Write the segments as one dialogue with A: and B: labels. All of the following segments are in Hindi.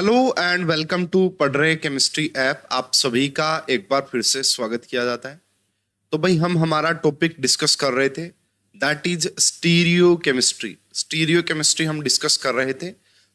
A: हेलो एंड वेलकम टू पढ़ रहे केमिस्ट्री ऐप। आप सभी का एक बार फिर से स्वागत किया जाता है। तो भाई हम हमारा टॉपिक डिस्कस कर रहे थे, that is stereo chemistry. Stereo chemistry हम डिस्कस कर रहे थे।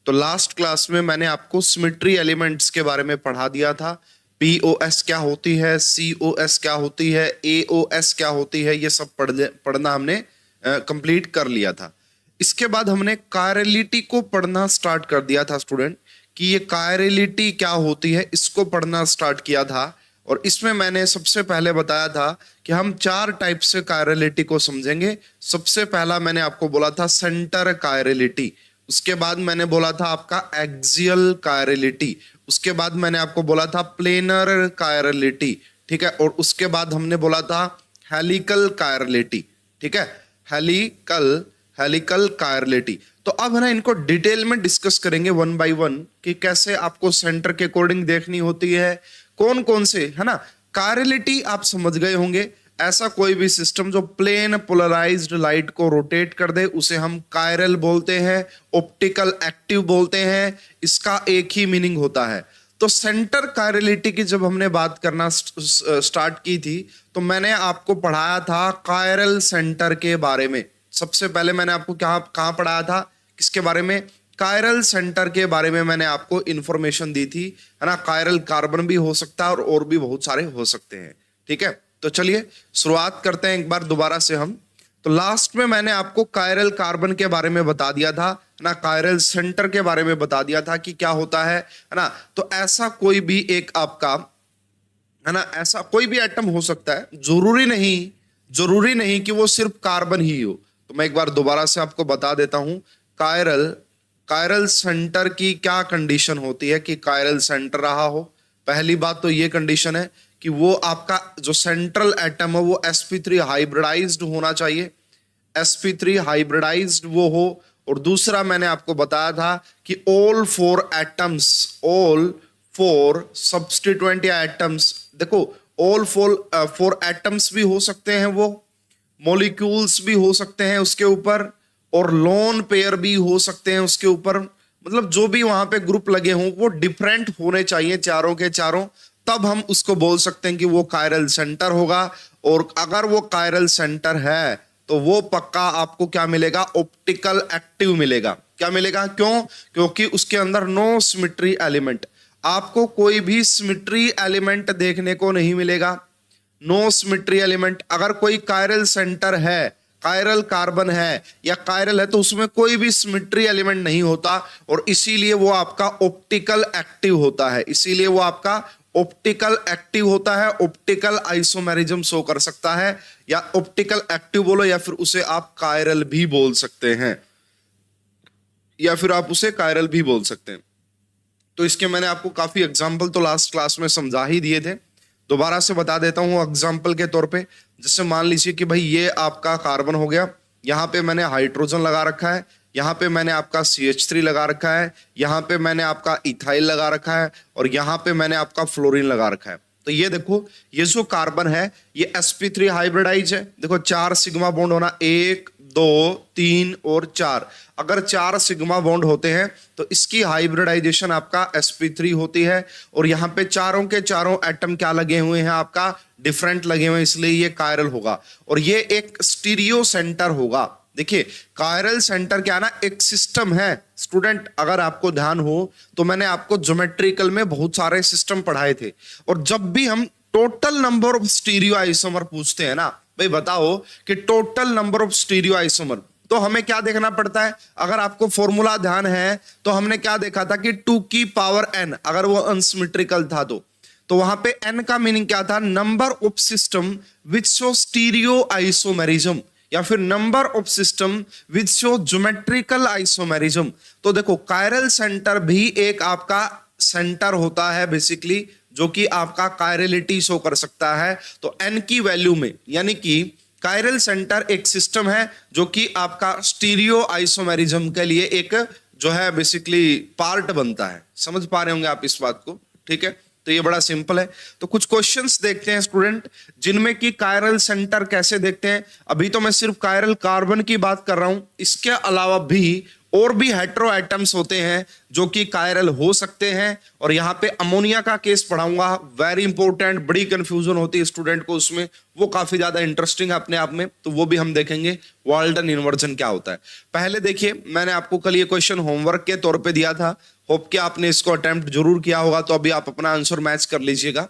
A: तो लास्ट क्लास में मैंने आपको सिमेट्री एलिमेंट्स के बारे में पढ़ा दिया था। पीओएस क्या होती है, सीओएस क्या होती है, एओएस क्या होती है, ये सब पढ़ना हमने कंप्लीट कर लिया था। इसके बाद हमने कायरलिटी को पढ़ना स्टार्ट कर दिया था स्टूडेंट, कि ये कायरलिटी क्या होती है, इसको पढ़ना स्टार्ट किया था। और इसमें मैंने सबसे पहले बताया था कि हम 4 टाइप से कायरलिटी को समझेंगे। सबसे पहला मैंने आपको बोला था सेंटर कायरलिटी, उसके बाद मैंने बोला था आपका एक्सियल कायरलिटी, उसके बाद मैंने आपको बोला था प्लेनर कायरलिटी, ठीक है, और उसके बाद हमने बोला था हेलिकल कायरलिटी, ठीक है, हेलिकल हेलिकल कायरलिटी। तो अब है ना, इनको डिटेल में डिस्कस करेंगे वन बाय वन कि कैसे आपको सेंटर के अकॉर्डिंग देखनी होती है, कौन कौन से, है ना। कायरलिटी आप समझ गए होंगे, ऐसा कोई भी सिस्टम जो प्लेन पोलराइज्ड लाइट को रोटेट कर दे उसे हम कायरल बोलते हैं, ऑप्टिकल एक्टिव बोलते हैं। इसका एक ही मीनिंग होता है। तो सेंटर कायरलिटी की जब हमने बात करना स्टार्ट की थी तो मैंने आपको पढ़ाया था कायरल सेंटर के बारे में। सबसे पहले मैंने आपको कहाँ पढ़ाया था, किसके बारे में, कायरल सेंटर के बारे में मैंने आपको इंफॉर्मेशन दी थी, है ना। कायरल कार्बन भी हो सकता है और भी बहुत सारे हो सकते हैं, ठीक है। तो चलिए शुरुआत करते हैं एक बार दोबारा से हम। तो लास्ट में मैंने आपको कायरल कार्बन के बारे में बता दिया था, है ना, कायरल सेंटर के बारे में बता दिया था कि क्या होता है ना। तो ऐसा कोई भी एक आपका, है ना, ऐसा कोई भी एटम हो सकता है, जरूरी नहीं कि वो सिर्फ कार्बन ही हो। तो मैं एक बार दोबारा से आपको बता देता हूं, कायरल सेंटर की क्या कंडीशन होती है कि कायरल सेंटर रहा हो। पहली बात तो ये कंडीशन है कि वो आपका जो सेंट्रल एटम है वो sp3 हाइब्रिडाइज्ड होना चाहिए, sp3 हाइब्रिडाइज्ड वो हो। और दूसरा मैंने आपको बताया था कि ऑल फोर सब्स्टिट्यूएंट या एटम्स, देखो ऑल फोर एटम्स भी हो सकते हैं, वो मॉलिक्यूल्स भी हो सकते हैं उसके ऊपर, और लोन पेयर भी हो सकते हैं उसके ऊपर। मतलब जो भी वहां पे ग्रुप लगे हों वो डिफरेंट होने चाहिए चारों के चारों, तब हम उसको बोल सकते हैं कि वो कायरल सेंटर होगा। और अगर वो कायरल सेंटर है तो वो पक्का आपको क्या मिलेगा, ऑप्टिकल एक्टिव मिलेगा। क्या मिलेगा, क्यों, क्योंकि उसके अंदर नो सिमेट्री एलिमेंट, आपको कोई भी सिमेट्री एलिमेंट देखने को नहीं मिलेगा। नो सिमेट्री एलिमेंट, अगर कोई कायरल सेंटर है, कायरल कार्बन है या कायरल है, तो उसमें कोई भी सिमेट्री एलिमेंट नहीं होता और इसीलिए वो आपका ऑप्टिकल एक्टिव होता है, इसीलिए वो आपका ऑप्टिकल एक्टिव होता है। ऑप्टिकल आइसोमेरिज्म शो कर सकता है, या ऑप्टिकल एक्टिव बोलो या फिर उसे आप कायरल भी बोल सकते हैं, या फिर आप उसे कायरल भी बोल सकते हैं। तो इसके मैंने आपको काफी एग्जाम्पल तो लास्ट क्लास में समझा ही दिए थे, दोबारा से बता देता हूं एग्जाम्पल के तौर पे। जैसे मान लीजिए कि भाई ये आपका कार्बन हो गया, यहाँ पे मैंने हाइड्रोजन लगा रखा है, यहाँ पे मैंने आपका CH3 लगा रखा है, यहाँ पे मैंने आपका इथाइल लगा रखा है, और यहाँ पे मैंने आपका फ्लोरीन लगा रखा है। तो ये देखो, ये जो कार्बन है ये sp3 हाइब्रिडाइज है। देखो 4 सिग्मा बॉन्ड होना, 1 2 3 और 4, अगर 4 सिग्मा बॉन्ड होते हैं तो इसकी हाइब्रिडाइजेशन आपका sp3 होती है। और यहाँ पे चारों के चारों एटम क्या लगे हुए हैं, आपका डिफरेंट लगे हुए हैं, इसलिए ये कायरल होगा। और ये एक स्टीरियो सेंटर होगा। देखिए कायरल सेंटर क्या है ना, एक सिस्टम है स्टूडेंट, अगर आपको ध्यान हो तो मैंने आपको ज्योमेट्रिकल में बहुत सारे सिस्टम पढ़ाए थे। और जब भी हम total number of stereo isomer पूछते हैं ना, भाई बताओ कि total number of stereo isomer, तो हमें क्या देखना पड़ता है। अगर आपको फॉर्मूला ध्यान है तो हमने क्या देखा था कि 2 की पावर n, अगर वो अनसिमेट्रिकल था तो वहां पे n का मीनिंग क्या था, number of system which show stereo isomerism, या फिर number of system which show geometrical isomerism. तो देखो कायरल सेंटर भी एक आपका सेंटर होता है बेसिकली, जो कि आपका कायरलिटी शो कर सकता है। तो n की वैल्यू में, यानी कि कायरल सेंटर एक सिस्टम है जो कि आपका स्टीरियो आइसोमेरिज्म के लिए एक जो है बेसिकली पार्ट बनता है। समझ पा रहे होंगे आप इस बात को, ठीक है। तो ये बड़ा सिंपल है। तो कुछ क्वेश्चंस देखते हैं स्टूडेंट, जिनमें कि कायरल सेंटर कैसे देखते हैं। अभी तो मैं सिर्फ कायरल कार्बन की बात कर रहा हूं, इसके अलावा भी और भी हेटेरो एटम्स होते हैं जो कि कायरल हो सकते हैं। और यहाँ पे अमोनिया का केस पढ़ाऊंगा, वेरी इंपॉर्टेंट, बड़ी कंफ्यूजन होती है स्टूडेंट को उसमें, वो काफी ज्यादा इंटरेस्टिंग है अपने आप में, तो वो भी हम देखेंगे वाल्टन इन्वर्जन क्या होता है। पहले देखिए, मैंने आपको कल ये क्वेश्चन होमवर्क के तौर पे दिया था, होप कि आपने इसको अटेम्प्ट जरूर किया होगा, तो अभी आप अपना आंसर मैच कर लीजिएगा।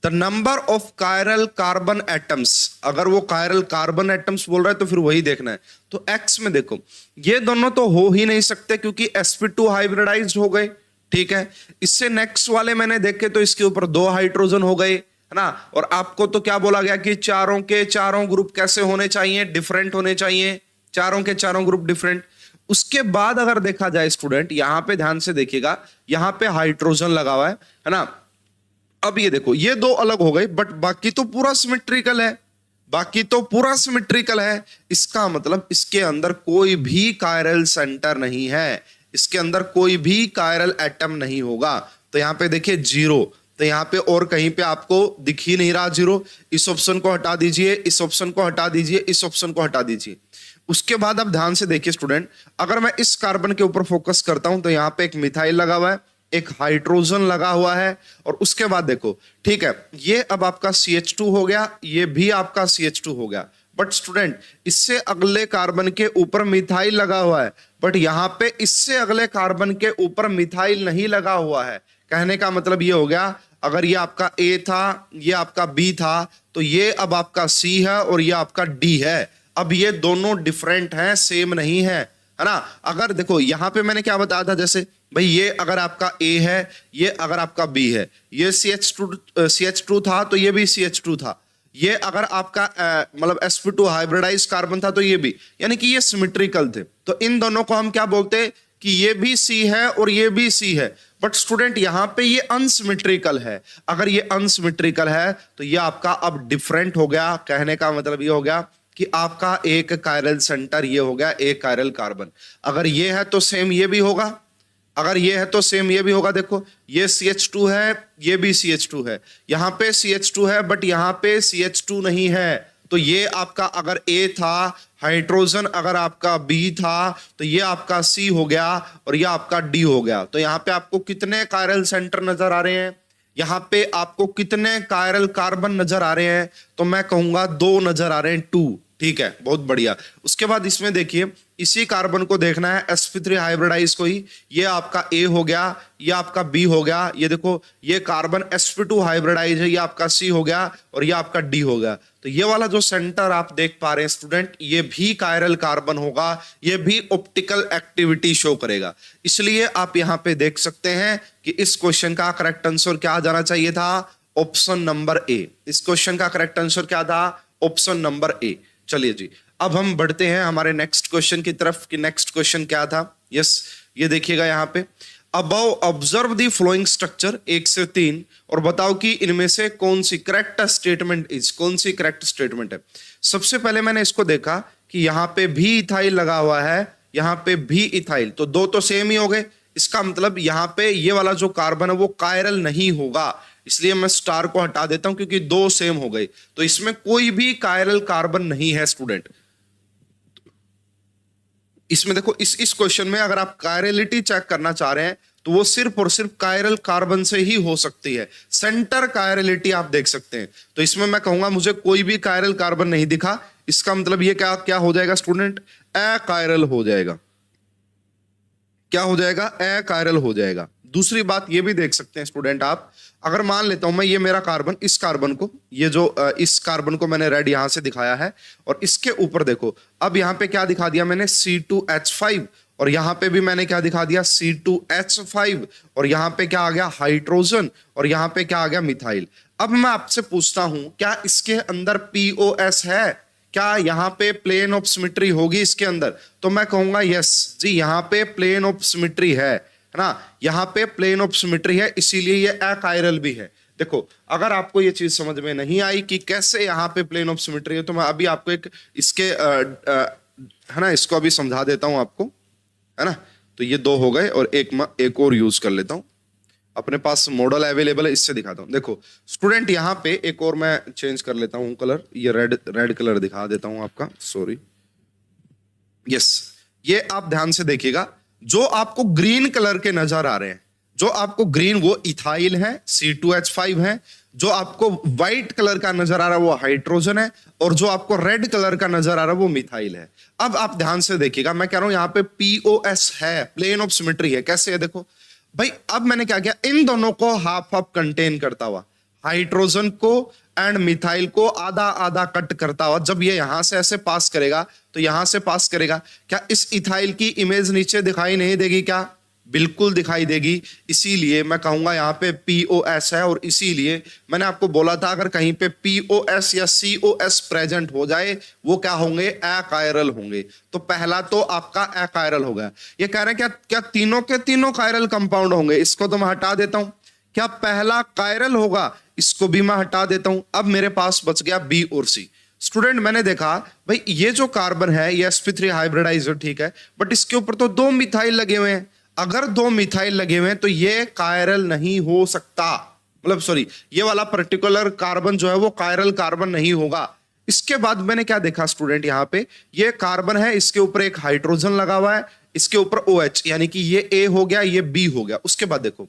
A: The number of chiral carbon atoms, अगर वो कायरल कार्बन एटम्स बोल रहा है तो फिर वही देखना है। तो एक्स में देखो, ये दोनों तो हो ही नहीं सकते क्योंकि sp2 हाइब्रिडाइज्ड हो गए, ठीक है। इससे नेक्स्ट वाले मैंने देखे तो इसके ऊपर 2 हाइड्रोजन हो गए, है ना। और आपको तो क्या बोला गया कि चारों के चारों ग्रुप कैसे होने चाहिए, डिफरेंट होने चाहिए, चारों के चारों ग्रुप डिफरेंट। उसके बाद अगर देखा जाए स्टूडेंट, यहां पे ध्यान से देखिएगा, यहां पे हाइड्रोजन लगा हुआ है ना। अब ये देखो, ये 2 अलग हो गए, बट बाकी तो पूरा सिमेट्रिकल है, बाकी तो पूरा सिमेट्रिकल है। इसका मतलब इसके अंदर कोई भी कायरल सेंटर नहीं है, इसके अंदर कोई भी कायरल एटम नहीं होगा। तो यहां पे देखिए 0, तो यहां पे और कहीं पे आपको दिख ही नहीं रहा 0। इस ऑप्शन को हटा दीजिए, इस ऑप्शन को हटा दीजिए, इस ऑप्शन को हटा दीजिए। उसके बाद अब ध्यान से देखिए स्टूडेंट, अगर मैं इस कार्बन के ऊपर फोकस करता हूं तो यहां पे एक मिथाइल लगा हुआ है, एक हाइड्रोजन लगा हुआ है, और उसके बाद देखो, ठीक है, ये अब आपका CH2 हो गया, ये भी आपका CH2 हो गया। बट स्टूडेंट, इससे अगले कार्बन के ऊपर मिथाइल लगा हुआ है, बट यहां पे इससे अगले कार्बन के ऊपर मिथाइल नहीं लगा हुआ है। कहने का मतलब ये हो गया, अगर ये आपका A था, ये आपका B था, तो ये अब आपका C है और ये आपका D है। अब ये दोनों डिफरेंट हैं, सेम नहीं है ना। अगर देखो यहां पे मैंने क्या बताया था, जैसे भाई ये अगर आपका A है, ये अगर आपका B है, ये CH2 था तो ये भी CH2 था, ये अगर आपका मतलब sp2 हाइब्रिडाइज कार्बन था तो ये भी, यानी कि ये सिमेट्रिकल थे। तो इन दोनों को हम क्या बोलते हैं कि ये भी C है और ये भी C है। बट स्टूडेंट यहां पे ये अनसिमेट्रिकल है, अगर ये अनसिमेट्रिकल है तो ये आपका अब डिफरेंट हो गया। कहने का मतलब ये हो गया कि आपका एक कायरल सेंटर ये हो गया, एक कायरल कार्बन। अगर ये है तो सेम ये भी होगा, अगर ये है तो सेम ये भी होगा। देखो ये CH2 है, ये भी CH2 है, यहां पे CH2 है बट यहां पे CH2 नहीं है। तो ये आपका अगर A था, हाइड्रोजन अगर आपका B था, तो ये आपका C हो गया और ये आपका D हो गया। तो यहां पे आपको कितने कायरल सेंटर नजर आ रहे हैं, यहां पे आपको कितने कायरल कार्बन नजर आ रहे हैं, तो मैं कहूंगा 2 नजर आ रहे हैं, 2। ठीक है, बहुत बढ़िया। उसके बाद इसमें देखिए, इसी कार्बन को देखना है, sp3 हाइब्रिडाइज को ही, ये आपका A हो गया, ये आपका B हो गया, ये देखो ये कार्बन sp2 हाइब्रिडाइज है, ये आपका C हो गया और ये आपका D हो गया। तो ये वाला जो सेंटर आप देख पा रहे हैं स्टूडेंट, ये भी कायरल कार्बन होगा, ये भी ऑप्टिकल एक्टिविटी शो करेगा। इसलिए आप यहां पे देख सकते हैं कि इस क्वेश्चन का करेक्ट आंसर क्या जाना चाहिए था, ऑप्शन नंबर A। इस क्वेश्चन का करेक्ट आंसर क्या था, ऑप्शन नंबर A। चलिए जी, अब हम बढ़ते हैं हमारे नेक्स्ट क्वेश्चन की तरफ कि नेक्स्ट क्वेश्चन क्या था। यस, ये देखिएगा यहां पे, above observe the flowing structure 1 से 3 और बताओ कि इनमें से कौन सी करेक्ट स्टेटमेंट इज, कौन सी करेक्ट स्टेटमेंट है। सबसे पहले मैंने इसको देखा कि यहां पे भी इथाइल लगा हुआ है, यहां पे भी इथाइल, तो 2 तो सेम ही हो गए। इसका मतलब यहां पे ये वाला जो कार्बन है वो कायरल नहीं होगा, इसलिए मैं स्टार को हटा देता हूं क्योंकि 2 सेम हो गए। तो इसमें कोई भी कायरल कार्बन नहीं है स्टूडेंट। इसमें देखो, इस क्वेश्चन में अगर आप कायरलिटी चेक करना चाह रहे हैं तो वो सिर्फ और सिर्फ कायरल कार्बन से ही हो सकती है। सेंटर कायरलिटी आप देख सकते हैं, तो इसमें मैं कहूंगा मुझे कोई भी कायरल कार्बन नहीं दिखा। इसका मतलब ये क्या क्या हो जाएगा स्टूडेंट, अकायरल हो जाएगा। क्या हो जाएगा, अकायरल हो जाएगा। दूसरी बात ये भी देख सकते हैं स्टूडेंट आप, अगर मान लेता हूं मैं ये मेरा कार्बन, इस कार्बन को, ये जो इस कार्बन को मैंने रेड यहां से दिखाया है, और इसके ऊपर देखो, अब यहां पे क्या दिखा दिया मैंने, C2H5, और यहां पे भी मैंने क्या दिखा दिया, C2H5, और यहां पे क्या आ गया, हाइड्रोजन, और यहां पे क्या आ गया, मिथाइल। अब मैं आपसे पूछता हूं, क्या इसके अंदर POS है, क्या यहाँ पे प्लेन ऑफ सिमेट्री होगी इसके अंदर, तो मैं कहूंगा यस जी, यहाँ पे प्लेन ऑफ सिमेट्री है ना, यहाँ पे प्लेन ऑफ सिमेट्री है, इसीलिए ये अकायरल भी है। देखो, अगर आपको ये चीज समझ में नहीं आई कि कैसे यहाँ पे प्लेन ऑफ सिमेट्री है, तो मैं अभी आपको एक इसके है ना, इसको अभी समझा देता हूं आपको, है ना। तो ये 2 हो गए और एक और यूज कर लेता हूं, अपने पास मॉडल अवेलेबल है, इससे दिखाता हूं। देखो स्टूडेंट, यहां पे एक और मैं चेंज कर लेता हूं कलर, ये रेड कलर दिखा देता हूं आपका, सॉरी। यस, ये आप ध्यान से देखिएगा, जो आपको ग्रीन कलर के नजर आ रहे हैं, जो आपको ग्रीन वो इथाइल है, C2H5 है, जो आपको व्हाइट कलर का नजर आ रहा है वो हाइड्रोजन है, और जो आपको रेड कलर का नजर आ रहा है वो मिथाइल है। अब आप ध्यान से देखिएगा, मैं कह रहा हूं यहां पे POS है, प्लेन ऑफ सिमेट्री है। कैसे है देखो भाई, अब मैंने क्या किया, इन दोनों को हाफ हाफ कंटेन करता हुआ, हाइड्रोजन को एंड मिथाइल को आधा आधा कट करता हुआ, जब ये यहां से ऐसे पास करेगा तो यहां से पास करेगा, क्या इस इथाइल की इमेज नीचे दिखाई नहीं देगी? क्या बिल्कुल दिखाई देगी। इसीलिए मैं कहूंगा यहाँ पे POS है, और इसीलिए मैंने आपको बोला था अगर कहीं पे POS या COS प्रेजेंट हो जाए वो क्या होंगे, अकायरल होंगे। तो पहला तो आपका अकायरल होगा। ये कह रहे हैं क्या क्या तीनों के तीनों कायरल कंपाउंड होंगे? इसको तो मैं हटा देता हूं। क्या पहला कायरल होगा? इसको भी मैं हटा देता हूं। अब मेरे पास बच गया B और C। स्टूडेंट मैंने देखा भाई ये जो कार्बन है ये sp3 हाइब्रिडाइजर ठीक है, बट इसके ऊपर तो 2 मिथाइल लगे हुए हैं। अगर 2 मिथाइल लगे हुए हैं तो ये कायरल नहीं हो सकता, मतलब सॉरी, ये वाला पर्टिकुलर कार्बन जो है वो कायरल कार्बन नहीं होगा। इसके बाद मैंने क्या देखा स्टूडेंट, यहां पे ये कार्बन है, इसके ऊपर एक हाइड्रोजन लगा हुआ है, इसके ऊपर OH, यानी कि ये A हो गया, ये B हो गया। उसके बाद देखो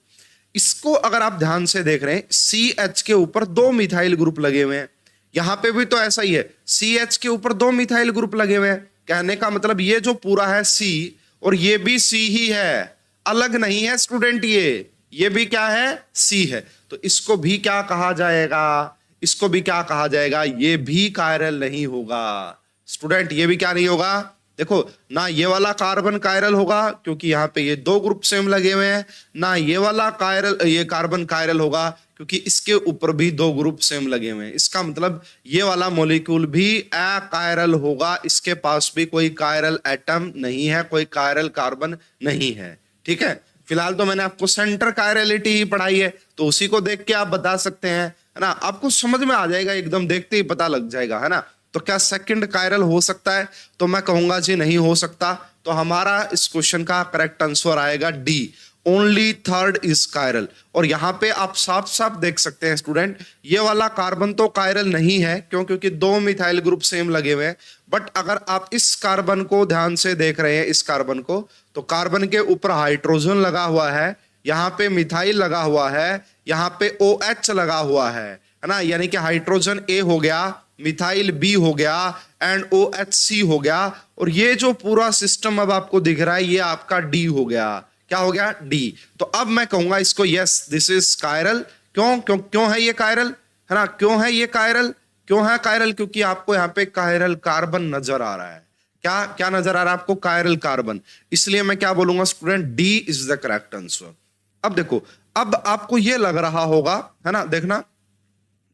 A: इसको अगर आप ध्यान से देख रहे हैं, CH के ऊपर 2 मिथाइल ग्रुप लगे हुए हैं। यहां पे भी तो ऐसा ही है, CH के ऊपर 2 मिथाइल ग्रुप लगे हुए हैं। कहने का मतलब ये जो पूरा है C और ये भी C ही है, अलग नहीं है स्टूडेंट। ये भी क्या है, C है। तो इसको भी क्या कहा जाएगा, इसको भी क्या कहा जाएगा, ये भी कायरल नहीं होगा स्टूडेंट। ये भी क्या नहीं होगा, देखो ना ये वाला कार्बन कायरल होगा क्योंकि यहाँ पे ये 2 ग्रुप सेम लगे हुए हैं, ना ये वाला कायरल, ये कार्बन कायरल होगा क्योंकि इसके ऊपर भी 2 ग्रुप सेम लगे हुए हैं। इसका मतलब ये वाला मॉलिक्यूल भी अकायरल होगा, इसके पास भी कोई कायरल एटम नहीं है, कोई कायरल कार्बन नहीं है। ठीक है, फिलहाल तो मैंने आपको सेंटर कायरलिटी ही पढ़ाई है, तो उसी को देख के आप बता सकते हैं, है ना। आपको समझ में आ जाएगा, एकदम देखते ही पता लग जाएगा, है ना। तो क्या सेकंड कायरल हो सकता है? तो मैं कहूंगा जी नहीं हो सकता। तो हमारा इस क्वेश्चन का करेक्ट आंसर आएगा D, only third is chiral. और यहां पे आप साफ साफ देख सकते हैं स्टूडेंट, ये वाला कार्बन तो कायरल नहीं है, क्यों? क्योंकि 2 मिथाइल ग्रुप सेम लगे हुए हैं। बट अगर आप इस कार्बन को ध्यान से देख रहे हैं, इस कार्बन को, तो कार्बन के ऊपर हाइड्रोजन लगा हुआ है, यहाँ पे मिथाइल लगा हुआ है, यहाँ पे OH लगा हुआ है ना। यानी कि हाइड्रोजन A हो गया, मिथाइल B हो गया एंड OHC हो गया, और ये जो पूरा सिस्टम अब आपको दिख रहा है ये आपका D हो गया। क्या हो गया? D। तो अब मैं कहूंगा इसको यस दिस इज कायरल। क्यों क्यों क्यों है ये कायरल, है ना? क्यों है ये कायरल? क्यों है कायरल? क्योंकि आपको यहाँ पे कायरल कार्बन नजर आ रहा है। क्या क्या नजर आ रहा है आपको? Chiral carbon. इसलिए मैं क्या बोलूंगा student, D is the correct answer. अब देखो, अब आपको ये लग रहा होगा, है ना, देखना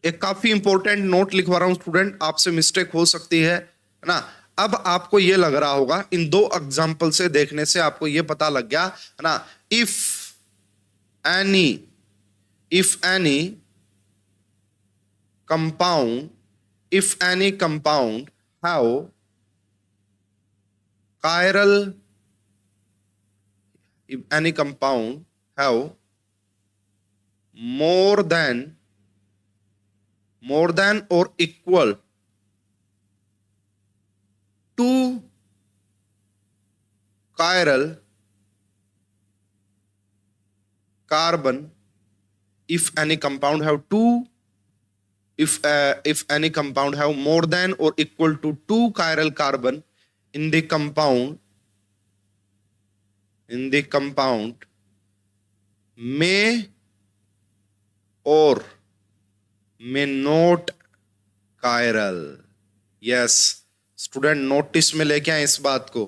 A: एक काफी इंपॉर्टेंट नोट लिखवा रहा हूं स्टूडेंट, आपसे मिस्टेक हो सकती है ना। अब आपको ये लग रहा होगा, इन 2 एग्जांपल से देखने से आपको ये पता लग गया, है ना। If any compound have chiral, if any compound have more than or equal to chiral carbon, if any compound have if any compound have more than or equal to 2 chiral carbon in the compound may or may not chiral। Yes student, notice में लेके आए इस बात को।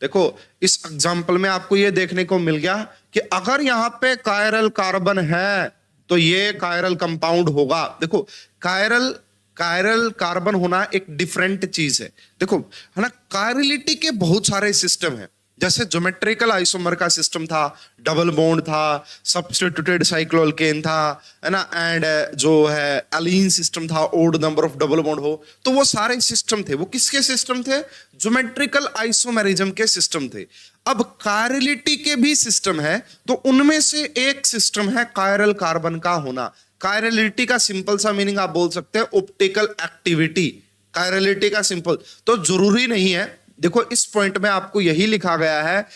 A: देखो इस एग्जांपल में आपको ये देखने को मिल गया कि अगर यहां पे कायरल कार्बन है तो ये कायरल कंपाउंड होगा। देखो कायरल कार्बन होना एक डिफरेंट चीज है। देखो है ना, कायरलिटी के बहुत सारे सिस्टम है, जैसे ज्योमेट्रिकल आइसोमर का सिस्टम था, डबल बॉन्ड था, सब्स्टिट्यूटेड साइक्लोअल्केन था, है ना, एंड जो है एलीन सिस्टम था, odd number of double bond हो। तो वो सारे सिस्टम थे, वो किसके सिस्टम थे? ज्योमेट्रिकल आइसोमेरिज्म के सिस्टम थे। अब कायरलिटी के भी सिस्टम है, तो उनमें से एक सिस्टम है कायरल कार्बन का होना। कायरलिटी का सिंपल सा मीनिंग आप बोल सकते हैं ऑप्टिकल एक्टिविटी। कायरलिटी का सिंपल तो जरूरी नहीं है। देखो इस पॉइंट में आपको यही लिखा गया है,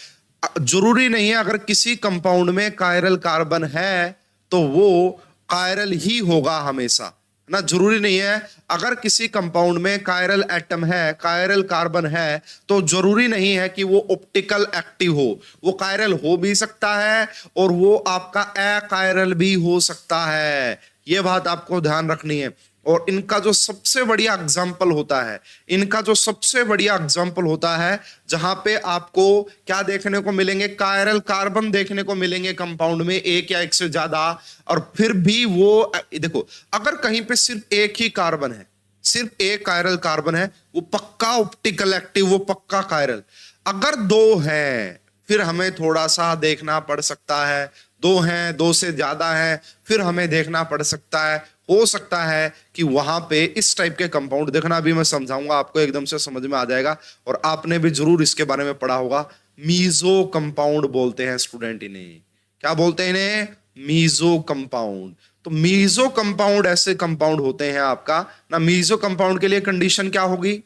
A: जरूरी नहीं है अगर किसी कंपाउंड में कायरल कार्बन है तो वो कायरल ही होगा हमेशा, है ना। जरूरी नहीं है अगर किसी कंपाउंड में कायरल एटम है, कायरल कार्बन है, तो जरूरी नहीं है कि वो ऑप्टिकल एक्टिव हो। वो कायरल हो भी सकता है और वो आपका अकायरल भी हो सकता है। ये बात आपको ध्यान रखनी है। और इनका जो सबसे बढ़िया एग्जाम्पल होता है, इनका जो सबसे बढ़िया एग्जाम्पल होता है जहां पे आपको क्या देखने को मिलेंगे, कायरल कार्बन देखने को मिलेंगे कंपाउंड में, एक या एक से ज्यादा। और फिर भी वो देखो, अगर कहीं पे सिर्फ एक ही कार्बन है, सिर्फ एक कायरल कार्बन है, वो पक्का ऑप्टिकल एक्टिव, वो पक्का कायरल। अगर दो है फिर हमें थोड़ा सा देखना पड़ सकता है, दो हैं, दो से ज्यादा है, फिर हमें देखना पड़ सकता है। हो सकता है कि वहां पे इस टाइप के कंपाउंड, देखना अभी मैं समझाऊंगा आपको, एकदम से समझ में आ जाएगा। और आपने भी जरूर इसके बारे में पढ़ा होगा, मीजो कंपाउंड बोलते हैं स्टूडेंट इन्हें। क्या बोलते हैं इन्हें? Meso compound. तो मीजो कंपाउंड ऐसे कंपाउंड होते हैं आपका ना। मीजो कंपाउंड के लिए कंडीशन क्या होगी?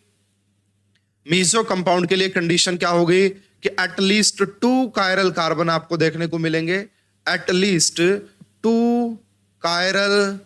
A: मीजो कंपाउंड के लिए कंडीशन क्या होगी कि एटलीस्ट 2 कायरल कार्बन आपको देखने को मिलेंगे, एटलीस्ट 2 कायरल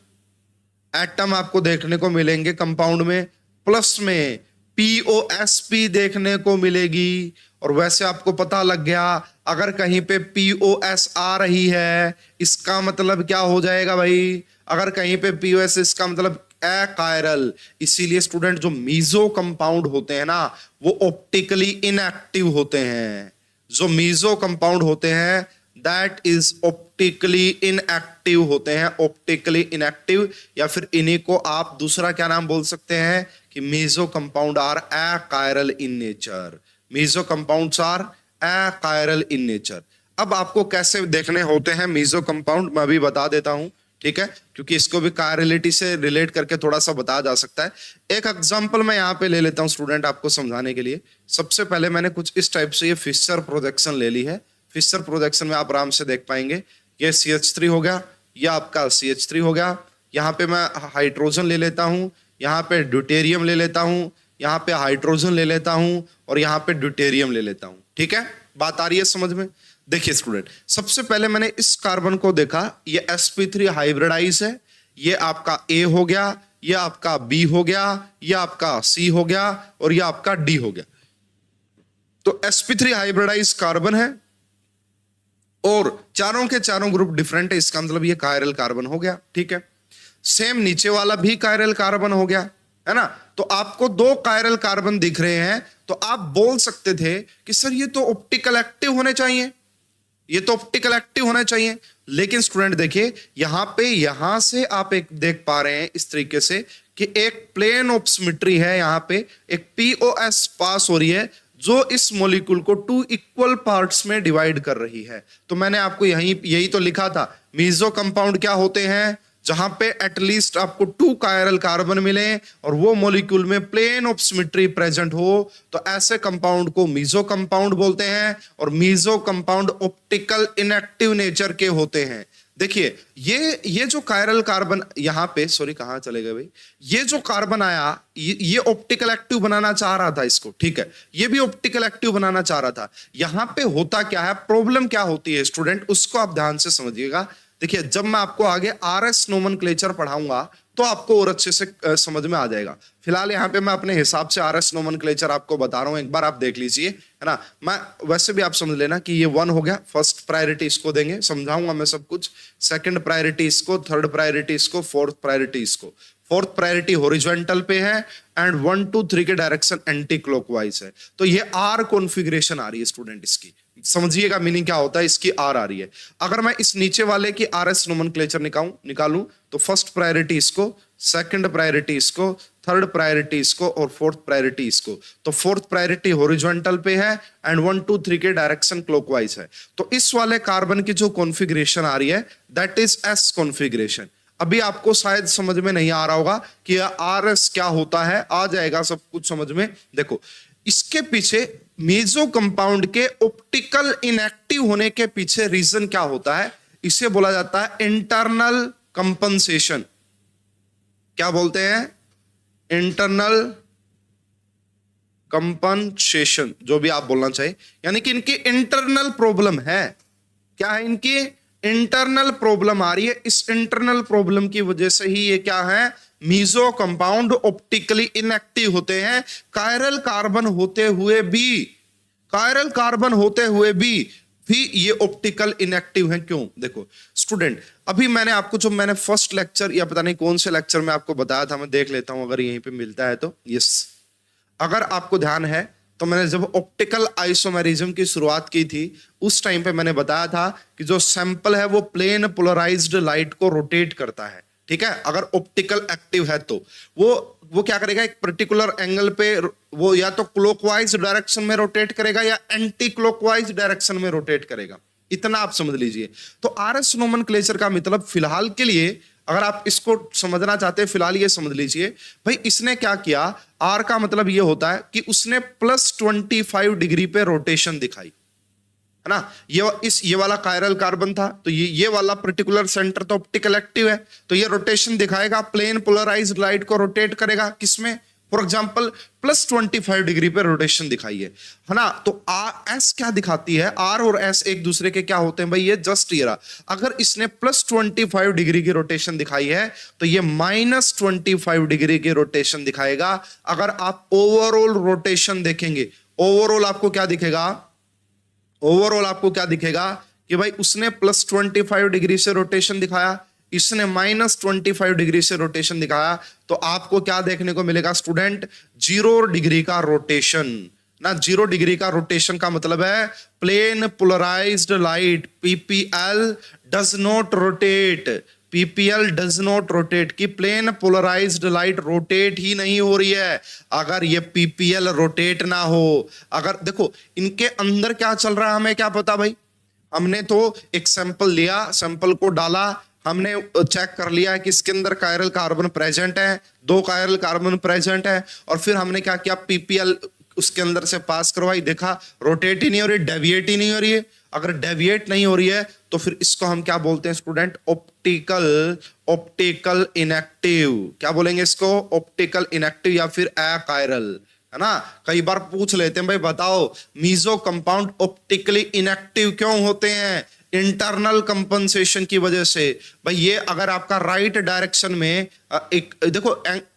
A: एटम आपको देखने को मिलेंगे कंपाउंड में, प्लस में POSP देखने को मिलेगी। और वैसे आपको पता लग गया, अगर कहीं पे POS आ रही है इसका मतलब क्या हो जाएगा भाई? अगर कहीं पे POS, इसका मतलब अकायरल। इसीलिए स्टूडेंट जो मीजो कंपाउंड होते हैं ना, वो ऑप्टिकली इनएक्टिव होते हैं। जो मीजो कंपाउंड होते हैं दैट इज ऑप्टिकली इनएक्टिव होते हैं, ऑप्टिकली इनएक्टिव। या फिर इन्हीं को आप दूसरा क्या नाम बोल सकते हैं कि meso compound are achiral in nature. Meso compounds are achiral in nature. अब आपको कैसे देखने होते हैं मीजो कंपाउंड, मैं भी बता देता हूं, ठीक है, क्योंकि इसको भी कायरलिटी से रिलेट करके थोड़ा सा बताया जा सकता है। एक एग्जांपल मैं यहाँ पे ले लेता हूं स्टूडेंट आपको समझाने के लिए। सबसे पहले मैंने कुछ इस टाइप से ये फिशर प्रोजेक्शन ले ली है। फिशर प्रोजेक्शन में आप आराम से देख पाएंगे, ये CH3 हो गया, ये आपका CH3 हो गया। यहाँ पे मैं हाइड्रोजन ले लेता हूँ, यहाँ पे ड्यूटेरियम ले लेता हूँ, यहाँ पे हाइड्रोजन ले लेता हूँ, और यहाँ पे ड्यूटेरियम ले लेता हूँ। ठीक है, बात आ रही है समझ में? देखिए स्टूडेंट, सबसे पहले मैंने इस कार्बन को देखा, ये sp3 हाइब्रिडाइज है, ये आपका A हो गया, ये आपका B हो गया, ये आपका C हो गया, और ये आपका D हो गया। तो sp3 हाइब्रिडाइज कार्बन है और चारों के चारों ग्रुप डिफरेंट है, इसका मतलब ये कायरल कार्बन हो गया। ठीक है, सेम नीचे वाला भी कायरल कार्बन हो गया, है ना। तो आपको 2 कायरल कार्बन दिख रहे हैं, तो आप बोल सकते थे कि सर ये तो ऑप्टिकल एक्टिव होने चाहिए, ये तो ऑप्टिकल एक्टिव होना चाहिए। लेकिन स्टूडेंट देखिए, यहां से आप एक देख पा रहे हैं इस तरीके से कि एक प्लेन ऑफ सिमेट्री है, यहां पे एक POS पास हो रही है जो इस मॉलिक्यूल को 2 इक्वल पार्ट्स में डिवाइड कर रही है। तो मैंने आपको यही तो लिखा था, मीजो कंपाउंड क्या होते हैं? जहां पे एटलीस्ट आपको 2 कायरल कार्बन मिले और वो मॉलिक्यूल में प्लेन ऑफ सिमेट्री प्रेजेंट हो, तो ऐसे कंपाउंड को मीजो कंपाउंड बोलते हैं। और meso compound optical inactive nature के होते हैं। देखिए, ये जो कायरल कार्बन यहां पे, सॉरी कहां चले गए भाई, ये जो कार्बन आया, ये ऑप्टिकल एक्टिव बनाना चाह रहा था इसको, ठीक है, ये भी ऑप्टिकल एक्टिव बनाना चाह रहा था। यहां पे होता क्या है, प्रॉब्लम क्या होती है स्टूडेंट, उसको आप ध्यान से समझिएगा। देखिए, जब मैं आपको आगे RS नोमेनक्लेचर पढ़ाऊंगा तो आपको और अच्छे से समझ में आ जाएगा। फिलहाल यहाँ पे मैं अपने हिसाब से RS नोमेनक्लेचर आपको बता रहा हूँ, एक बार आप देख लीजिए, है ना। मैं वैसे भी आप समझ लेना कि ये 1 हो गया, फर्स्ट प्रायोरिटी इसको देंगे, समझाऊंगा मैं सब कुछ। सेकंड प्रायोरिटी इसको, थर्ड प्रायोरिटी इसको, फोर्थ प्रायोरिटी इसको। फोर्थ प्रायोरिटी हॉरिजॉन्टल पे है एंड 1 2 3 के डायरेक्शन एंटी क्लॉकवाइज है। तो ये R कॉन्फ़िगरेशन आ रही है स्टूडेंट, इसकी समझिएगा मीनिंग क्या होता है, इसकी R आ रही है। अगर मैं इस नीचे वाले की RS नोमेनक्लेचर निकालूं तो फर्स्ट प्रायोरिटी इसको, सेकंड प्रायोरिटी इसको, थर्ड प्रायोरिटी इसको, और फोर्थ प्रायोरिटी इसको। तो फोर्थ प्रायोरिटी हॉरिजॉन्टल पे है एंड 1 2 3 के डायरेक्शन क्लॉकवाइज है। तो इस वाले कार्बन की जो कॉन्फ़िगरेशन आ रही है दैट इज S कॉन्फ़िगरेशन। अभी आपको शायद समझ में नहीं आ रहा होगा कि RS क्या होता है, आ जाएगा सब कुछ समझ में। देखो, इसके पीछे मीजो कंपाउंड के ऑप्टिकल इनएक्टिव होने के पीछे रीजन क्या होता है, इसे बोला जाता है इंटरनल कंपनसेशन। क्या बोलते हैं? इंटरनल कंपनसेशन, जो भी आप बोलना चाहिए, यानी कि इनकी इंटरनल प्रॉब्लम है। क्या है? इनकी इंटरनल प्रॉब्लम आ रही है। इस इंटरनल प्रॉब्लम की वजह से ही ये क्या है, मीजो कंपाउंड ऑप्टिकली इनएक्टिव होते हैं। कायरल कार्बन होते हुए भी, कायरल कार्बन होते हुए भी ये ऑप्टिकल इनएक्टिव हैं। क्यों? देखो स्टूडेंट, अभी मैंने आपको, जो मैंने फर्स्ट लेक्चर या पता नहीं कौन से लेक्चर में आपको बताया था, मैं देख लेता हूं अगर यहीं पे मिलता है तो। यस, अगर आपको ध्यान है तो मैंने जब ऑप्टिकल आइसोमेरिज्म की शुरुआत की थी, उस टाइम पे मैंने बताया था कि जो सैंपल है वो प्लेन पोलराइज्ड लाइट को रोटेट करता है। ठीक है, अगर ऑप्टिकल एक्टिव है तो वो क्या करेगा, एक पर्टिकुलर एंगल पे वो या तो क्लॉकवाइज डायरेक्शन में रोटेट करेगा या एंटी क्लॉकवाइज डायरेक्शन में रोटेट करेगा। इतना आप समझ लीजिए। तो आरएस नोमेनक्लेचर का मतलब फिलहाल के लिए, अगर आप इसको समझना चाहते हैं, फिलहाल ये समझ लीजिए भाई इसने क्या किया। आर का मतलब ये होता है कि उसने +25 डिग्री पे रोटेशन दिखाई, है ना। ये वाला कायरल कार्बन था, तो ये वाला पर्टिकुलर सेंटर तो ऑप्टिकल एक्टिव है, तो ये रोटेशन दिखाएगा, प्लेन पोलराइज्ड लाइट को रोटेट करेगा। किसमें? फॉर एग्जाम्पल +25 डिग्री पे रोटेशन दिखाई है ना। तो एस क्या दिखाती है, आर और एस एक दूसरे के क्या होते हैं भाई, ये जस्ट ये रहा। अगर इसने +25 डिग्री की रोटेशन दिखाई है तो ये -25 डिग्री की रोटेशन दिखाएगा। अगर आप ओवरऑल रोटेशन देखेंगे, ओवरऑल आपको क्या दिखेगा, ओवरऑल आपको क्या दिखेगा कि भाई उसने +25 डिग्री से रोटेशन दिखाया, इसने -25 डिग्री से रोटेशन दिखाया, तो आपको क्या देखने को मिलेगा स्टूडेंट, 0 डिग्री का रोटेशन ना। 0 डिग्री का रोटेशन का मतलब है plane polarized light PPL does not rotate, PPL does not rotate, कि प्लेन पोलराइज्ड लाइट रोटेट ही नहीं हो रही है। अगर ये पीपीएल रोटेट ना हो, अगर देखो इनके अंदर क्या चल रहा है हमें क्या पता भाई। हमने तो एक सैंपल लिया, सैंपल को डाला, हमने चेक कर लिया कि इसके अंदर कायरल कार्बन प्रेजेंट है, 2 कायरल कार्बन प्रेजेंट है, और फिर हमने क्या किया, पीपीएल उसके अंदर से पास करवाई, देखा रोटेट ही नहीं हो रही, डेविएट ही नहीं हो रही है। अगर डेविएट नहीं हो रही है तो फिर इसको हम क्या बोलते हैं स्टूडेंट, ऑप्टिकल इनएक्टिव। क्या बोलेंगे इसको, ऑप्टिकल इनएक्टिव या फिर अकायरल, है ना। कई बार पूछ लेते हैं भाई बताओ मीजो कंपाउंड ऑप्टिकली इनएक्टिव क्यों होते हैं, इंटरनल कंपनसेशन की वजह से। भाई ये अगर आपका राइट डायरेक्शन में एक देखो,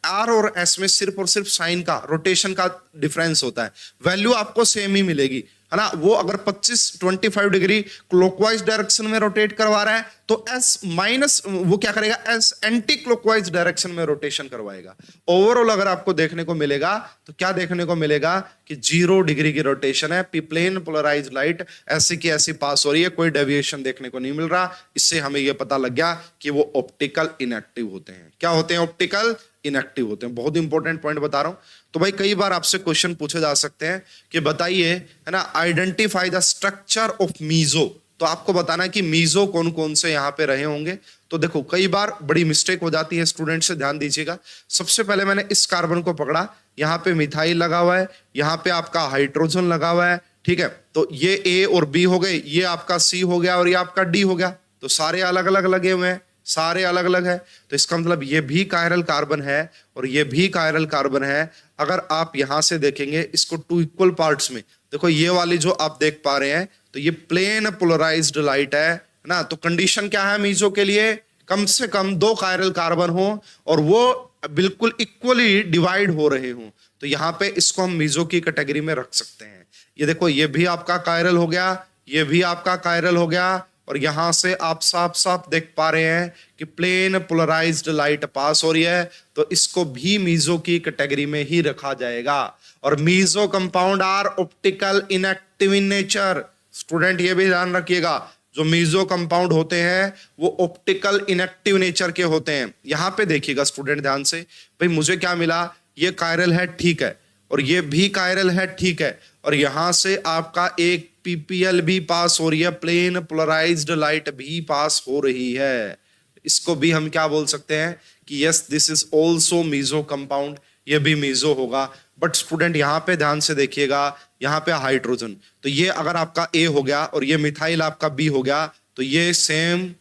A: आर और एस में सिर्फ और सिर्फ साइन का, रोटेशन का डिफरेंस होता है, वैल्यू आपको सेम ही मिलेगी, है ना। वो अगर 25 डिग्री क्लॉकवाइज डायरेक्शन में रोटेट करवा रहा है तो एस माइनस वो क्या करेगा, एस एंटी क्लॉकवाइज डायरेक्शन में रोटेशन करवाएगा। ओवरऑल अगर आपको देखने को मिलेगा तो क्या देखने को मिलेगा कि 0 डिग्री की रोटेशन है, प्लेन पोलराइज्ड लाइट ऐसी की ऐसी पास हो रही है, कोई डेविएशन देखने को नहीं मिल रहा। इससे हमें यह पता लग गया कि वो ऑप्टिकल इनएक्टिव होते हैं। क्या होते हैं, ऑप्टिकल इनएक्टिव होते हैं। बहुत इंपॉर्टेंट पॉइंट बता रहा हूं। तो भाई कई बार आपसे क्वेश्चन पूछे जा सकते हैं कि बताइए, है ना, identify the structure of meso. तो आपको बताना कि मीजो कौन कौन से यहां पे रहे होंगे। तो देखो कई बार बड़ी मिस्टेक हो जाती है स्टूडेंट से, ध्यान दीजिएगा। सबसे पहले मैंने इस कार्बन को पकड़ा, यहाँ पे मिथाइल लगा हुआ है, यहाँ पे आपका हाइड्रोजन लगा हुआ है, ठीक है। तो ये ए और बी हो गए, ये आपका सी हो गया और ये आपका डी हो गया। तो सारे अलग अलग लगे हुए हैं, सारे अलग अलग है। तो इसका मतलब ये भी कायरल कार्बन है और ये भी कायरल कार्बन है। अगर आप यहां से देखेंगे इसको 2 इक्वल पार्ट्स में, देखो ये वाली जो आप देख पा रहे हैं, तो ये प्लेन पोलराइज्ड लाइट है ना। तो कंडीशन क्या है मीजो के लिए, कम से कम 2 कायरल कार्बन हो और वो बिल्कुल इक्वली डिवाइड हो रहे हो। तो यहाँ पे इसको हम मीजो की कैटेगरी में रख सकते हैं। ये देखो ये भी आपका कायरल हो गया, ये भी आपका कायरल हो गया, और यहां से आप साफ साफ देख पा रहे हैं कि प्लेन पोलराइज्ड लाइट पास हो रही है। तो इसको भी मीजो की कैटेगरी में ही रखा जाएगा। और meso compound are optical inactive in nature. Student ये भी ध्यान रखिएगा, जो मीजो कंपाउंड होते हैं वो ऑप्टिकल इनएक्टिव नेचर के होते हैं। यहां पे देखिएगा स्टूडेंट ध्यान से, भाई मुझे क्या मिला, ये कायरल है, ठीक है, और ये भी कायरल है, ठीक है, और यहां से आपका एक पीपीएल भी पास हो रही है, प्लेन पोलराइज्ड लाइट भी पास हो रही है। इसको भी हम क्या बोल सकते हैं कि yes this is also meso compound, ये भी मीजो होगा। बट स्टूडेंट यहां पे ध्यान से देखिएगा, यहाँ पे हाइड्रोजन, तो ये अगर आपका ए हो गया और ये मिथाइल आपका बी हो गया, तो ये सेम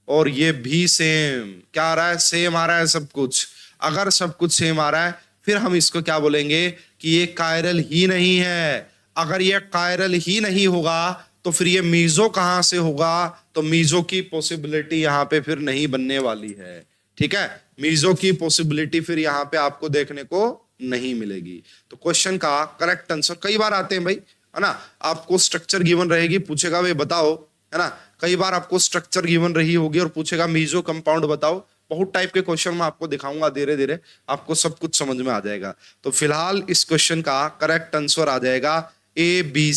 A: और ये भी सेम। क्या आ रहा है, सेम आ रहा है सब कुछ। अगर सब कुछ सेम आ रहा है फिर हम इसको क्या बोलेंगे कि ये कायरल ही नहीं है। अगर ये कायरल ही नहीं होगा तो फिर ये मीजो कहां से होगा, तो मीजो की पॉसिबिलिटी यहां पे फिर नहीं बनने वाली है। ठीक है, मीजो की पॉसिबिलिटी फिर यहां पे आपको देखने को नहीं मिलेगी। तो क्वेश्चन का करेक्ट आंसर कई बार आते हैं भाई, है ना, आपको स्ट्रक्चर गिवन रहेगी, पूछेगा भाई बताओ, है ना, कई बार आपको स्ट्रक्चर गिवन रही होगी और पूछेगा मीजो कंपाउंड बताओ। बहुत टाइप के क्वेश्चन मैं आपको दिखाऊंगा, धीरे धीरे आपको सब कुछ समझ में आ जाएगा। तो फिलहाल इस क्वेश्चन का करेक्ट आंसर आ जाएगा A B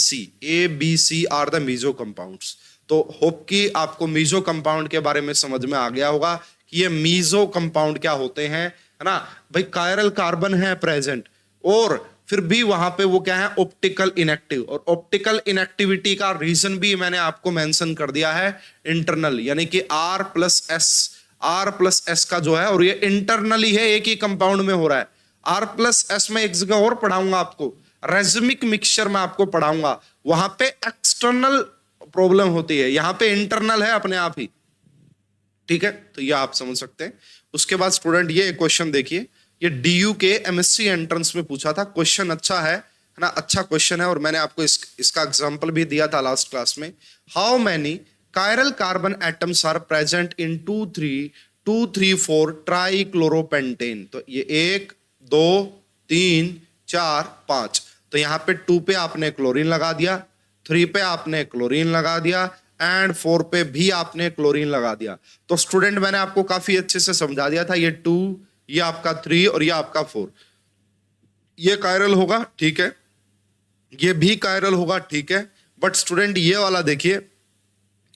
A: C are the meso compounds. तो होप कि आपको मीजो कंपाउंड के बारे में समझ में आ गया होगा कि ये मीजो कंपाउंड क्या होते हैं, है ना भाई। कायरल कार्बन है प्रेजेंट और फिर भी वहां पे वो क्या है, ऑप्टिकल इनएक्टिव। और ऑप्टिकल इनएक्टिविटी का रीजन भी मैंने आपको मेंशन कर दिया है, इंटरनल, यानी कि R+S का जो है, और ये इंटरनली है, एक ही कंपाउंड में हो रहा है। R+S में एक जगह और पढ़ाऊंगा आपको, रेजिमिक मिक्सचर में आपको पढ़ाऊंगा, वहां पे एक्सटर्नल प्रॉब्लम होती है, यहां पे इंटरनल है अपने आप ही। ठीक है, तो ये आप समझ सकते हैं। उसके बाद स्टूडेंट ये क्वेश्चन देखिए, ये DU के MSc एंट्रेंस में पूछा था, क्वेश्चन अच्छा है ना, अच्छा क्वेश्चन है, और मैंने आपको इसका एग्जांपल भी दिया था लास्ट क्लास में। How many chiral carbon atoms are present in 2,3,4 trichloropentane. तो ये 1 2 3 4 5, तो यहाँ पे 2 पे आपने क्लोरीन लगा दिया, 3 पे आपने क्लोरीन लगा दिया, एंड 4 पे भी आपने क्लोरीन लगा दिया। तो स्टूडेंट मैंने आपको काफी अच्छे से समझा दिया था, ये 2, ये आपका 3 और ये आपका 4, ये कायरल होगा, ठीक है, ये भी कायरल होगा, ठीक है। बट स्टूडेंट ये वाला देखिए,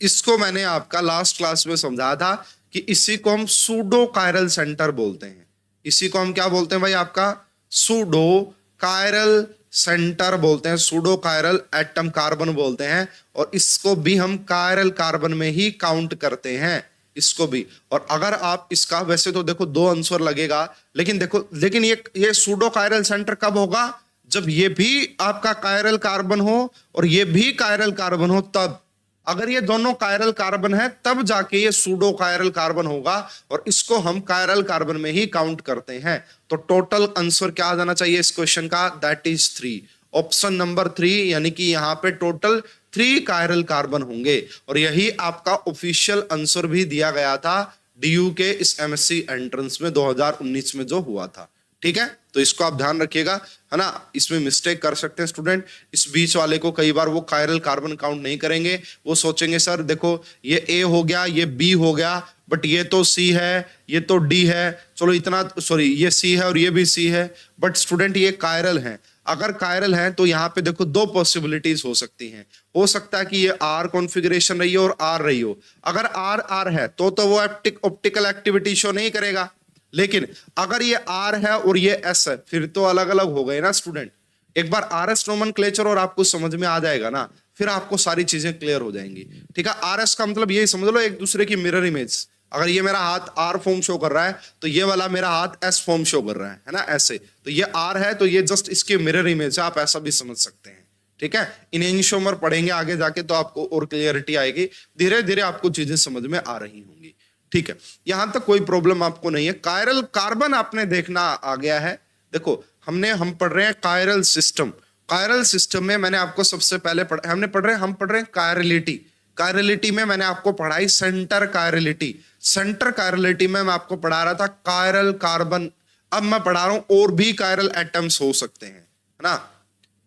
A: इसको मैंने आपका लास्ट क्लास में समझाया था कि इसी को हम सूडो कायरल सेंटर बोलते हैं। इसी को हम क्या बोलते हैं भाई, आपका सूडो कायरल सेंटर बोलते हैं, सूडो कायरल एटम कार्बन बोलते हैं, और इसको भी हम कायरल कार्बन में ही काउंट करते हैं, इसको भी। और अगर आप इसका, वैसे तो देखो 2 आंसर लगेगा, लेकिन देखो, लेकिन ये सूडो कायरल सेंटर कब होगा, जब ये भी आपका कायरल कार्बन हो और ये भी कायरल कार्बन हो, तब। अगर ये दोनों कायरल कार्बन है तब जाके ये सूडो कायरल कार्बन होगा, और इसको हम कायरल कार्बन में ही काउंट करते हैं। तो टोटल आंसर क्या आ जाना चाहिए इस क्वेश्चन का, दैट इज 3, ऑप्शन नंबर 3, यानी कि यहाँ पे टोटल 3 कायरल कार्बन होंगे। और यही आपका ऑफिशियल आंसर भी दिया गया था DU के इस MSc एंट्रेंस में 2019 में जो हुआ था। ठीक है, तो इसको आप ध्यान रखिएगा, है ना, इसमें मिस्टेक कर सकते हैं स्टूडेंट। इस बीच वाले को कई बार वो कायरल कार्बन काउंट नहीं करेंगे, वो सोचेंगे सर देखो ये A हो गया, ये B हो गया, बट ये तो C है, ये तो D है, चलो इतना, सॉरी ये C है और ये भी C है, बट स्टूडेंट ये कायरल है। अगर कायरल है तो यहाँ पे देखो 2 पॉसिबिलिटीज हो सकती हैं। हो सकता है कि ये R कॉन्फ़िगरेशन रही हो और R रही हो। अगर R है तो वो ऑप्टिकल एक्टिविटी शो नहीं करेगा, लेकिन अगर ये R है और ये S है, फिर तो अलग अलग हो गए ना स्टूडेंट। एक बार RS नोमेनक्लेचर और आपको समझ में आ जाएगा ना, फिर आपको सारी चीजें क्लियर हो जाएंगी। ठीक है, RS का मतलब ये समझ लो एक दूसरे की मिरर इमेज। अगर ये मेरा हाथ R फॉर्म शो कर रहा है तो ये वाला मेरा हाथ S फॉर्म शो कर रहा है ना, ऐसे। तो ये R है तो ये जस्ट इसकी मिरर इमेज है, आप ऐसा भी समझ सकते हैं। ठीक है, इनेंशियोमर पढ़ेंगे आगे जाके तो आपको और क्लियरिटी आएगी, धीरे धीरे आपको चीजें समझ में आ रही होंगी। ठीक है, यहां तक कोई प्रॉब्लम आपको नहीं है। कायरल कार्बन आपने देखना आ गया है। देखो हम पढ़ रहे हैं कायरल सिस्टम। कायरल सिस्टम में मैंने आपको सबसे पहले हम पढ़ रहे हैं कायरलिटी। कायरलिटी में मैंने आपको पढ़ाई सेंटर कायरलिटी। सेंटर कायरलिटी में मैं आपको पढ़ा रहा था कायरल कार्बन। अब मैं पढ़ा रहा हूं और भी कायरल एटम्स हो सकते हैं, है ना।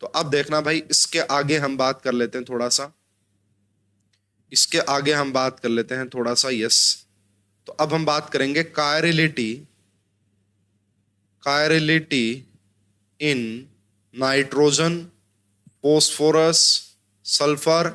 A: तो अब देखना भाई, इसके आगे हम बात कर लेते हैं थोड़ा सा, इसके आगे हम बात कर लेते हैं थोड़ा सा, यस। तो अब हम बात करेंगे chirality in nitrogen, phosphorus, sulphur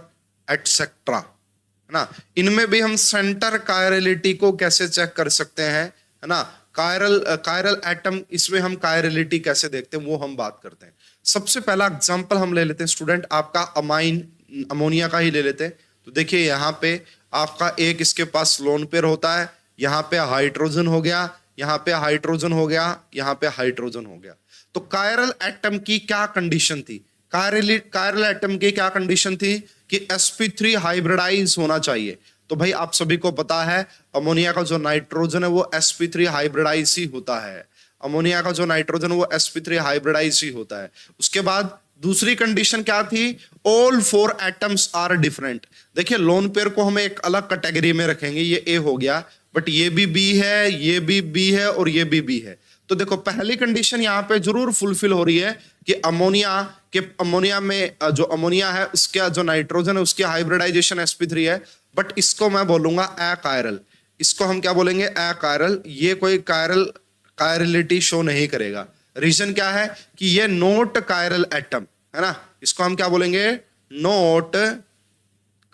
A: etcetera, है ना। इनमें भी हम सेंटर कायरलिटी को कैसे चेक कर सकते हैं, है ना। कायरल एटम, इसमें हम कायरलिटी कैसे देखते हैं वो हम बात करते हैं। सबसे पहला एग्जांपल हम ले लेते हैं स्टूडेंट, आपका अमोनिया का ही ले लेते हैं। तो देखिए यहाँ पे आपका एक इसके पास लोन पेयर होता है, यहाँ पे हाइड्रोजन हो गया, यहाँ पे हाइड्रोजन हो गया, यहाँ पे हाइड्रोजन हो गया। तो कायरल एटम की क्या कंडीशन थी, कायरल एटम की क्या कंडीशन थी कि sp3 हाइब्रिडाइज होना चाहिए। तो भाई आप सभी को पता है अमोनिया का जो नाइट्रोजन है वो sp3 हाइब्रिडाइज ही होता है। अमोनिया का जो नाइट्रोजन वो sp3 हाइब्रिडाइज ही होता है। उसके बाद दूसरी कंडीशन क्या थी, ऑल 4 एटम्स आर डिफरेंट। देखिए लोन पेयर को हम एक अलग कैटेगरी में रखेंगे, ये ए हो गया, बट ये भी बी है, ये भी बी है और ये भी बी है। तो देखो पहली कंडीशन यहाँ पे जरूर फुलफिल हो रही है कि अमोनिया में जो अमोनिया है उसका जो नाइट्रोजन है उसकी हाइब्रिडाइजेशन sp3 है, बट इसको मैं बोलूंगा अकायरल। इसको हम क्या बोलेंगे, अकायरल। ये कोई कायरलिटी शो नहीं करेगा। रीजन क्या है कि ये नोट कायरल एटम है ना, इसको हम क्या बोलेंगे, नोट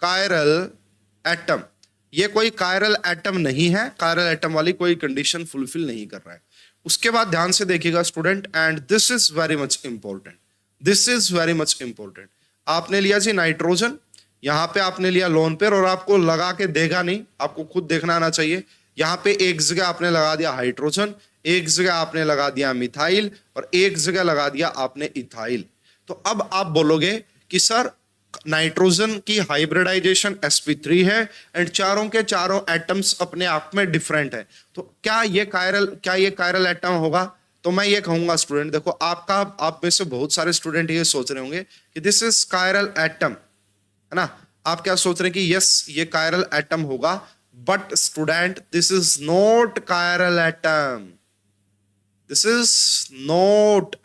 A: कायरल एटम। ये कोई कायरल एटम नहीं है, कायरल एटम वाली कोई कंडीशन फुलफिल नहीं कर रहा है। उसके बाद ध्यान से देखिएगा student, and this is very much important, this is very much important. आपने लिया जी नाइट्रोजन, यहां पे आपने लिया लोन पेयर, और आपको लगा के देगा नहीं, आपको खुद देखना आना चाहिए। यहाँ पे एक जगह आपने लगा दिया हाइड्रोजन, एक जगह आपने लगा दिया मिथाइल, और एक जगह लगा दिया आपने इथाइल। तो अब आप बोलोगे कि सर नाइट्रोजन की हाइब्रिडाइजेशन sp3 है एंड चारों के चारों एटम्स अपने आप में डिफरेंट है, तो क्या ये कायरल एटम होगा? तो मैं ये कहूंगा स्टूडेंट, देखो आप में से बहुत सारे स्टूडेंट ये सोच रहे होंगे कि दिस इज कायरल एटम, है ना। आप क्या सोच रहे हैं कि यस ये कायरल एटम होगा, but student this is not chiral atom, this is not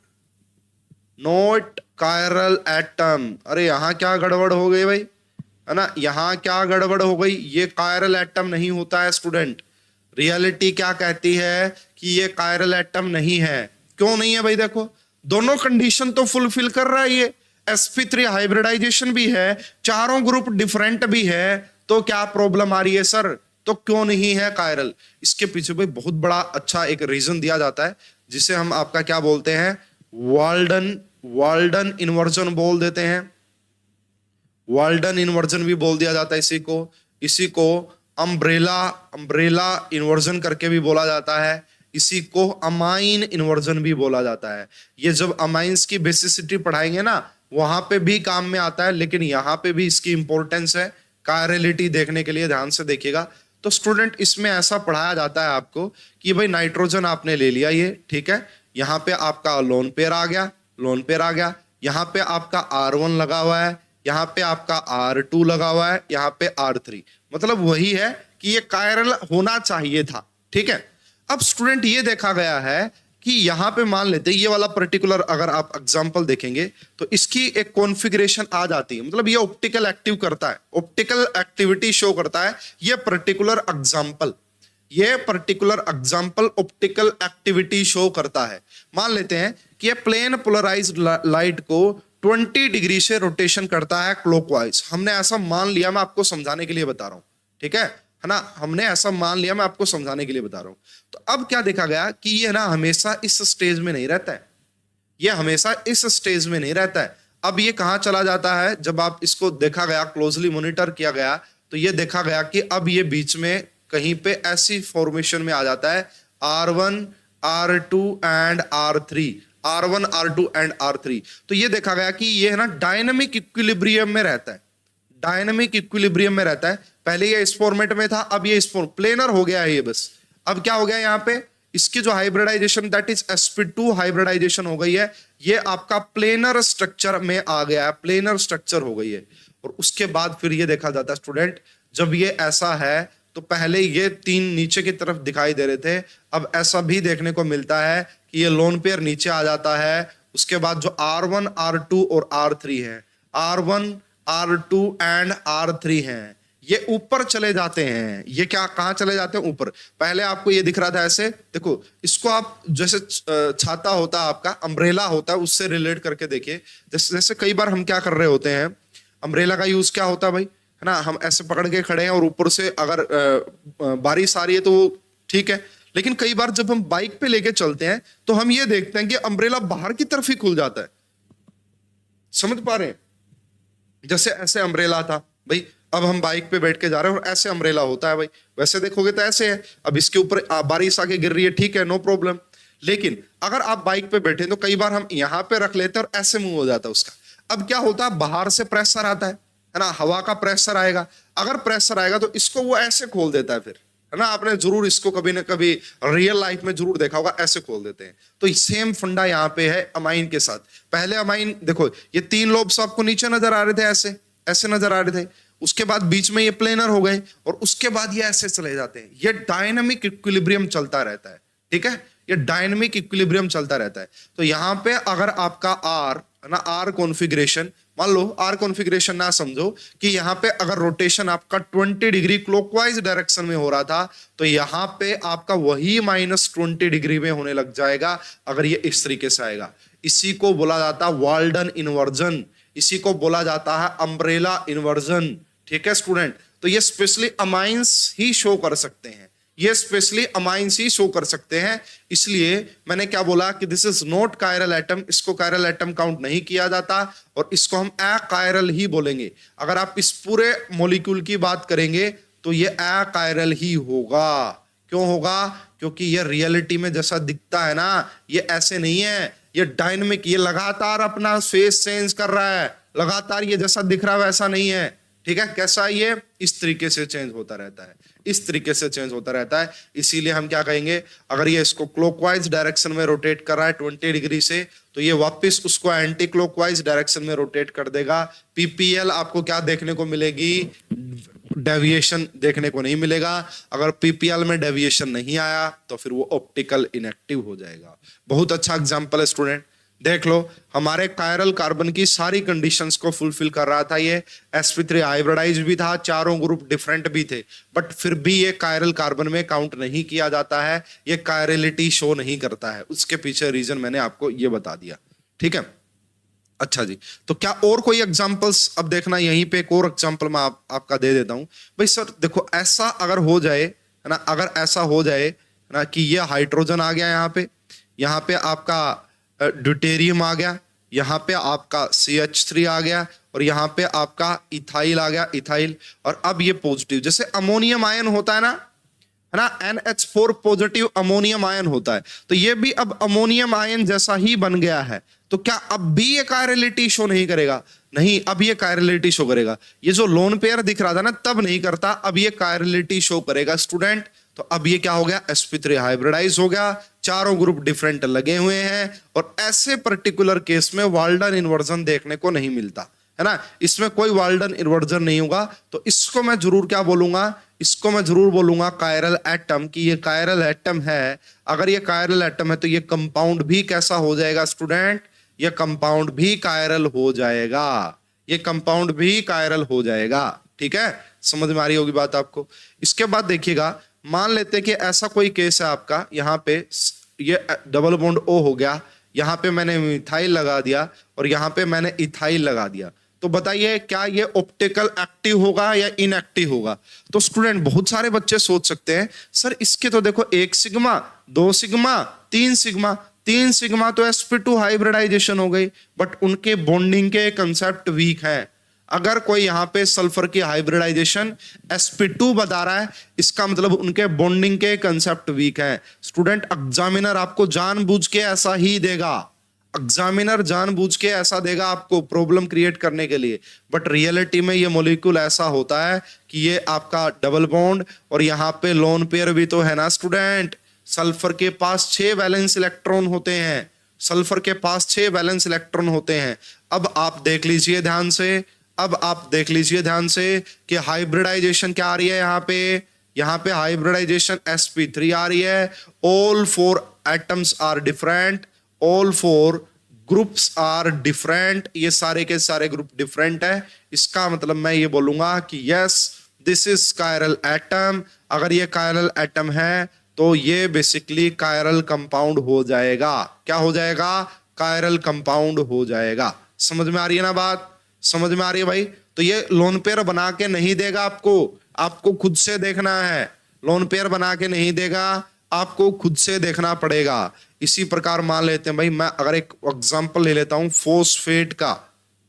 A: chiral atom. अरे यहां क्या गड़बड़ हो गई भाई, है ना, यहां क्या गड़बड़ हो गई, ये कायरल एटम नहीं होता है स्टूडेंट। रियलिटी क्या कहती है कि ये कायरल एटम नहीं है। क्यों नहीं है भाई, देखो दोनों कंडीशन तो फुलफिल कर रहा है ये, sp3 हाइब्रिडाइजेशन भी है, चारों ग्रुप डिफरेंट भी है, तो क्या प्रॉब्लम आ रही है सर, तो क्यों नहीं है कायरल? इसके पीछे भाई बहुत बड़ा अच्छा एक रीजन दिया जाता है, जिसे हम आपका क्या बोलते हैं, वाल्डन इन्वर्जन बोल देते हैं। वाल्डन इन्वर्जन भी बोल दिया जाता है इसी को अम्ब्रेला इन्वर्जन करके भी बोला जाता है, इसी को अमाइन इन्वर्जन भी बोला जाता है। ये जब अमाइंस की बेसिसिटी पढ़ाएंगे ना वहां पे भी काम में आता है, लेकिन यहाँ पे भी इसकी इंपॉर्टेंस है कायरलिटी देखने के लिए, ध्यान से देखिएगा। तो स्टूडेंट इसमें ऐसा पढ़ाया जाता है आपको कि भाई नाइट्रोजन आपने ले लिया ये, ठीक है, यहाँ पे आपका लोन पेयर आ गया, यहाँ पे आपका R1 लगा हुआ है, यहाँ पे आपका R2 लगा हुआ है, यहाँ पे R3, मतलब वही है कि ये कायरल होना चाहिए था, ठीक है। अब स्टूडेंट ये देखा गया है कि यहाँ पे मान लेते हैं ये वाला पर्टिकुलर, अगर आप एग्जांपल देखेंगे तो इसकी एक कॉन्फ़िगरेशन आ जाती है, मतलब ये ऑप्टिकल एक्टिव करता है, ऑप्टिकल एक्टिविटी शो करता है ये particular example optical activity show करता है। मान लेते हैं कि ये प्लेन पोलराइज्ड लाइट को 20 डिग्री से रोटेशन करता है क्लॉकवाइज। हमने ऐसा मान लिया, मैं आपको समझाने के लिए बता रहा हूं, ठीक है ना, हमने ऐसा मान लिया, मैं आपको समझाने के लिए बता रहा हूं। तो अब क्या देखा गया कि ये ना हमेशा इस स्टेज में नहीं रहता है, ये हमेशा इस स्टेज में नहीं रहता है। अब ये कहां चला जाता है, जब आप इसको देखा गया, क्लोजली मॉनिटर किया गया, तो ये देखा गया कि अब ये बीच में कहीं पे ऐसी फॉर्मेशन में आ जाता है R1 R2 and R3, R1 R2 and R3। तो ये देखा गया कि ये है ना डायनामिक इक्विलिब्रियम में रहता है, डायनामिक इक्विलिब्रियम में रहता है। पहले ये इस फॉर्मेट में था, अब ये इस प्लेनर हो गया है ये बस। अब क्या हो गया यहाँ पे, इसकी जो hybridisation that is sp2 hybridisation हो गई है, ये आपका प्लेनर स्ट्रक्चर में आ गया है, प्लेनर स्ट्रक्चर हो गई है। और उसके बाद फिर ये देखा जाता है स्टूडेंट, जब ये ऐसा है तो पहले ये 3 नीचे की तरफ दिखाई दे रहे थे, अब ऐसा भी देखने को मिलता है कि ये लोन पेयर नीचे आ जाता है। उसके बाद जो R1 R2 और R3 है, R1 R2 एंड R3 हैं, ये ऊपर चले जाते हैं। ये क्या कहां चले जाते हैं, ऊपर। पहले आपको ये दिख रहा था ऐसे, देखो इसको आप जैसे छाता होता है आपका, अम्ब्रेला होता है, उससे रिलेट करके देखिए। जैसे कई बार हम क्या कर रहे होते हैं, अम्ब्रेला का यूज क्या होता है भाई, है ना, हम ऐसे पकड़ के खड़े हैं और ऊपर से अगर बारिश आ रही है तो वो ठीक है, लेकिन कई बार जब हम बाइक पे लेके चलते हैं तो हम ये देखते हैं कि अम्ब्रेला बाहर की तरफ ही खुल जाता है। समझ पा रहे हैं, जैसे ऐसे अम्ब्रेला था भाई, अब हम बाइक पे बैठ के जा रहे हैं और ऐसे अम्ब्रेला होता है भाई, वैसे देखोगे तो ऐसे है। अब इसके ऊपर बारिश आके गिर रही है, ठीक है, नो प्रॉब्लम। लेकिन अगर आप बाइक पे बैठे तो कई बार हम यहाँ पे रख लेते हैं और ऐसे मूव हो जाता है उसका। अब क्या होता है, बाहर से प्रेशर आता है ना, हवा का प्रेशर आएगा। अगर प्रेशर आएगा तो इसको वो ऐसे खोल देता है फिर, है ना, आपने जरूर इसको कभी ना कभी रियल लाइफ में जरूर देखा होगा, ऐसे खोल देते हैं। तो सेम फंडा यहाँ पे है अमाइन के साथ। पहले अमाइन देखो, ये 3 लोब्स आपको नीचे नजर आ रहे थे, ऐसे ऐसे नजर आ रहे थे, उसके बाद बीच में ये प्लेनर हो गए और उसके बाद ये ऐसे चले जाते हैं। ये डायनामिक इक्विलिब्रियम चलता रहता है, ठीक है, ये डायनामिक इक्विलिब्रियम चलता रहता है। तो यहाँ पे अगर आपका आर है ना, आर कॉन्फ़िगरेशन, मान लो आर कॉन्फ़िगरेशन ना समझो कि यहाँ पे अगर रोटेशन आपका 20 डिग्री क्लॉकवाइज डायरेक्शन में हो रहा था, तो यहाँ पे आपका वही -20 डिग्री में होने लग जाएगा अगर ये इस तरीके से आएगा। इसी को बोला जाता है वाल्डन इन्वर्जन, इसी को बोला जाता है अम्ब्रेला इन्वर्जन, ठीक है स्टूडेंट। तो ये स्पेशली अमाइंस ही शो कर सकते हैं, ये स्पेशली अमाइंस ही शो कर सकते हैं। इसलिए मैंने क्या बोला कि this is not chiral atom, इसको कायरल एटम काउंट नहीं किया जाता और इसको हम अकायरल ही बोलेंगे। अगर आप इस पूरे मॉलिक्यूल की बात करेंगे तो ये अकायरल ही होगा। क्यों होगा? क्योंकि ये रियलिटी में जैसा दिखता है ना, ये ऐसे नहीं है, ये डायनामिक, ये लगातार अपना फेस चेंज कर रहा है, लगातार ये जैसा दिख रहा है वैसा नहीं है, ठीक है। कैसा? ये इस तरीके से चेंज होता रहता है, इस तरीके से चेंज होता रहता है। इसीलिए हम क्या कहेंगे, अगर ये इसको क्लॉकवाइज डायरेक्शन में रोटेट कर रहा है 20 डिग्री से, तो ये वापस उसको एंटी क्लॉकवाइज डायरेक्शन में रोटेट कर देगा। पीपीएल आपको क्या देखने को मिलेगी? डेविएशन देखने को नहीं मिलेगा। अगर पीपीएल में डेविएशन नहीं आया तो फिर वो ऑप्टिकल इनएक्टिव हो जाएगा। बहुत अच्छा एग्जांपल है स्टूडेंट, देख लो, हमारे कायरल कार्बन की सारी कंडीशंस को फुलफिल कर रहा था। ये sp3 हाइब्रिडाइज भी था, चारों ग्रुप डिफरेंट भी थे, बट फिर भी ये कायरल कार्बन में काउंट नहीं किया जाता है, ये कायरलिटी शो नहीं करता है। उसके पीछे रीजन मैंने आपको ये बता दिया, ठीक है। अच्छा जी, तो क्या और कोई एग्जांपल्स? अब देखना, यहीं पे एक और एग्जांपल मैं आपका दे देता हूं। भाई सर देखो, ऐसा अगर हो जाए है ना, अगर ऐसा हो जाए है ना कि ये हाइड्रोजन आ गया यहाँ पे आपका ड्यूटेरियम आ गया, यहाँ पे आपका CH3 आ गया और यहाँ पे आपका इथाइल आ गया, इथाइल। और अब ये पॉजिटिव, जैसे अमोनियम आयन होता है ना, NH4 पॉजिटिव अमोनियम आयन होता है, तो ये भी अब अमोनियम आयन जैसा ही बन गया है। तो क्या अब भी ये कायरलिटी शो नहीं करेगा? नहीं, अब ये कायरलिटी शो करेगा। ये जो लोन पेयर दिख रहा था ना, तब नहीं करता, अब ये कायरलिटी शो करेगा स्टूडेंट। तो अब ये क्या हो गया? sp3 हाइब्रिडाइज हो गया, चारों ग्रुप डिफरेंट लगे हुए हैं। और ऐसे पर्टिकुलर केस में वाल्डन इन्वर्जन देखने को नहीं मिलता है ना, इसमें कोई वाल्डन इन्वर्जन नहीं होगा। तो इसको मैं जरूर क्या बोलूंगा? इसको मैं जरूर बोलूंगा कायरल एटम, कि ये कायरल एटम है। अगर ये कायरल एटम है तो ये कंपाउंड भी कैसा हो जाएगा स्टूडेंट? ये कंपाउंड भी कायरल हो जाएगा, ये कंपाउंड भी कायरल हो जाएगा, ठीक है। समझ में आ रही होगी बात आपको। इसके बाद देखिएगा, मान लेते हैं कि ऐसा कोई केस है आपका, यहाँ पे ये डबल बॉन्ड O हो गया, यहाँ पे मैंने मिथाइल लगा दिया और यहाँ पे मैंने इथाइल लगा दिया। तो बताइए क्या ये ऑप्टिकल एक्टिव होगा या इनएक्टिव होगा? तो स्टूडेंट बहुत सारे बच्चे सोच सकते हैं, सर इसके तो देखो 1 सिग्मा, 2 सिग्मा, 3 सिग्मा, 3 सिग्मा तो sp2 हाइब्रिडाइजेशन हो गई, बट उनके बॉन्डिंग के कंसेप्ट वीक हैं। अगर कोई यहाँ पे सल्फर की हाइब्रिडाइजेशन sp2 बता रहा है, इसका मतलब उनके बॉन्डिंग के कंसेप्ट वीक है। स्टूडेंट एग्जामिनर आपको जानबूझ के ऐसा ही देगा, एग्जामिनर जानबूझ के ऐसा देगा आपको प्रॉब्लम क्रिएट करने के लिए, बट रियलिटी में ये मॉलिक्यूल ऐसा होता है कि ये आपका डबल बॉन्ड और यहाँ पे लोन पेयर भी तो है ना स्टूडेंट। सल्फर के पास 6 वैलेंस इलेक्ट्रॉन होते हैं, सल्फर के पास 6 वैलेंस इलेक्ट्रॉन होते हैं। अब आप देख लीजिए ध्यान से, अब आप देख लीजिए ध्यान से कि हाइब्रिडाइजेशन क्या आ रही है यहाँ पे हाइब्रिडाइजेशन sp3 आ रही है। All 4 atoms are different, all 4 groups are different, ये सारे के सारे ग्रुप डिफरेंट है। इसका मतलब मैं ये बोलूंगा कि yes this is chiral atom. अगर ये कायरल एटम है तो ये बेसिकली कायरल कंपाउंड हो जाएगा। क्या हो जाएगा? कायरल कंपाउंड हो जाएगा। समझ में आ रही है ना बात? समझ में आ रही है भाई? तो ये लोन पेयर बना के नहीं देगा आपको खुद से देखना है। लोन पेयर बना के नहीं देगा, आपको खुद से देखना पड़ेगा। इसी प्रकार मान लेते हैं भाई, मैं अगर एक एग्जांपल ले लेता हूं फॉस्फेट का,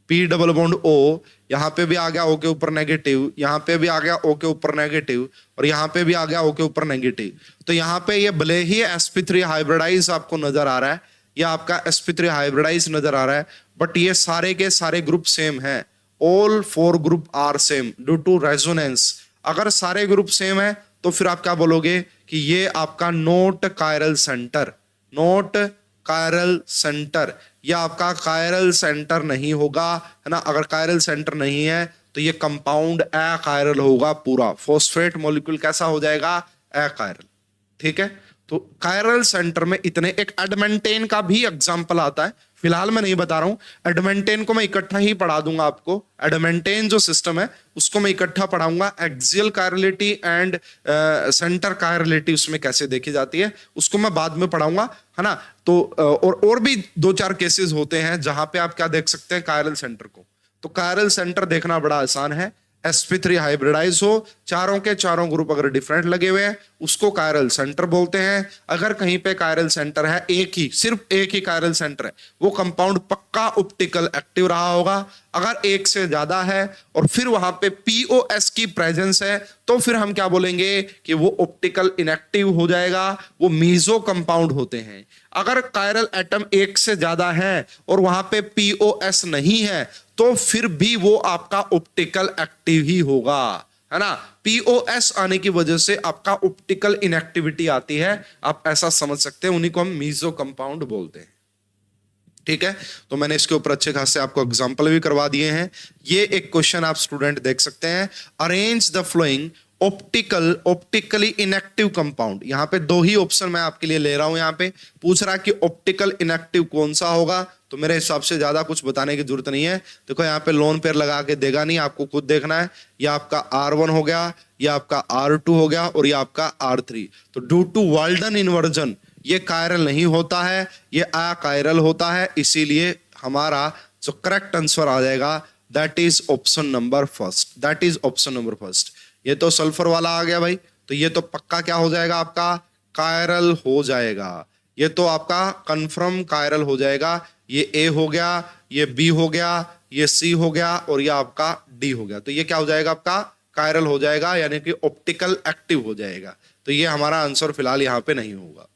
A: P डबल बॉन्ड O, यहाँ पे भी आ गया O के ऊपर नेगेटिव, यहाँ पे भी आ गया O के ऊपर नेगेटिव और यहाँ पे भी आ गया O के ऊपर नेगेटिव। तो यहाँ पे ये भले ही sp3 हाइब्रिडाइज आपको नजर आ रहा है, या आपका sp3 हाइब्रिडाइज नजर आ रहा है, बट ये सारे के सारे ग्रुप सेम है। All 4 group are same due to resonance. अगर सारे ग्रुप सेम है तो फिर आप क्या बोलोगे कि ये आपका note chiral centre, note chiral centre, या आपका कायरल सेंटर नहीं होगा, है ना। अगर कायरल सेंटर नहीं है तो ये कंपाउंड अकायरल होगा पूरा। फॉस्फेट मॉलिक्यूल कैसा हो जाएगा, अकायरल। ठीक है, तो कायरल सेंटर में इतने, एक एडमेंटेन का भी एग्जांपल आता है, फिलहाल मैं नहीं बता रहा हूं। एडमेंटेन को मैं इकट्ठा ही पढ़ा दूंगा आपको। एडमेंटेन जो सिस्टम है उसको मैं इकट्ठा पढ़ाऊंगा। Axial chirality and centre chirality उसमें कैसे देखी जाती है उसको मैं बाद में पढ़ाऊंगा, है ना। तो और भी 2-4 केसेस होते हैं जहां पे आप क्या देख सकते हैं, कायरल सेंटर को। तो कायरल सेंटर देखना बड़ा आसान है। sp3 हाइब्रिडाइज हो, चारों के चारों ग्रुप अगर डिफरेंट लगे हुए हैं उसको कायरल सेंटर बोलते हैं। अगर कहीं पे कायरल सेंटर है, एक ही, सिर्फ एक ही कायरल सेंटर है, वो कंपाउंड पक्का ऑप्टिकल एक्टिव रहा होगा। अगर एक से ज्यादा है और फिर वहां पे पीओएस की प्रेजेंस है तो फिर हम क्या बोलेंगे कि वो ऑप्टिकल इनएक्टिव हो जाएगा, वो मीजो कंपाउंड होते हैं। अगर कायरल एटम एक से ज्यादा है और वहां पे पीओएस नहीं है तो फिर भी वो आपका ऑप्टिकल एक्टिव ही होगा, है ना। पीओएस आने की वजह से आपका ऑप्टिकल इनएक्टिविटी आती है, आप ऐसा समझ सकते हैं, उन्हीं को हम मीजो कंपाउंड बोलते हैं। ठीक है, तो मैंने इसके ऊपर अच्छे खासे आपको एग्जांपल भी करवा दिए हैं। ये एक क्वेश्चन आप स्टूडेंट देख सकते हैं, arrange the flowing optically inactive compound. यहां पे 2 ही ऑप्शन मैं आपके लिए ले रहा हूं। यहां पे पूछ रहा कि ऑप्टिकल इनएक्टिव कौन सा होगा, तो मेरे हिसाब से ज्यादा कुछ बताने की जरूरत नहीं है। देखो यहाँ पे लोन पेयर लगा के देगा नहीं, आपको खुद देखना है। ये आपका R1 हो गया, ये आपका R2 हो गया और ये आपका R3। तो ड्यू टू वाल्डन इन्वर्जन ये कायरल नहीं होता है, ये अकायरल होता है, इसीलिए हमारा जो करेक्ट आंसर आ जाएगा that is option number first, that is option number first. ये तो सल्फर वाला आ गया भाई, तो ये तो पक्का क्या हो जाएगा आपका, कायरल हो जाएगा। ये तो आपका कंफर्म कायरल हो जाएगा। ये ए हो गया, ये बी हो गया, ये सी हो गया और ये आपका डी हो गया। तो ये क्या हो जाएगा आपका, कायरल हो जाएगा, यानी कि ऑप्टिकल एक्टिव हो जाएगा। तो ये हमारा आंसर फिलहाल यहाँ पे नहीं होगा।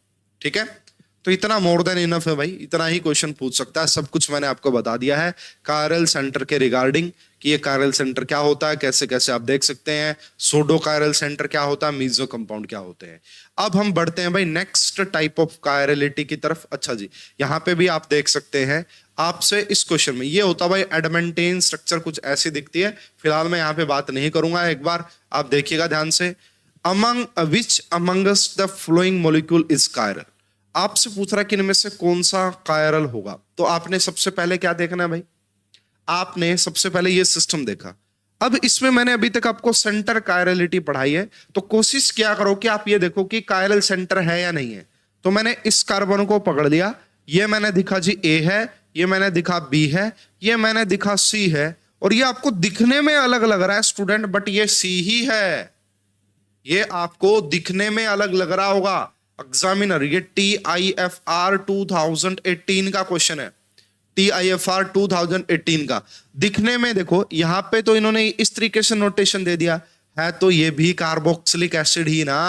A: ठीक है, तो इतना मोर देन इनफ है भाई, इतना ही क्वेश्चन पूछ सकता है। सब कुछ मैंने आपको बता दिया है कायरल सेंटर के रिगार्डिंग, कि ये कायरल सेंटर क्या होता है, कैसे कैसे आप देख सकते हैं। सोडो कायरल सेंटर क्या होता है, मीजो कंपाउंड क्या होते हैं। अब हम बढ़ते हैं भाई नेक्स्ट टाइप ऑफ कायरलिटी की तरफ। अच्छा जी, यहाँ पे भी आप देख सकते हैं आपसे इस क्वेश्चन में ये होता भाई एडमेंटेन स्ट्रक्चर कुछ ऐसी दिखती है। फिलहाल मैं यहाँ पे बात नहीं करूंगा, एक बार आप देखिएगा ध्यान से। Among which amongst the flowing molecule is chiral. आपसे पूछ रहा है कि इनमें से कौन सा कायरल होगा। तो आपने सबसे पहले क्या देखना है भाई, आपने सबसे पहले ये सिस्टम देखा। अब इसमें मैंने अभी तक आपको सेंटर कायरलिटी पढ़ाई है, तो कोशिश क्या करो कि आप ये देखो कि कायरल सेंटर है या नहीं है। तो मैंने इस कार्बन को पकड़ लिया, ये मैंने दिखा जी ए है, ये मैंने दिखा बी है, ये मैंने दिखा सी है, और ये आपको दिखने में अलग लग रहा है स्टूडेंट, बट ये सी ही है। ये आपको दिखने में अलग लग रहा होगा एग्जामिनर, ये TIFR 2018 का क्वेश्चन है, TIFR 2018 का। दिखने में देखो यहां पे तो इन्होंने इस तरीके से नोटेशन दे दिया है, तो ये भी कार्बोक्सिलिक एसिड ही ना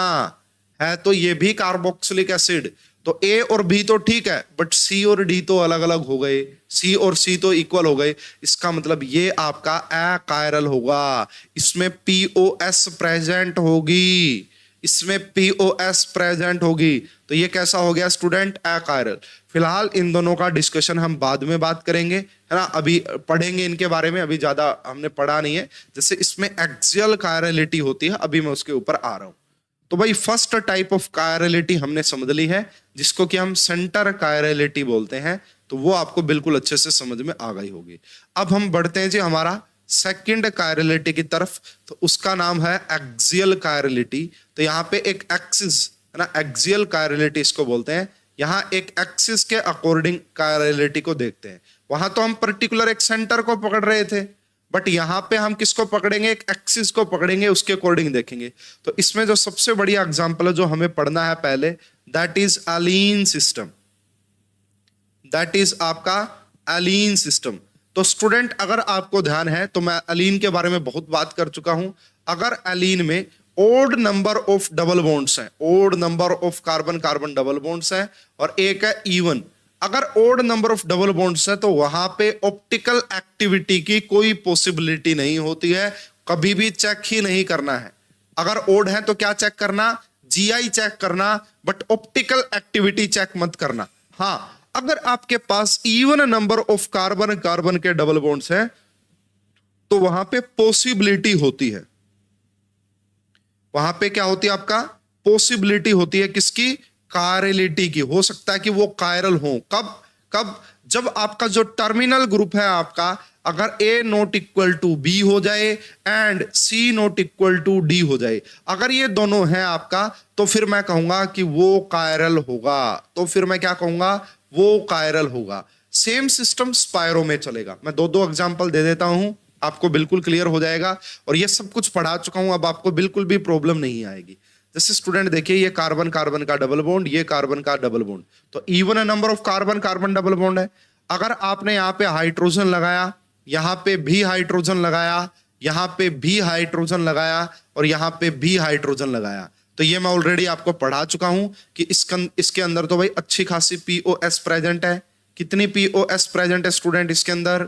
A: है, तो ये भी कार्बोक्सिलिक एसिड। तो ए और बी तो ठीक है, बट सी और डी तो अलग अलग हो गए, सी और सी तो इक्वल हो गए। इसका मतलब ये आपका अकायरल होगा, इसमें POS प्रेजेंट होगी, इसमें POS प्रेजेंट होगी। तो ये कैसा हो गया स्टूडेंट, अकायरल। फिलहाल इन दोनों का डिस्कशन हम बाद में बात करेंगे, है ना। अभी पढ़ेंगे इनके बारे में, अभी ज्यादा हमने पढ़ा नहीं है। जैसे इसमें एक्सियल कायरलिटी होती है, अभी मैं उसके ऊपर आ रहा हूं। तो भाई फर्स्ट टाइप ऑफ कायरलिटी हमने समझ ली है, जिसको कि हम सेंटर कायरलिटी बोलते हैं। तो वो आपको बिल्कुल अच्छे से समझ में आ गई होगी। अब हम बढ़ते हैं जी हमारा सेकंड कायरलिटी की तरफ, तो उसका नाम है एक्सियल कायरलिटी। तो यहाँ पे एक एक्सिस है ना, एक्सियल कायरलिटी इसको बोलते हैं। यहाँ एक एक्सिस के अकॉर्डिंग कायरलिटी को देखते हैं। वहां तो हम पर्टिकुलर एक सेंटर को पकड़ रहे थे, बट यहां पे हम किसको पकड़ेंगे, एक एक्सिस को पकड़ेंगे, उसके अकॉर्डिंग देखेंगे। तो इसमें जो सबसे बढ़िया एग्जांपल है जो हमें पढ़ना है पहले, that is allene system, that is आपका एलीन सिस्टम। तो स्टूडेंट अगर आपको ध्यान है तो मैं एलीन के बारे में बहुत बात कर चुका हूं। अगर एलीन में odd number of double bonds हैं, odd number of carbon carbon double bonds हैं, और एक है इवन। अगर odd number of double bonds है तो वहां पे ऑप्टिकल एक्टिविटी की कोई पॉसिबिलिटी नहीं होती है, कभी भी चेक ही नहीं करना है। अगर ओड है तो क्या चेक करना, जीआई चेक करना, बट ऑप्टिकल एक्टिविटी चेक मत करना। हाँ, अगर आपके पास even number of carbon carbon के डबल बॉन्ड्स हैं तो वहां पे पॉसिबिलिटी होती है, वहां पे क्या होती है आपका, पॉसिबिलिटी होती है किसकी, कायरलिटी की। हो सकता है कि वो कायरल हो। कब कब, जब आपका जो टर्मिनल ग्रुप है आपका, अगर A not equal to B हो जाए and C not equal to D हो जाए, अगर ये दोनों हैं आपका, तो फिर मैं कहूंगा कि वो कायरल होगा। तो फिर मैं क्या कहूंगा, वो कायरल होगा। सेम सिस्टम स्पायरो में चलेगा। मैं दो दो एग्जांपल दे देता हूं, आपको बिल्कुल क्लियर हो जाएगा। और ये सब कुछ पढ़ा चुका हूं, अब आपको बिल्कुल भी प्रॉब्लम नहीं आएगी। जैसे स्टूडेंट देखिए, ये कार्बन कार्बन का डबल बॉन्ड, ये कार्बन का डबल बॉन्ड, तो even number of carbon carbon double bond है। अगर आपने यहाँ पे हाइड्रोजन लगाया, यहाँ पे भी हाइड्रोजन लगाया, यहाँ पे भी हाइड्रोजन लगाया, और यहाँ पे भी हाइड्रोजन लगाया, तो ये मैं ऑलरेडी आपको पढ़ा चुका हूं कि इसके अंदर तो भाई अच्छी खासी पीओएस प्रेजेंट है। कितनी पीओएस प्रेजेंट है स्टूडेंट इसके अंदर,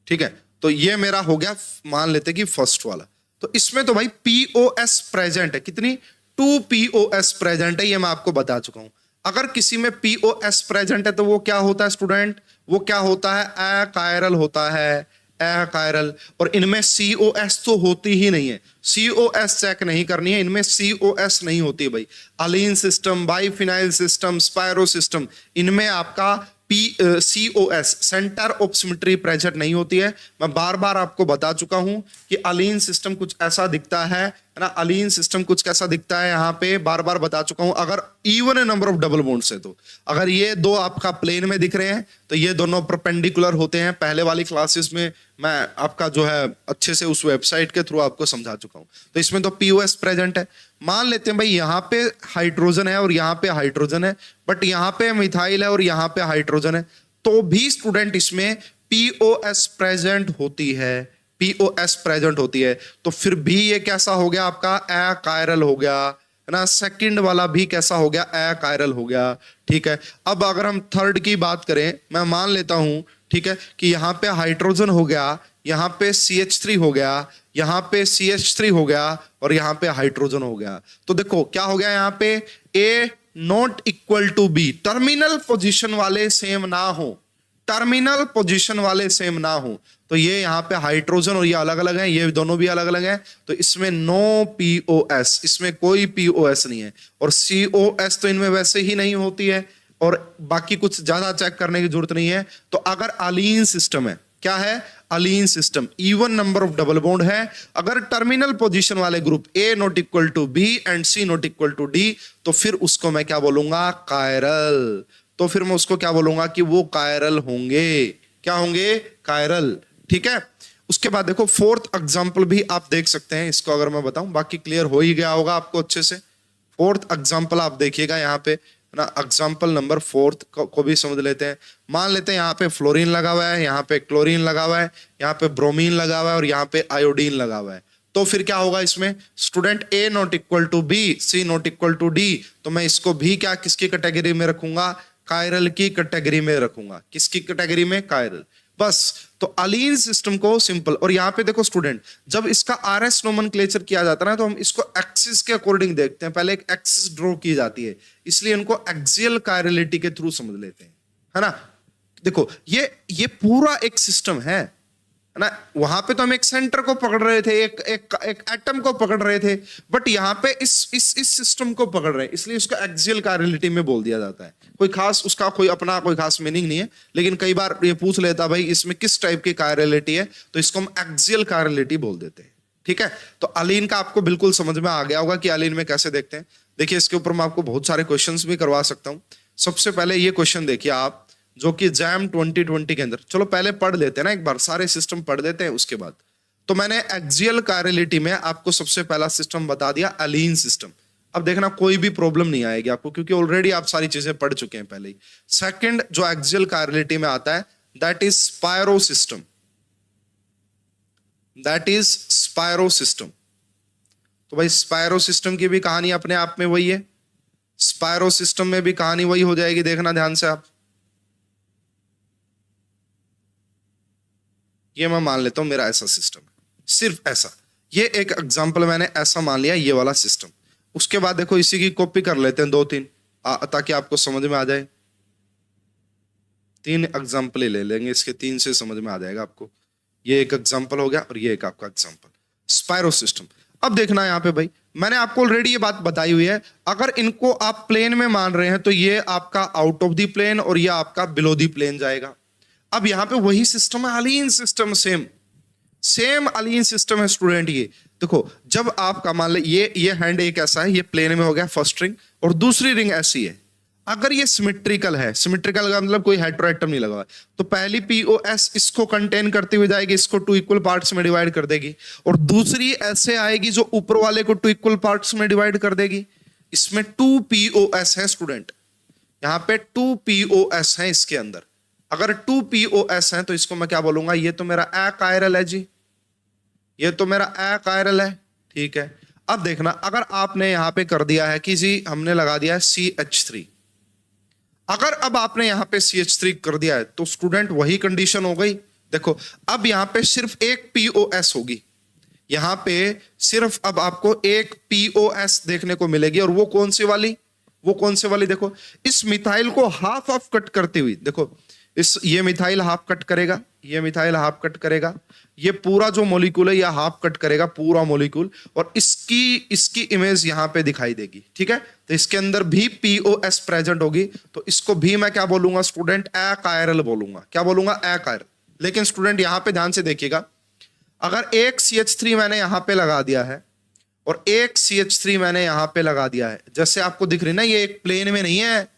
A: ठीक है। तो ये मेरा हो गया, मान लेते कि फर्स्ट वाला। तो इसमें तो भाई पीओएस प्रेजेंट है, कितनी, 2 पीओएस प्रेजेंट है, ये मैं आपको बता चुका हूं। अगर किसी में पीओएस प्रेजेंट है तो वो क्या होता है स्टूडेंट, वो क्या होता है, अकायरल होता है, अकायरल। और इनमें सीओएस तो होती ही नहीं है, सीओएस चेक नहीं करनी है, इनमें सीओएस नहीं होती है भाई। Allene system, biphenyl system, spiro system, इनमें आपका COS centre of symmetry present नहीं होती है। मैं बार बार आपको बता चुका हूं कि अलीन सिस्टम कुछ ऐसा दिखता है ना, अलीन सिस्टम कुछ कैसा दिखता है, यहां पे बार बार बता चुका हूं। अगर even number of double bonds है तो, अगर ये दो आपका प्लेन में दिख रहे हैं तो ये दोनों परपेंडिकुलर होते हैं। पहले वाली क्लासेस में मैं आपका जो है अच्छे से उस वेबसाइट के थ्रू आपको समझा चुका हूं। तो इसमें तो पीओएस प्रेजेंट है। मान लेते हैं भाई यहाँ पे हाइड्रोजन है और यहाँ पे हाइड्रोजन है, बट यहाँ पे मिथाइल है और यहाँ पे हाइड्रोजन है, तो भी स्टूडेंट इसमें पीओएस प्रेजेंट होती है, पीओएस प्रेजेंट होती है। तो फिर भी ये कैसा हो गया आपका, अकायरल हो गया, है ना। सेकंड वाला भी कैसा हो गया, अकायरल हो गया, ठीक है। अब अगर हम थर्ड की बात करें, मैं मान लेता हूं, ठीक है, कि यहाँ पे हाइड्रोजन हो गया, यहाँ पे CH3 हो गया, यहाँ पे CH3 हो गया, और यहाँ पे हाइड्रोजन हो गया। तो देखो क्या हो गया, यहाँ पे A not equal to B, terminal position वाले सेम ना हो, टर्मिनल पोजीशन वाले सेम ना हो, तो ये यहाँ पे हाइड्रोजन और ये अलग अलग है, ये दोनों भी अलग अलग हैं, तो इसमें नो पीओएस, इसमें कोई पीओएस नहीं है। और सीओएस तो इनमें वैसे ही नहीं होती है, और बाकी कुछ ज्यादा चेक करने की जरूरत नहीं है। तो अगर अलीन सिस्टम है, क्या है, allene system, even number of double bond है, अगर टर्मिनल पोजीशन वाले group A not equal to B and C not equal to D, तो फिर उसको मैं क्या बोलूंगा, कायरल। तो फिर मैं उसको क्या बोलूंगा कि वो कायरल होंगे, क्या होंगे, कायरल, ठीक है। उसके बाद देखो फोर्थ एग्जांपल भी आप देख सकते हैं, इसको अगर मैं बताऊं, बाकी क्लियर हो ही गया होगा आपको अच्छे से। फोर्थ एग्जांपल आप देखिएगा यहाँ पे ना, एग्जांपल नंबर फोर्थ को भी समझ लेते हैं। मान लेते हैं यहाँ पे फ्लोरीन लगा हुआ है, यहाँ पे क्लोरीन लगा हुआ है, यहाँ पे ब्रोमीन लगा हुआ है, और यहाँ पे आयोडीन लगा हुआ है। तो फिर क्या होगा इसमें student, A not equal to B, C not equal to D, तो मैं इसको भी क्या, किसकी कैटेगरी में रखूंगा, कायरल की कैटेगरी में रखूंगा। किसकी कैटेगरी में, कायरल, बस। तो अलीन सिस्टम को सिंपल। और यहाँ पे देखो स्टूडेंट, जब इसका RS नोमेनक्लेचर किया जाता है ना, तो हम इसको एक्सिस के अकॉर्डिंग देखते हैं, पहले एक एक्सिस ड्रॉ की जाती है, इसलिए इनको एक्सियल कायरलिटी के थ्रू समझ लेते हैं, है ना। देखो ये पूरा एक सिस्टम है ना। वहां पे तो हम एक सेंटर को पकड़ रहे थे, एक एटम को पकड़ रहे थे, बट यहाँ पे इस सिस्टम को पकड़ रहे हैं, इसलिए उसको एक्सियल कायरलिटी में बोल दिया जाता है। कोई खास उसका कोई अपना कोई खास मीनिंग नहीं है, लेकिन कई बार ये पूछ लेता भाई इसमें किस टाइप की कायरलिटी है, तो इसको हम एक्सियल कायरलिटी बोल देते हैं, ठीक है। तो अलीन का आपको बिल्कुल समझ में आ गया होगा कि अलीन में कैसे देखते हैं। देखिए इसके ऊपर मैं आपको बहुत सारे क्वेश्चंस भी करवा सकता हूं। सबसे पहले ये क्वेश्चन देखिए आप, जो कि जैम 2020 के अंदर, चलो पहले पढ़ लेते हैं ना, एक बार सारे सिस्टम पढ़ लेते हैं उसके बाद। तो मैंने एक्सियल कायरलिटी में आपको सबसे पहला सिस्टम बता दिया, अलीन सिस्टम। अब देखना कोई भी प्रॉब्लम नहीं आएगी आपको, क्योंकि ऑलरेडी आप सारी चीजें पढ़ चुके हैं पहले ही। सेकंड जो एक्सियल कायरलिटी में आता है, that is spiro system, that is spiro system. तो भाई स्पायरो सिस्टम की भी कहानी अपने आप में वही है, स्पायरो सिस्टम में भी कहानी वही हो जाएगी, देखना ध्यान से आप। ये मैं मान लेता हूं मेरा ऐसा सिस्टम है, सिर्फ ऐसा, ये एक एग्जांपल मैंने ऐसा मान लिया, ये वाला सिस्टम। उसके बाद देखो इसी की कॉपी कर लेते हैं 2-3 ताकि आपको समझ में आ जाए। 3 एग्जांपल ले लेंगे इसके, 3 से समझ में आ जाएगा आपको। ये एक एग्जांपल हो गया और ये एक आपका एग्जांपल, स्पाइरो सिस्टम। अब देखना यहाँ पे भाई, मैंने आपको ऑलरेडी ये बात बताई हुई है, अगर इनको आप प्लेन में मान रहे हैं तो ये आपका आउट ऑफ द प्लेन और ये आपका बिलो द प्लेन जाएगा। अब यहाँ पे वही सिस्टम है, allene system, same Aleen system है स्टूडेंट। ये देखो, जब आपका मान ले ये हैंड एक ऐसा है, ये प्लेन में हो गया फर्स्ट रिंग, और दूसरी रिंग ऐसी है। अगर ये सिमेट्रिकल है, सिमेट्रिकल का मतलब कोई हेटेरोएटम नहीं लगा हुआ है, तो पहली पीओएस इसको कंटेन करते हुए जाएगी, इसको 2 इक्वल पार्ट्स में डिवाइड कर देगी, और दूसरी ऐसे आएगी जो ऊपर वाले को 2 इक्वल पार्ट्स में डिवाइड कर देगी। इसमें 2 पीओएस है स्टूडेंट, यहाँ पे 2 पीओएस है इसके अंदर। अगर 2 पीओएस है तो इसको मैं क्या बोलूंगा, ये तो मेरा अकायरल है जी, ये तो मेरा अकायरल है, ठीक है। अब देखना, अगर आपने यहां पे कर दिया है कि जी हमने लगा दिया है CH3, अगर अब आपने यहां पे CH3 कर दिया है तो स्टूडेंट वही कंडीशन हो गई। देखो अब यहां पे सिर्फ एक पीओएस होगी, यहां पे सिर्फ अब आपको एक पीओएस देखने को मिलेगी, और वो कौन सी वाली, वो कौन से वाली, देखो इस मिथाइल को हाफ ऑफ कट करती हुई, देखो ये मिथाइल हाफ कट करेगा, ये मिथाइल हाफ कट करेगा, ये पूरा जो मॉलिक्यूल है ये हाफ कट करेगा पूरा मॉलिक्यूल, और इसकी इमेज यहां पे दिखाई देगी, ठीक है। तो इसके अंदर भी पीओएस प्रेजेंट होगी, तो इसको भी मैं क्या बोलूंगा स्टूडेंट, अकायरल बोलूंगा। क्या बोलूंगा, अकायरल। लेकिन स्टूडेंट यहां पे ध्यान से देखिएगा, अगर एक CH3 मैंने यहां पे लगा दिया है और एक CH3 मैंने यहां पे लगा दिया है, जैसे आपको दिख रही ना, ये एक प्लेन में नहीं है।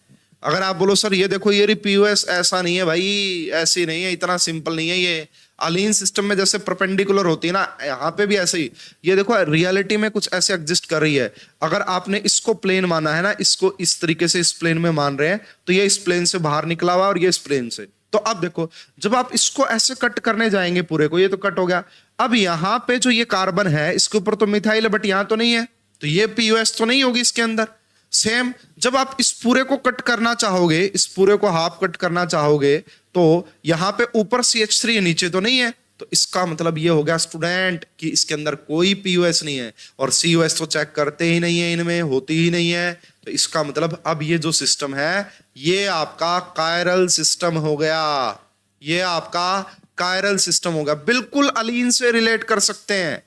A: अगर आप बोलो सर ये देखो ये रही पीओएस, ऐसा नहीं है भाई, ऐसी नहीं है, इतना सिंपल नहीं है। ये अलीन सिस्टम में जैसे परपेंडिकुलर होती है ना, यहाँ पे भी ऐसे ही, ये देखो रियलिटी में कुछ ऐसे एग्जिस्ट कर रही है। अगर आपने इसको प्लेन माना है ना, इसको इस तरीके से इस प्लेन में मान रहे हैं, तो ये इस प्लेन से बाहर निकला हुआ और ये इस प्लेन से। तो अब देखो, जब आप इसको ऐसे कट करने जाएंगे पूरे को, ये तो कट हो गया। अब यहाँ पे जो ये कार्बन है इसके ऊपर तो मिथाइल है, बट यहाँ तो नहीं है, तो ये पीओएस तो नहीं होगी इसके अंदर। सेम जब आप इस पूरे को कट करना चाहोगे, इस पूरे को हाफ कट करना चाहोगे, तो यहां पे ऊपर CH3 है, नीचे तो नहीं है, तो इसका मतलब ये हो गया स्टूडेंट कि इसके अंदर कोई पीओएस नहीं है, और COS तो चेक करते ही नहीं है, इनमें होती ही नहीं है। तो इसका मतलब अब ये जो सिस्टम है ये आपका कायरल सिस्टम हो गया, ये आपका कायरल सिस्टम हो गया। बिल्कुल अलीन से रिलेट कर सकते हैं,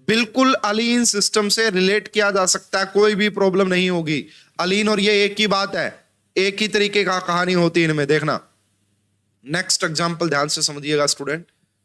A: बिल्कुल अलीन सिस्टम से रिलेट किया जा सकता है, कोई भी प्रॉब्लम नहीं होगी। अलीन और ये एक ही बात है, एक ही तरीके का कहानी होती है इनमें। देखना नेक्स्ट एग्जांपल ध्यान से समझिएगा स्टूडेंट,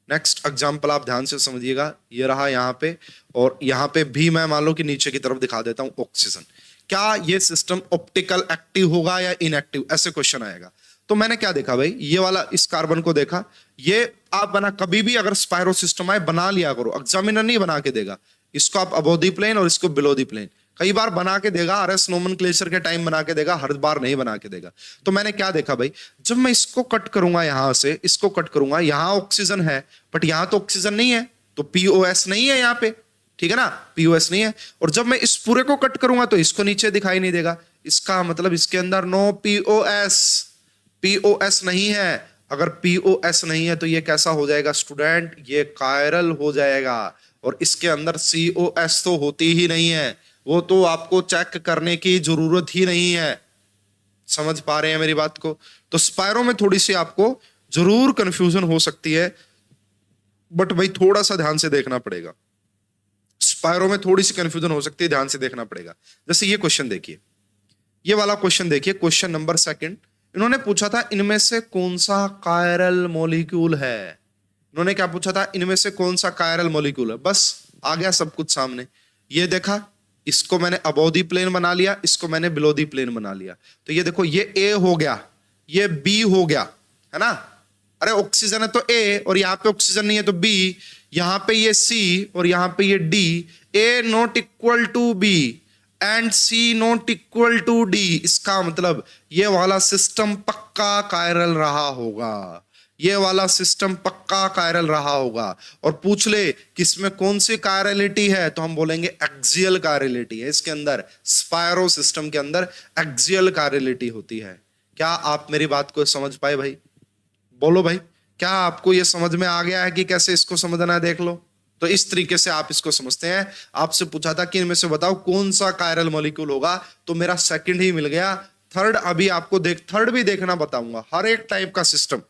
A: नेक्स्ट एग्जांपल आप ध्यान से समझिएगा। ये रहा यहां पे, और यहां पे भी मैं मान लो कि नीचे की तरफ दिखा देता हूं ऑक्सीजन। क्या ये सिस्टम ऑप्टिकल एक्टिव होगा या इनएक्टिव, ऐसे क्वेश्चन आएगा। तो मैंने क्या देखा भाई, ये वाला इस कार्बन को देखा, ये आप बना कभी भी अगर स्पाइरो सिस्टम आए बना लिया करो, एग्जामिनर नहीं बना के देगा। इसको आप अबोव द प्लेन और इसको बिलो द प्लेन, कई बार बना के देगा, RS नोमेनक्लेचर के टाइम बना के देगा, हर बार नहीं बना के देगा। तो मैंने क्या देखा भाई, जब मैं इसको कट करूंगा, यहां से इसको कट करूंगा, यहां ऑक्सीजन है बट यहां तो ऑक्सीजन नहीं है, तो पीओएस नहीं है यहाँ पे, ठीक है ना, पीओएस नहीं है। और जब मैं इस पूरे को कट करूंगा तो इसको नीचे दिखाई नहीं देगा, इसका मतलब इसके अंदर नो पीओएस, पीओएस नहीं है। अगर पीओएस नहीं है तो ये कैसा हो जाएगा स्टूडेंट, ये कायरल हो जाएगा। और इसके अंदर COS तो होती ही नहीं है, वो तो आपको चेक करने की जरूरत ही नहीं है। समझ पा रहे हैं मेरी बात को। तो स्पाइरो में थोड़ी सी आपको जरूर कंफ्यूजन हो सकती है, बट भाई थोड़ा सा ध्यान से देखना पड़ेगा। स्पाइरो में थोड़ी सी कंफ्यूजन हो सकती है, ध्यान से देखना पड़ेगा। जैसे ये क्वेश्चन देखिए, ये वाला क्वेश्चन देखिए, क्वेश्चन नंबर 2। इन्होंने पूछा था इनमें से कौन सा कायरल मॉलिक्यूल है। इन्होंने क्या पूछा था, इनमें से कौन सा कायरल मॉलिक्यूल है। बस आ गया सब कुछ सामने। ये देखा, इसको मैंने अबोव द प्लेन बना लिया, इसको मैंने बिलो द प्लेन बना लिया। तो ये देखो, ये A हो गया, ये B हो गया, है ना। अरे ऑक्सीजन है तो A, और यहाँ पे ऑक्सीजन नहीं है तो B, यहाँ पे ये C और यहाँ पे ये D। A not equal to B and C not equal to D। इसका मतलब ये वाला सिस्टम पक्का कायरल रहा होगा, ये वाला सिस्टम पक्का कायरल रहा होगा। और पूछ ले कि इसमें कौन सी कायरलिटी है, तो हम बोलेंगे एक्सियल कायरलिटी है। इसके अंदर स्पाइरो सिस्टम के अंदर एक्सियल कायरलिटी होती है। क्या आप मेरी बात को समझ पाए भाई, बोलो भाई, क्या आपको ये समझ में आ गया है कि कैसे इसको समझना है? देख लो। तो इस तरीके से आप इसको समझते हैं। आपसे पूछा था कि इनमें से बताओ कौन सा कायरल मॉलिक्यूल होगा, तो मेरा सेकंड ही मिल गया। थर्ड अभी आपको थर्ड भी देखना बताऊंगा। हर एक टाइप का सिस्टम,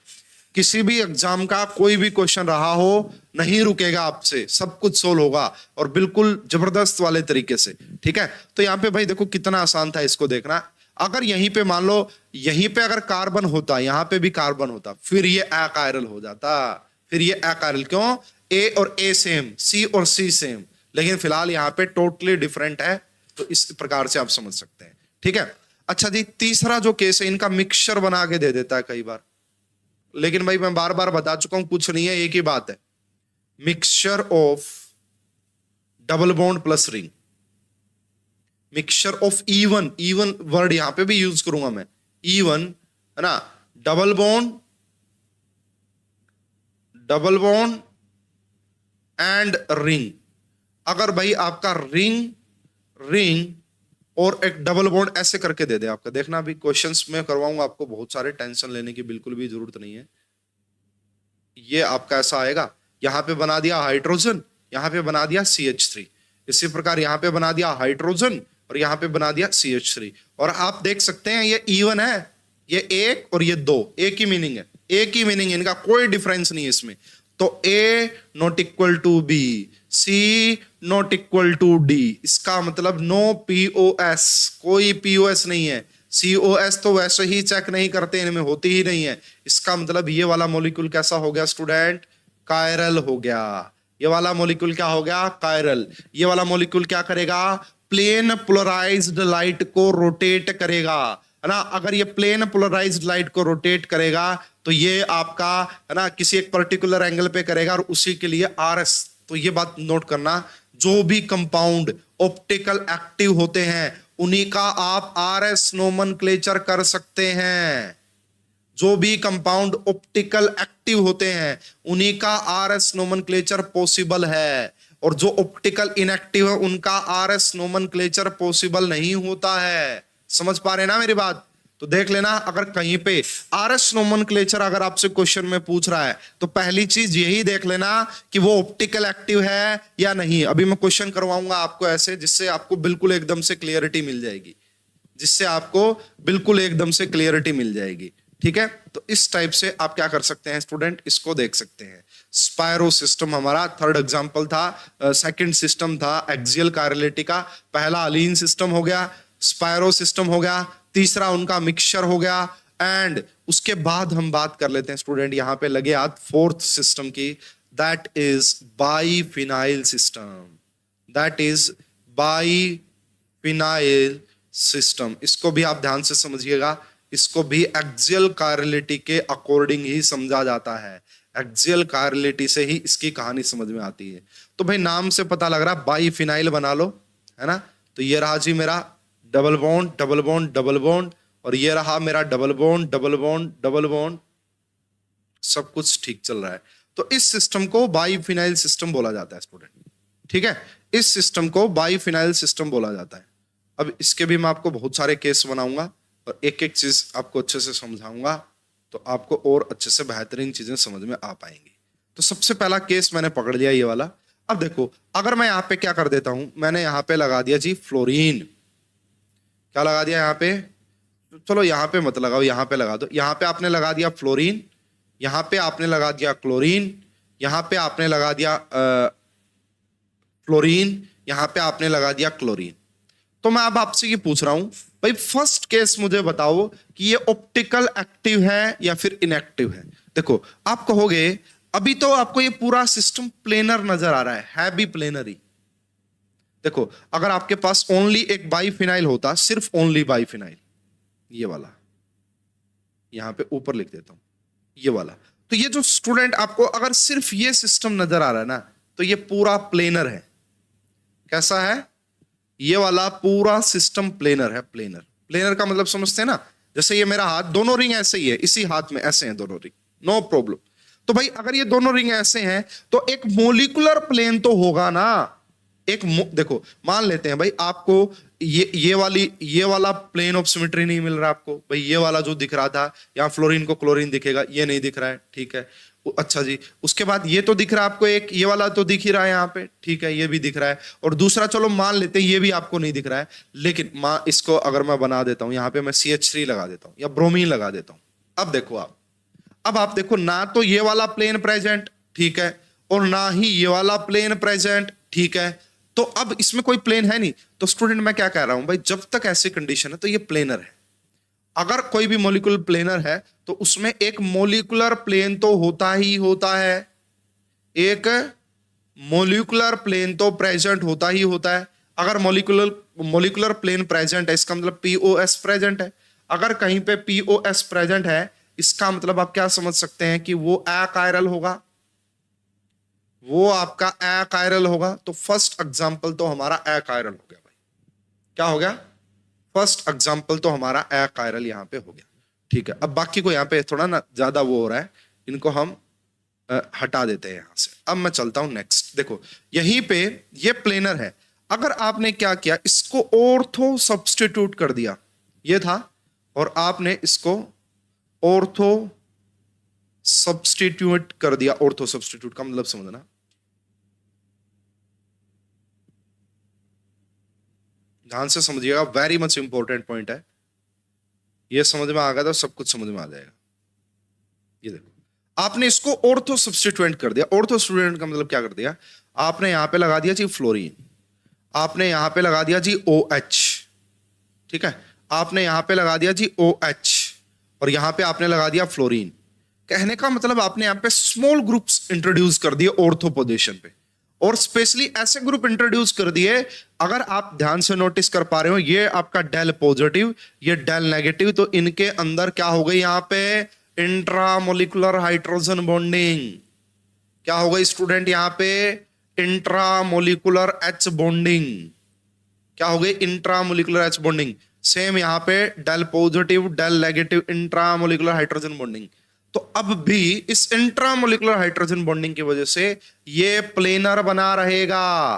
A: किसी भी एग्जाम का कोई भी क्वेश्चन रहा हो, नहीं रुकेगा आपसे, सब कुछ सोल्व होगा और बिल्कुल जबरदस्त वाले तरीके से। ठीक है, तो यहाँ पे भाई देखो कितना आसान था इसको देखना। अगर यहीं पे मान लो यहीं पे अगर कार्बन होता, यहां पे भी कार्बन होता, फिर ये अकायरल हो जाता। फिर ये अकायरल क्यों? ए और ए सेम, सी और सी सेम, लेकिन फिलहाल यहां पे टोटली डिफरेंट है। तो इस प्रकार से आप समझ सकते हैं। ठीक है, अच्छा जी, तीसरा जो केस है, इनका मिक्सचर बना के दे देता है कई बार, लेकिन भाई मैं बार बार बता चुका हूं, कुछ नहीं है, एक ही बात है, mixture of double bond plus ring, mixture of even, even word यहां पे भी यूज करूंगा मैं, इवन है ना, डबल बॉन्ड एंड रिंग। अगर भाई आपका रिंग और एक डबल बॉन्ड ऐसे करके दे दे, आपका देखना अभी क्वेश्चंस में करवाऊंगा आपको, बहुत सारे, टेंशन लेने की बिल्कुल भी जरूरत नहीं है। ये आपका ऐसा आएगा, यहां पे बना दिया हाइड्रोजन, यहां पे बना दिया CH3, इसी प्रकार यहां पे बना दिया हाइड्रोजन और यहां पे बना दिया CH3। और आप देख सकते हैं ये इवन है, ये एक और ये दो, एक ही मीनिंग है, एक ही मीनिंग है, इनका कोई डिफरेंस नहीं है इसमें। तो A not equal to B, C not equal to D, इसका मतलब नो POS, कोई POS नहीं है। COS तो वैसे ही चेक नहीं करते, इनमें होती ही नहीं है। इसका मतलब ये वाला मॉलिक्यूल कैसा हो गया स्टूडेंट? कायरल हो गया। ये वाला मॉलिक्यूल क्या हो गया? कायरल। ये वाला मॉलिक्यूल क्या करेगा? प्लेन पोलराइज्ड लाइट को रोटेट करेगा, है ना। अगर ये प्लेन पोलराइज्ड लाइट को रोटेट करेगा तो ये आपका, है ना, किसी एक पर्टिकुलर एंगल पे करेगा और उसी के लिए RS। तो ये बात नोट करना, जो भी कंपाउंड ऑप्टिकल एक्टिव होते हैं उन्हीं का आप RS नोमेनक्लेचर कर सकते हैं। जो भी कंपाउंड ऑप्टिकल एक्टिव होते हैं उन्हीं का RS नोमेनक्लेचर पॉसिबल है, और जो ऑप्टिकल इनएक्टिव है उनका RS नोमेनक्लेचर पॉसिबल नहीं होता है। समझ पा रहे हैं ना मेरी बात? तो देख लेना, अगर कहीं पे RS नोमेनक्लेचर अगर आपसे क्वेश्चन में पूछ रहा है तो पहली चीज यही देख लेना कि वो ऑप्टिकल एक्टिव है या नहीं। अभी मैं क्वेश्चन करवाऊंगा आपको ऐसे, जिससे आपको बिल्कुल एकदम से क्लियरिटी मिल जाएगी, जिससे आपको बिल्कुल एकदम से क्लियरिटी मिल जाएगी। ठीक है, तो इस टाइप से आप क्या कर सकते हैं स्टूडेंट, इसको देख सकते हैं। स्पायरो सिस्टम हमारा थर्ड एग्जांपल था। सेकंड सिस्टम था एक्सियल कायरलिटी का। पहला अलीन सिस्टम हो गया, स्पायरो सिस्टम हो गया, तीसरा उनका मिक्सचर हो गया, एंड उसके बाद हम बात कर लेते हैं स्टूडेंट, यहां पे लगे हाथ फोर्थ सिस्टम की, that is biphenyl system. That is biphenyl system. इसको भी आप ध्यान से समझिएगा, इसको भी एक्सियल कायरलिटी के अकॉर्डिंग ही समझा जाता है। एक्सियल कायरलिटी से ही इसकी कहानी समझ में आती है। तो भाई नाम से पता लग रहा है, बाइफिनाइल बना लो, है ना। तो ये रहा जी मेरा double bond double bond double bond, और ये रहा मेरा double bond double bond double bond, सब कुछ ठीक चल रहा है। तो इस सिस्टम को बाइफिनाइल सिस्टम बोला जाता है स्टूडेंट। ठीक है, इस सिस्टम को बाइफिनाइल सिस्टम बोला जाता है। अब इसके भी मैं आपको बहुत सारे केस बनाऊंगा और एक एक चीज आपको अच्छे से समझाऊंगा, तो आपको और अच्छे से बेहतरीन चीजें समझ में आ पाएंगी। तो सबसे पहला केस मैंने पकड़ लिया ये वाला। अब देखो, अगर मैं यहाँ पे क्या कर देता हूं, मैंने यहाँ पे लगा दिया जी फ्लोरीन। क्या लगा दिया यहाँ पे? चलो यहाँ पे मत लगाओ, यहाँ पे लगा दो। यहाँ पे आपने लगा दिया फ्लोरीन, यहाँ पे आपने लगा दिया क्लोरीन, यहाँ पे आपने लगा दिया फ्लोरीन, यहाँ पे आपने लगा दिया क्लोरीन। तो मैं अब आपसे ये पूछ रहा हूं भाई, फर्स्ट केस मुझे बताओ कि ये ऑप्टिकल एक्टिव है या फिर इनएक्टिव है। देखो आप कहोगे अभी तो आपको ये पूरा सिस्टम प्लेनर नजर आ रहा है भी प्लेनर ही। देखो अगर आपके पास ओनली एक बाइफिनाइल होता, सिर्फ ओनली बाइफिनाइल, ये वाला यहां पे ऊपर लिख देता हूं, ये वाला, तो ये जो स्टूडेंट आपको अगर सिर्फ ये सिस्टम नजर आ रहा है ना, तो ये पूरा प्लेनर है। कैसा है? ये वाला पूरा सिस्टम प्लेनर है। प्लेनर, प्लेनर का मतलब समझते हैं ना, जैसे ये मेरा हाथ, दोनों रिंग ऐसे ही है, इसी हाथ में ऐसे हैं दोनों रिंग, नो प्रॉब्लम। तो भाई अगर ये दोनों रिंग ऐसे हैं तो एक मोलिकुलर प्लेन तो होगा ना। देखो मान लेते हैं भाई आपको ये वाला प्लेन ऑफ सिमेट्री नहीं मिल रहा आपको, भाई ये वाला जो दिख रहा था, यहाँ फ्लोरीन को क्लोरीन दिखेगा, ये नहीं दिख रहा है, ठीक है। अच्छा जी, उसके बाद ये तो दिख रहा है आपको, एक ये वाला तो दिख ही रहा है यहाँ पे, ठीक है, ये भी दिख रहा है। और दूसरा चलो मान लेते हैं ये भी आपको नहीं दिख रहा है, लेकिन इसको अगर मैं बना देता हूं, यहाँ पे मैं CH3 लगा देता हूं या ब्रोमीन लगा देता हूं। अब देखो अब आप देखो, ना तो ये वाला प्लेन प्रेजेंट, ठीक है, और ना ही ये वाला प्लेन प्रेजेंट, ठीक है। तो अब इसमें कोई प्लेन है नहीं, तो स्टूडेंट मैं क्या कह रहा हूं भाई, जब तक ऐसी कंडीशन है तो ये प्लेनर है। अगर कोई भी मॉलिक्यूलर प्लेनर है तो उसमें एक मॉलिक्यूलर प्लेन तो होता ही होता है, एक मॉलिक्यूलर प्लेन तो प्रेजेंट होता ही होता है। अगर मॉलिक्यूलर प्लेन प्रेजेंट है, इसका मतलब POS प्रेजेंट है। अगर कहीं पे POS प्रेजेंट है, इसका मतलब आप क्या समझ सकते हैं कि वो अकायरल होगा, वो आपका अकायरल होगा। तो फर्स्ट एग्जांपल तो हमारा अकायरल हो गया भाई। क्या हो गया? फर्स्ट एग्जांपल तो हमारा अकायरल यहां पे हो गया, ठीक है। अब बाकी को यहां पे थोड़ा ना ज्यादा वो हो रहा है, इनको हम हटा देते हैं यहां से। अब मैं चलता हूं नेक्स्ट। देखो यहीं पे ये प्लेनर है, अगर आपने क्या किया, इसको ऑर्थो सब्स्टिट्यूट कर दिया, ये था, और आपने इसको ऑर्थो सब्स्टिट्यूट कर दिया। ऑर्थो सब्स्टिट्यूट का मतलब समझना, ध्यान से समझिएगा, वेरी मच इंपॉर्टेंट पॉइंट है। ये समझ में आ गया तो सब कुछ समझ में आ जाएगा। ये देखो, आपने इसको ऑर्थो सब्स्टिट्यूएंट कर दिया। ऑर्थो सब्स्टिट्यूएंट का मतलब क्या कर दिया, आपने यहां पे लगा दिया जी फ्लोरीन, आपने यहां पे लगा दिया जी OH, ठीक है, आपने यहां पे लगा दिया जी OH, और यहां पे आपने लगा दिया फ्लोरीन। कहने का मतलब आपने यहां पे स्मॉल ग्रुप्स इंट्रोड्यूस कर दिए ऑर्थो पोजीशन पे, और स्पेशली ऐसे ग्रुप इंट्रोड्यूस कर दिए, अगर आप ध्यान से नोटिस कर पा रहे हो, ये आपका डेल पॉजिटिव, ये डेल नेगेटिव, तो इनके अंदर क्या हो गई यहां पे, इंट्रामोलिकुलर हाइड्रोजन बॉन्डिंग। क्या हो गई स्टूडेंट यहां पे, इंट्रामोलिकुलर H बॉन्डिंग। क्या हो गई, इंट्रामोलिकुलर H बॉन्डिंग। सेम यहां पे del positive del negative intramolecular hydrogen bonding. तो अब भी इस इंट्रामोलिकुलर हाइड्रोजन बॉन्डिंग की वजह से ये प्लेनर बना रहेगा।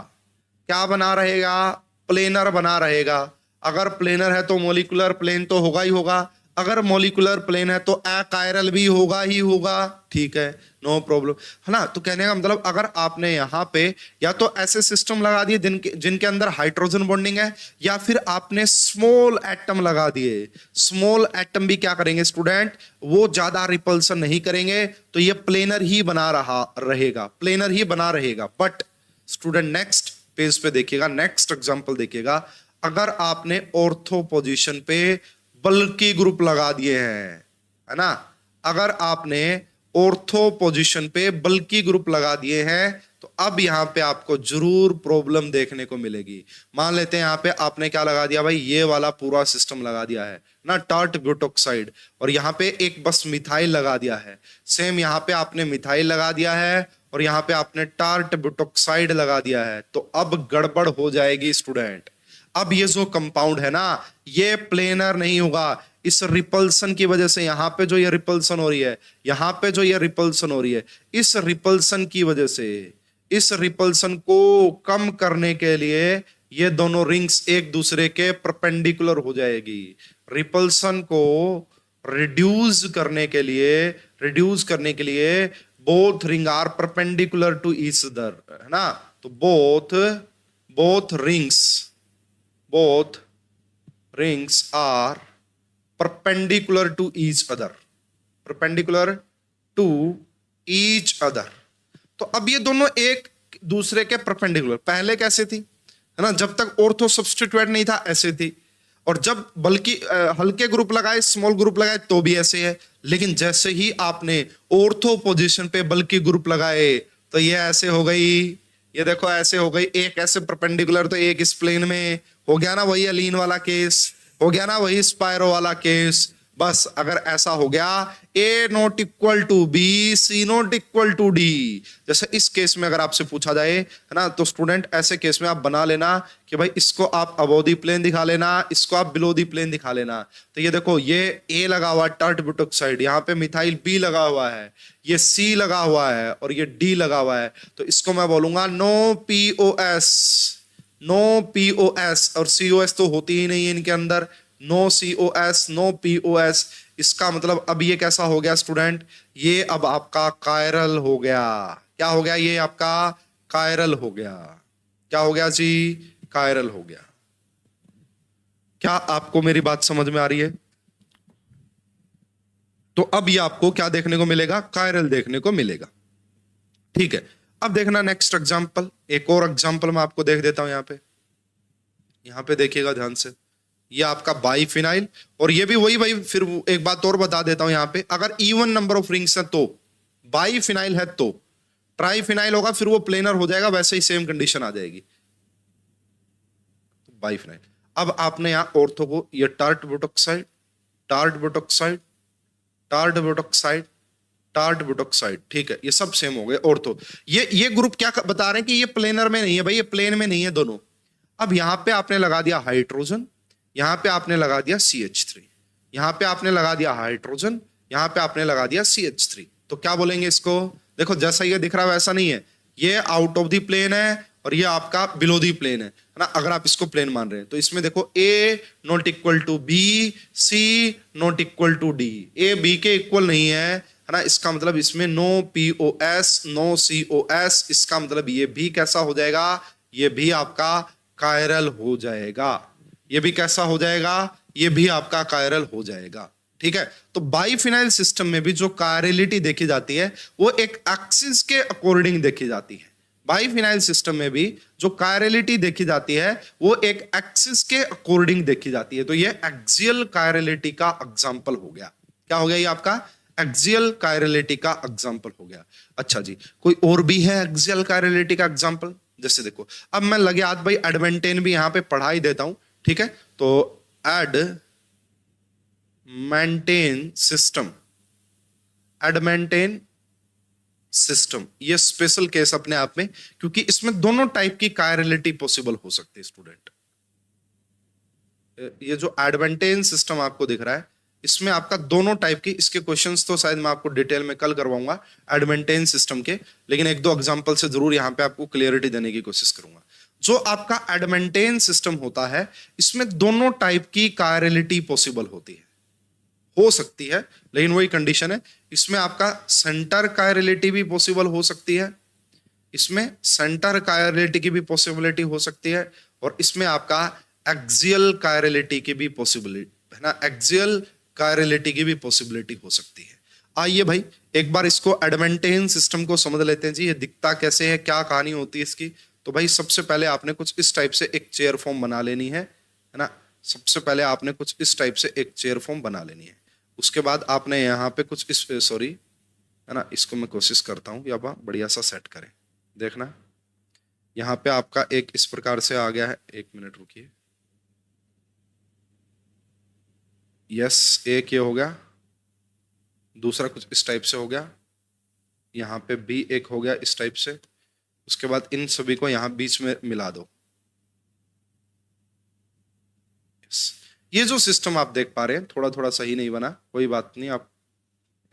A: क्या बना रहेगा, प्लेनर बना रहेगा। अगर प्लेनर है तो मॉलिक्यूलर प्लेन तो होगा ही होगा, अगर मॉलिक्यूलर प्लेन है तो अकायरल भी होगा ही होगा, ठीक है, नो प्रॉब्लम, है ना। तो कहने का मतलब, अगर आपने यहां पे या तो ऐसे सिस्टम लगा दिए जिनके अंदर हाइड्रोजन बॉन्डिंग है, या फिर आपने स्मॉल एटम लगा दिए। स्मॉल एटम भी क्या करेंगे स्टूडेंट, वो ज्यादा रिपल्सन नहीं करेंगे, तो ये प्लेनर ही बना रहेगा, प्लेनर ही बना रहेगा। बट स्टूडेंट नेक्स्ट पेज पे देखिएगा, नेक्स्ट एग्जांपल देखिएगा, अगर आपने ऑर्थो पोजीशन पे बल्कि ग्रुप लगा दिए हैं, है ना, अगर आपने ऑर्थो पोजीशन पे बल्कि ग्रुप लगा दिए हैं, तो अब यहां पे आपको जरूर प्रॉब्लम देखने को मिलेगी। मान लेते हैं यहां पे आपने क्या लगा दिया भाई, ये वाला पूरा सिस्टम लगा दिया है ना, टार्ट ब्यूटोक्साइड, और यहां पे एक बस मिथाइल लगा दिया है। सेम यहां पे आपने मिथाइल लगा दिया है, और यहां पे आपने टार्ट ब्यूटोक्साइड लगा दिया है। तो अब गड़बड़ हो जाएगी स्टूडेंट। अब ये जो कंपाउंड है ना, ये प्लेनर नहीं होगा। इस रिपल्सन की वजह से यहां पे जो ये रिपल्सन हो रही है, यहां पे जो ये रिपल्सन हो रही है, इस रिपल्सन की वजह से, इस रिपल्सन को कम करने के लिए ये दोनों रिंग्स एक दूसरे के परपेंडिकुलर हो जाएगी। रिपल्सन को रिड्यूस करने के लिए both ring are perpendicular to each other, है ना। तो both rings are perpendicular to each other, तो अब ये दोनों एक दूसरे के परपेंडिकुलर, पहले कैसे थी, है ना, जब तक ऑर्थो सब्स्टिट्यूएंट नहीं था ऐसे थी, और जब बल्कि हल्के ग्रुप लगाए, स्मॉल ग्रुप लगाए, तो भी ऐसे है। लेकिन जैसे ही आपने ऑर्थो पोजीशन पे बल्कि ग्रुप लगाए, तो ये ऐसे हो गई, ये देखो ऐसे हो गई, एक ऐसे परपेंडिकुलर तो एक इस प्लेन में हो गया ना, वही अलीन वाला केस हो गया ना, वही स्पायरो वाला केस। बस अगर ऐसा हो गया, A not equal to B, C not equal to D, जैसे इस केस में अगर आपसे पूछा जाए, है ना, तो स्टूडेंट ऐसे केस में आप बना लेना कि भाई इसको आप अबोव द प्लेन दिखा लेना, इसको आप बिलो द प्लेन दिखा लेना। तो ये देखो, ये ए लगा हुआ है टार्ट ब्यूटोक्साइड, यहाँ पे मिथाइल बी लगा हुआ है, ये सी लगा हुआ है, और ये डी लगा हुआ है। तो इसको मैं बोलूंगा नो पीओएस, और सीओएस तो होती ही नहीं है इनके अंदर, नो सीओएस नो पीओएस, इसका मतलब अब ये कैसा हो गया स्टूडेंट, ये अब आपका कायरल हो गया। क्या हो गया, ये आपका कायरल हो गया। क्या हो गया जी, कायरल हो गया। क्या आपको मेरी बात समझ में आ रही है? तो अब ये आपको क्या देखने को मिलेगा, कायरल देखने को मिलेगा। ठीक है, अब देखना नेक्स्ट एग्जांपल, एक और एग्जांपल मैं आपको देख देता हूं यहां पे देखिएगा ध्यान से। ये आपका बाइफिनाइल, और ये भी वही भाई, फिर एक बात और बता देता हूं यहां पे, अगर इवन नंबर ऑफ रिंग्स है तो, बाइफिनाइल है तो, ट्राइफिनाइल होगा फिर वो प्लेनर हो जाएगा, वैसे ही सेम कंडीशन आ जाएगी। बाइफिनाइल। अब आपने यहां ऑर्थो को, ये टार्ट बुटोक्साइड, टार्ट बुटोक्साइड, टार्ट बुटोक्साइड, टार्ट बुटोक्साइड, ठीक है, ये सब सेम हो गए ऑर्थो। ये ग्रुप क्या बता रहे हैं कि ये प्लेनर में नहीं है भाई, ये प्लेन में नहीं है दोनों। अब यहां पे आपने लगा दिया हाइड्रोजन, यहां पे आपने लगा दिया CH3, यहां पे आपने लगा दिया हाइड्रोजन, यहां पे आपने लगा दिया CH3, तो क्या बोलेंगे इसको? देखो जैसा ये दिख रहा है वैसा नहीं है, ये आउट ऑफ द प्लेन है और ये आपका बिलो दी प्लेन है ना, अगर आप इसको प्लेन मान रहे हैं तो इसमें देखो A not equal to B, C not equal to D, A B के इक्वल नहीं है ना, इसका मतलब इसमें नो POS नो COS, इसका मतलब ये भी कैसा हो जाएगा, ये भी आपका कायरल हो जाएगा, ये भी कैसा हो जाएगा, ये भी आपका कायरल हो जाएगा। ठीक है, तो बाइफिनाइल सिस्टम में भी जो कायरलिटी देखी जाती है वो एक एक्सिस के अकॉर्डिंग देखी जाती है। बाइफिनाइल सिस्टम में भी जो कायरलिटी देखी जाती है वो एक एक्सिस के अकॉर्डिंग देखी जाती है, तो ये एक्सियल कायरलिटी का एग्जांपल हो गया। क्या हो गया, ये आपका एक्सियल कायरलिटी का एग्जांपल हो गया। अच्छा जी, कोई और भी है एक्सियल कायरलिटी का एग्जांपल? जैसे देखो, अब मैं लगे हाथ भाई एडमेंटेन भी यहां पे पढ़ा ही देता हूं, ठीक है, तो एडमेंटेन सिस्टम, एडमेंटेन सिस्टम, ये स्पेशल केस अपने आप में, क्योंकि इसमें दोनों टाइप की कायरलिटी पॉसिबल हो सकती है स्टूडेंट। ये जो एडमेंटेन सिस्टम आपको दिख रहा है इसमें आपका दोनों टाइप की, इसके क्वेश्चंस तो शायद मैं आपको डिटेल में कल करवाऊंगा एडमेंटेन सिस्टम के, लेकिन एक दो एग्जांपल से जरूर यहां पे आपको क्लियरिटी देने की कोशिश करूंगा। जो आपका एडमेंटेन सिस्टम होता है इसमें दोनों टाइप की कायरलिटी पॉसिबल होती है, हो सकती है, लेकिन वही कंडीशन है, इसमें आपका सेंटर कायरलिटी भी पॉसिबल हो सकती है, इसमें सेंटर कायरलिटी की भी पॉसिबिलिटी हो सकती है, और इसमें आपका एक्सियल कायरलिटी की भी पॉसिबिलिटी है ना, एक्सियल कायरलिटी की भी पॉसिबिलिटी हो सकती है। आइए भाई एक बार इसको एडमेंटेन सिस्टम को समझ लेते हैं जी, ये दिखता कैसे है, क्या कहानी होती है इसकी। तो भाई सबसे पहले आपने कुछ इस टाइप से एक चेयर फॉर्म बना लेनी है ना, सबसे पहले आपने कुछ इस टाइप से एक चेयर फॉर्म बना लेनी है, उसके बाद आपने यहाँ पे कुछ इस, सॉरी है ना, इसको मैं कोशिश करता हूँ कि आप बढ़िया सा सेट करें। देखना यहाँ पे आपका एक इस प्रकार से आ गया है, एक मिनट रुकिए, यस, एक ये हो गया, दूसरा कुछ इस टाइप से हो गया, यहाँ पे भी एक हो गया इस टाइप से, उसके बाद इन सभी को यहाँ बीच में मिला दो। यस, ये जो सिस्टम आप देख पा रहे हैं थोड़ा थोड़ा सही नहीं बना, कोई बात नहीं, आप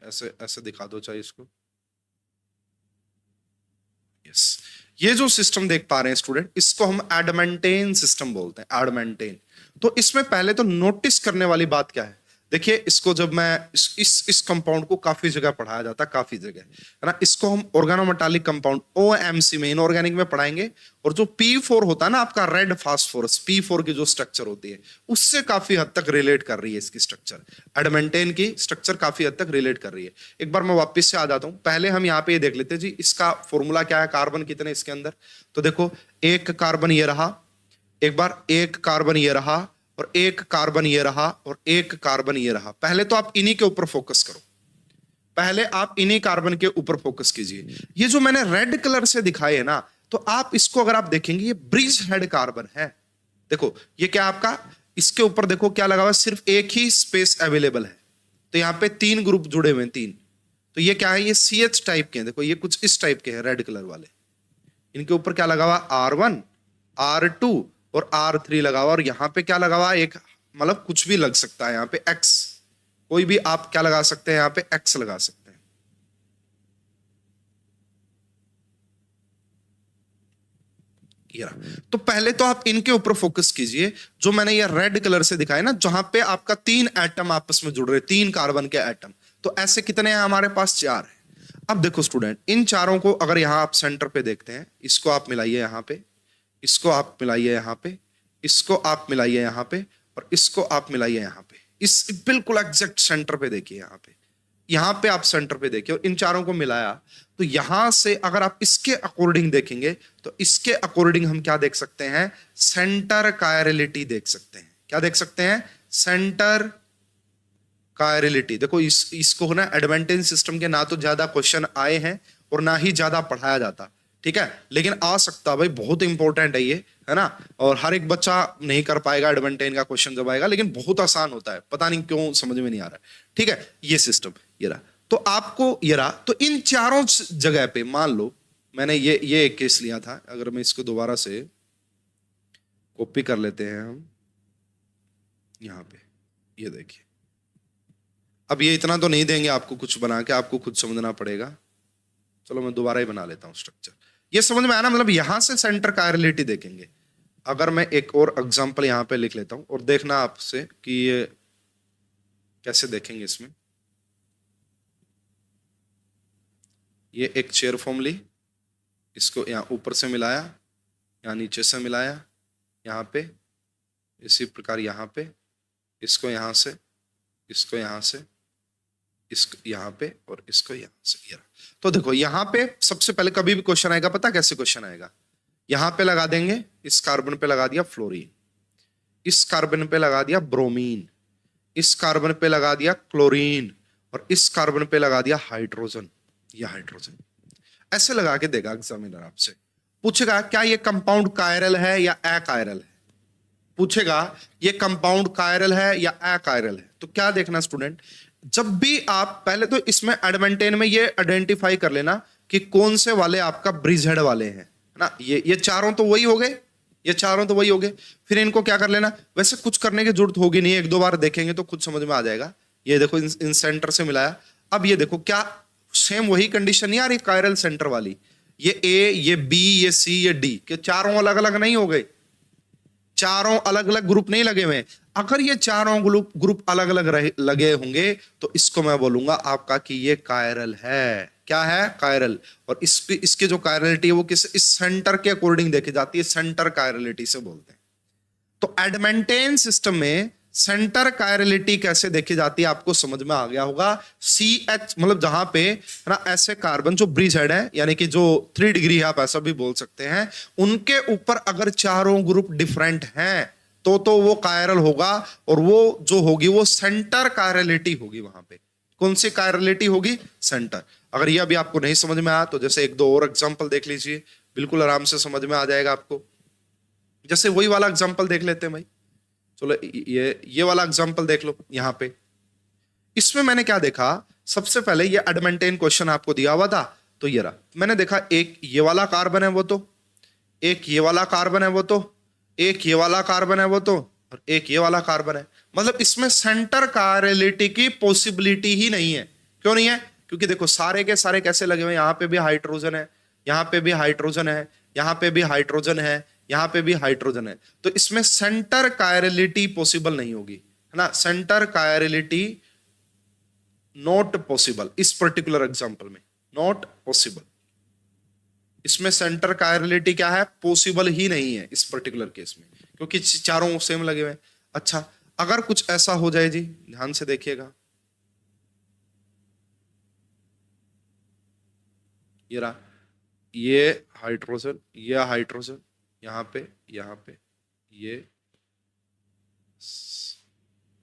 A: ऐसे ऐसे दिखा दो चाहिए इसको। यस, ये जो सिस्टम देख पा रहे हैं स्टूडेंट, इसको हम एडमेंटेन सिस्टम बोलते हैं, एडमेंटेन। तो इसमें पहले तो नोटिस करने वाली बात क्या है, देखिए इसको जब मैं इस कंपाउंड को काफी जगह पढ़ाया जाता है, काफी जगह है ना, इसको हम ऑर्गेनोमेटालिक कंपाउंड OMC में, इनऑर्गेनिक में पढ़ाएंगे, और जो P4 होता है ना आपका रेड फास्फोरस, P4 की जो स्ट्रक्चर होती है उससे काफी हद तक रिलेट कर रही है इसकी स्ट्रक्चर, एडमेंटेन की स्ट्रक्चर काफी हद तक रिलेट कर रही है। एक बार मैं वापस से आ जाता हूं, पहले हम यहाँ पे ये देख लेते हैं जी इसका फॉर्मूला क्या है, कार्बन कितने इसके अंदर। तो देखो एक कार्बन ये रहा, एक बार एक कार्बन ये रहा, और एक कार्बन ये रहा, और एक कार्बन ये रहा। पहले तो आप इन्हीं के ऊपर फोकस करो, पहले आप इन्हीं कार्बन के ऊपर फोकस कीजिए। ये जो मैंने रेड कलर से दिखाए है ना, तो आप इसको अगर आप देखेंगे ये ब्रिज हेड कार्बन है। देखो ये क्या आपका, इसके ऊपर देखो क्या लगा हुआ, सिर्फ एक ही स्पेस अवेलेबल है, तो यहाँ पे 3 ग्रुप जुड़े हुए हैं, 3। तो ये क्या है, ये CH टाइप के हैं, देखो ये कुछ इस टाइप के हैं रेड कलर वाले, इनके ऊपर क्या लगा हुआ, R1 R2 और R3 लगा हुआ, और यहां पे क्या लगा हुआ, एक मतलब कुछ भी लग सकता है यहाँ पे X, कोई भी आप क्या लगा सकते हैं यहाँ पे X लगा सकते हैं। ये रहा। तो पहले तो आप इनके ऊपर फोकस कीजिए, जो मैंने ये रेड कलर से दिखाया ना, जहां पे आपका 3 एटम आपस में जुड़ रहे, 3 कार्बन के एटम। तो ऐसे कितने हैं हमारे पास? 4 है। अब देखो स्टूडेंट, इन चारों को अगर यहां आप सेंटर पे देखते हैं, इसको आप मिलाइए यहां पे, इसको आप मिलाइए यहां पे, इसको आप मिलाइए यहां पे, और इसको आप मिलाइए यहां पे। इस बिल्कुल एग्जैक्ट सेंटर पे देखिए, यहां पे आप सेंटर पे देखिए, और इन चारों को मिलाया, तो यहां से अगर आप इसके अकॉर्डिंग देखेंगे, तो इसके अकॉर्डिंग हम क्या देख सकते हैं? सेंटर कायरलिटी देख सकते हैं। क्या देख सकते हैं? Centre chirality. देखो इसको ना एडवांटेज सिस्टम के ना तो ज्यादा क्वेश्चन आए हैं और ना ही ज्यादा पढ़ाया जाता, ठीक है, लेकिन आ सकता भाई, बहुत इंपॉर्टेंट है ये, है ना। और हर एक बच्चा नहीं कर पाएगा एडवांटेज का क्वेश्चन जब आएगा, लेकिन बहुत आसान होता है, पता नहीं क्यों समझ में नहीं आ रहा है, ठीक है। ये सिस्टम ये रहा, तो आपको ये रहा। तो इन चारों जगह पे मान लो मैंने ये एक केस लिया था, अगर मैं इसको दोबारा से कॉपी कर लेते हैं हम यहां पे, ये देखिए। अब ये इतना तो नहीं देंगे आपको कुछ बना के, आपको खुद समझना पड़ेगा। चलो मैं दोबारा ही बना लेता हूं स्ट्रक्चर। ये समझ में आया ना? मतलब यहां से सेंटर कायरलिटी देखेंगे। अगर मैं एक और एग्जांपल यहां पे लिख लेता हूं और देखना आपसे कि ये कैसे देखेंगे इसमें। ये एक चेयर फॉर्म ली, इसको यहां ऊपर से मिलाया, यहां नीचे से मिलाया, यहां पे इसी प्रकार, यहां पे इसको यहां से, इसको यहां से, इसको यहां पे, और इसको यहां से। ये तो देखो यहां पे सबसे पहले कभी भी क्वेश्चन आएगा, पता कैसे क्वेश्चन आएगा? यहां पे लगा देंगे, इस कार्बन पे लगा दिया फ्लोरीन, इस कार्बन पे लगा दिया ब्रोमीन, इस कार्बन पे लगा दिया क्लोरीन, और इस कार्बन पे लगा दिया हाइड्रोजन या हाइड्रोजन। ऐसे लगा के देगा एग्जामिनर, आपसे पूछेगा क्या ये कंपाउंड कायरल है या अकायरल है, पूछेगा ये कंपाउंड कायरल है या अकायरल है। तो क्या देखना स्टूडेंट, जब भी आप पहले तो इसमें एडवांटेज में ये आइडेंटिफाई कर लेना कि कौन से वाले आपका ब्रिज हेड वाले हैं, है ना। ये चारों तो वही हो गए, ये चारों तो वही हो गए। फिर इनको क्या कर लेना, वैसे कुछ करने की जरूरत होगी नहीं, एक दो बार देखेंगे तो खुद समझ में आ जाएगा। ये देखो इन सेंटर से मिलाया। अब ये देखो क्या सेम वही कंडीशन नहीं आ रही कायरल सेंटर वाली? ये ए, ये बी, ये सी, ये डी के चारों अलग अलग नहीं हो गए, चारों अलग अलग ग्रुप नहीं लगे हुए। अगर ये चारों ग्रुप अलग अलग लगे होंगे तो इसको मैं बोलूंगा आपका कि ये कायरल है। क्या है? कायरल। और इसके जो कायरलिटी है वो किस, इस सेंटर के अकॉर्डिंग देखी जाती है, सेंटर कायरलिटी से बोलते हैं। तो एडमेंटेन सिस्टम में सेंटर कायरलिटी कैसे देखी जाती है आपको समझ में आ गया होगा। CH मतलब जहां पे ना ऐसे कार्बन जो ब्रिज हेड है, यानी कि जो 3 डिग्री है, आप ऐसा भी बोल सकते हैं, उनके ऊपर अगर चारों ग्रुप डिफरेंट हैं तो वो कायरल होगा, और वो जो होगी वो सेंटर कायरलिटी होगी। वहां पे कौन सी कायरलिटी होगी? सेंटर। अगर ये अभी आपको नहीं समझ में आया तो जैसे एक दो और एग्जांपल देख लीजिए, बिल्कुल आराम से समझ में आ जाएगा आपको। जैसे वही वाला एग्जांपल देख लेते हैं भाई, चलो ये वाला एग्जांपल देख लो। यहां पे इसमें मैंने क्या देखा, सबसे पहले ये एडमेंटेन क्वेश्चन आपको दिया हुआ था, तो ये रहा। मैंने देखा एक ये वाला कार्बन है वो तो, एक ये वाला कार्बन है वो तो, एक ये वाला कार्बन है वो तो, और एक ये वाला कार्बन है। मतलब इसमें सेंटर कायरलिटी की पॉसिबिलिटी ही नहीं है। क्यों नहीं है? क्योंकि देखो सारे के सारे कैसे लगे हुए हैं, यहां पे भी हाइड्रोजन है, यहां पे भी हाइड्रोजन है, यहां पे भी हाइड्रोजन है, यहां पे भी हाइड्रोजन है। तो इसमें सेंटर कायरलिटी पॉसिबल नहीं होगी, है ना। सेंटर कायरलिटी नॉट पॉसिबल, इस पर्टिकुलर एग्जांपल में नॉट पॉसिबल। इसमें सेंटर कायरलिटी क्या है? पॉसिबल ही नहीं है इस पर्टिकुलर केस में, क्योंकि चारों सेम लगे हुए हैं। अच्छा, अगर कुछ ऐसा हो जाए जी, ध्यान से देखिएगा, ये रहा, ये हाइड्रोजन, ये हाइड्रोजन, यहां पे ये,